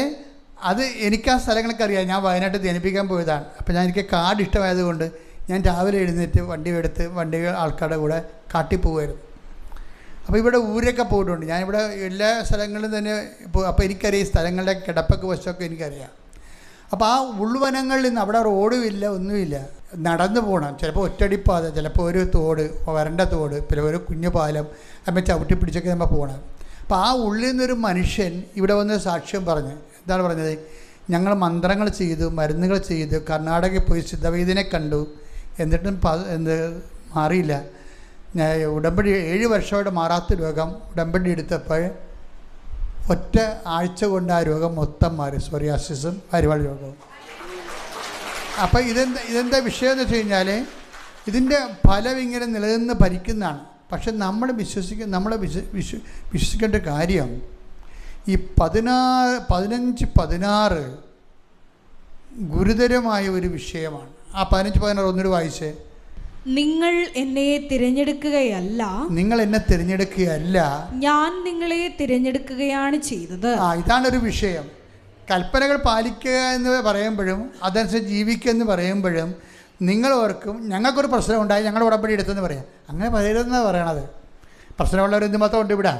അത് എനിക്ക് ആ സ്ഥലങ്ങളൊക്കെ അറിയാം. ഞാൻ വയനാട്ടിൽ ധ്യാനിപ്പിക്കാൻ പോയതാണ്. അപ്പോൾ എനിക്ക് കാട് ഇഷ്ടമായതുകൊണ്ട് ഞാൻ രാവിലെ എഴുന്നേറ്റ് വണ്ടി ആൾക്കാരുടെ കൂടെ കാട്ടിൽ പോകുമായിരുന്നു. അപ്പോൾ ഇവിടെ ഊരൊക്കെ പോയിട്ടുണ്ട്. ഞാനിവിടെ എല്ലാ സ്ഥലങ്ങളിലും തന്നെ അപ്പോൾ എനിക്കറിയാം ഈ സ്ഥലങ്ങളുടെ കിടപ്പൊക്കെ വശമൊക്കെ എനിക്കറിയാം. അപ്പോൾ ആ ഉൾവനങ്ങളിൽ നിന്ന് അവിടെ റോഡുമില്ല, ഒന്നുമില്ല, നടന്നു പോകണം. ചിലപ്പോൾ ഒറ്റടിപ്പാത, ചിലപ്പോൾ ഒരു തോട്, വരണ്ട തോട്, പിന്നെ ഒരു കുഞ്ഞു പാലം, നമ്മൾ ചവിട്ടി പിടിച്ചൊക്കെ നമ്മൾ പോകണം. അപ്പോൾ ആ ഉള്ളിൽ നിന്നൊരു മനുഷ്യൻ ഇവിടെ വന്ന് സാക്ഷ്യം പറഞ്ഞു. എന്താണ് പറഞ്ഞത്? ഞങ്ങൾ മന്ത്രങ്ങൾ ചെയ്തു, മരുന്നുകൾ ചെയ്തു, കർണാടകയിൽ പോയി സിദ്ധവൈദ്യനെ കണ്ടു, എന്നിട്ടും മാറിയില്ല. ഉടമ്പടി 7 വർഷമായിട്ട് മാറാത്ത രോഗം ഉടമ്പടി എടുത്തപ്പോൾ ഒറ്റ ആഴ്ച കൊണ്ട് ആ രോഗം മൊത്തം മാറി. സോറിയാസിസും അരിവാൾ രോഗവും. അപ്പോൾ ഇതെന്താ വിഷയം എന്ന് വെച്ച് കഴിഞ്ഞാൽ ഇതിൻ്റെ ഫലം ഇങ്ങനെ നിലനിന്ന് ഭരിക്കുന്നതാണ്. പക്ഷെ നമ്മൾ വിശ്വസിക്കേണ്ട കാര്യം ഈ 15-16 ഗുരുതരമായ ഒരു വിഷയമാണ്. ആ 15-16 ഒന്നിട്ട് വായിച്ചേ. നിങ്ങൾ എന്നെ തിരഞ്ഞെടുക്കുകയല്ല, നിങ്ങൾ എന്നെ തിരഞ്ഞെടുക്കുകയല്ല, ഞാൻ നിങ്ങളെ തിരഞ്ഞെടുക്കുകയാണ് ചെയ്തത്. ഇതാണൊരു വിഷയം. കൽപ്പനകൾ പാലിക്കുക എന്ന് പറയുമ്പോഴും അതനുസരിച്ച് ജീവിക്കുക എന്ന് പറയുമ്പോഴും നിങ്ങൾ ഓർക്കും ഞങ്ങൾക്കൊരു പ്രശ്നം ഉണ്ടായി, ഞങ്ങൾ ഉടമ്പടി എടുത്തെന്ന് പറയാം. അങ്ങനെ പറയരുതെന്നാണ് പറയണത്. പ്രശ്നമുള്ളവർ എന്ത് മാത്രം ഉണ്ട് ഇവിടെ?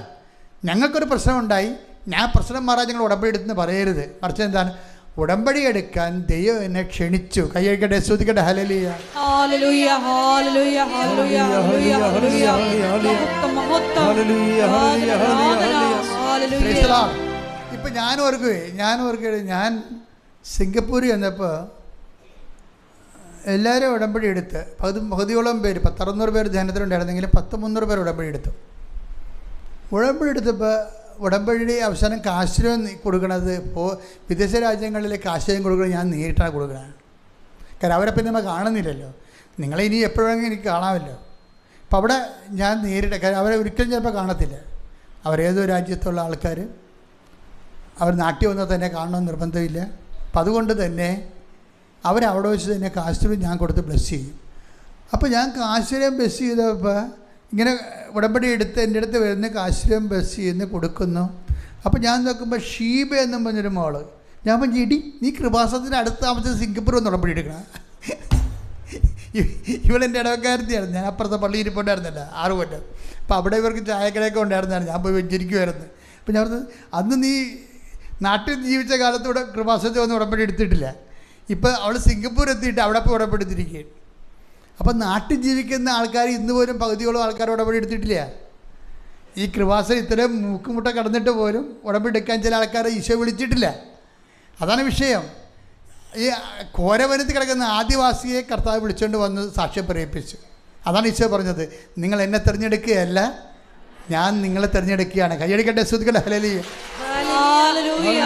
ഞങ്ങൾക്കൊരു പ്രശ്നം ഉണ്ടായി, ഞാൻ പ്രശ്നം മാറാൻ ഞങ്ങൾ ഉടമ്പടി എടുത്തെന്ന് പറയരുത്. മറിച്ച് എന്താണ്? ഉടമ്പടി എടുക്കാൻ ദൈവം എന്നെ ക്ഷണിച്ചു. കൈയ്യടിക്കട്ടെ, സ്തുതിക്കട്ടെ. ഹല്ലേലൂയ, ഹല്ലേലൂയ, ഹല്ലേലൂയ, ഹല്ലേലൂയ, ഹല്ലേലൂയ, ഹല്ലേലൂയ. ഇപ്പം ഞാൻ ഓർക്കുകയെ ഞാൻ സിംഗപ്പൂരിൽ വന്നപ്പോൾ എല്ലാവരും ഉടമ്പടി എടുത്ത് 10-11 പേര് 100-600 പേര് ധ്യാനത്തിലുണ്ടായിരുന്നെങ്കിൽ 10-300 പേർ ഉടമ്പടി എടുത്തപ്പോൾ ഉടമ്പടി അവസാനം കാശ്യം കൊടുക്കണത് വിദേശ രാജ്യങ്ങളിലെ കാശ്യം കൊടുക്കുന്നത് ഞാൻ നേരിട്ടാണ് കൊടുക്കുന്നത്. കാരണം അവരെ പിന്നെ നമ്മൾ കാണുന്നില്ലല്ലോ. നിങ്ങളെ ഇനി എപ്പോഴെങ്കിലും എനിക്ക് കാണാമല്ലോ. അപ്പോൾ അവിടെ ഞാൻ നേരിട്ട്, കാരണം അവരെ ഒരിക്കലും ചിലപ്പോൾ കാണത്തില്ല. അവരേതോ രാജ്യത്തുള്ള ആൾക്കാർ അവർ നാട്ടിൽ വന്നാൽ തന്നെ കാണണമെന്ന് നിർബന്ധമില്ല. അപ്പം അതുകൊണ്ട് തന്നെ അവരവിടെ വെച്ച് തന്നെ കാശ്യം ഞാൻ കൊടുത്ത് ബ്ലെസ് ചെയ്യും. അപ്പോൾ ഞാൻ കാശ്യം ബ്ലെസ് ചെയ്തപ്പോൾ ഇങ്ങനെ ഉടമ്പടി എടുത്ത് എൻ്റെ അടുത്ത് വരുന്ന കാശ്യം ബ്ലെസ് ചെയ്യുന്ന കൊടുക്കുന്നു. അപ്പോൾ ഞാൻ നോക്കുമ്പോൾ ഷീബ എന്നും പറഞ്ഞൊരു മോള്, ഞാൻ പറഞ്ഞു ഇടി നീ കൃപാസനത്തിന് അടുത്ത താമസിച്ച് സിംഗപ്പൂർ വന്ന് ഉടമ്പടി എടുക്കണം. ഇവളെൻ്റെ ഇടവക്കാരത്തിയായിരുന്നു. ഞാൻ അപ്പുറത്തെ പള്ളി ഇരിപ്പുണ്ടായിരുന്നല്ല 6 കൊല്ലം. അപ്പോൾ അവിടെ ഇവർക്ക് ചായക്കടയൊക്കെ ഉണ്ടായിരുന്നതാണ്. ഞാൻ പോയി വെച്ചിരിക്കുമായിരുന്നു. അപ്പോൾ ഞാൻ പറഞ്ഞത് അന്ന് നീ നാട്ടിൽ ജീവിച്ച കാലത്തൂടെ കൃപാസനത്തിൽ വന്ന് ഉടമ്പടി എടുത്തിട്ടില്ല. ഇപ്പോൾ അവൾ സിംഗപ്പൂർ എത്തിയിട്ട് അവിടെ പോയി ഉടമ്പടി എടുത്തിരിക്കുകയാണ്. അപ്പം നാട്ടിൽ ജീവിക്കുന്ന ആൾക്കാർ ഇന്ന് പോലും പകുതിയോളം ആൾക്കാർ ഉടമ്പടി എടുത്തിട്ടില്ല. ഈ കൃപാസനം ഇത്രയും മൂക്കുമുട്ട കടന്നിട്ട് പോലും ഉടമ്പടി എടുക്കാൻ ചില ആൾക്കാരെ ഈശോ വിളിച്ചിട്ടില്ല. അതാണ് വിഷയം. ഈ ഘോരവനത്തിൽ കിടക്കുന്ന ആദിവാസിയെ കർത്താവ് വിളിച്ചുകൊണ്ട് വന്ന് സാക്ഷ്യം പറയിപ്പിച്ചു. അതാണ് ഈശോ പറഞ്ഞത്, നിങ്ങൾ എന്നെ തിരഞ്ഞെടുക്കുകയല്ല, ഞാൻ നിങ്ങളെ തിരഞ്ഞെടുക്കുകയാണ്. കൈയടിക്കട്ടെ, സ്തുതിക്കട്ടെ. ഹല്ലേലൂയ, ഹല്ലേലൂയ,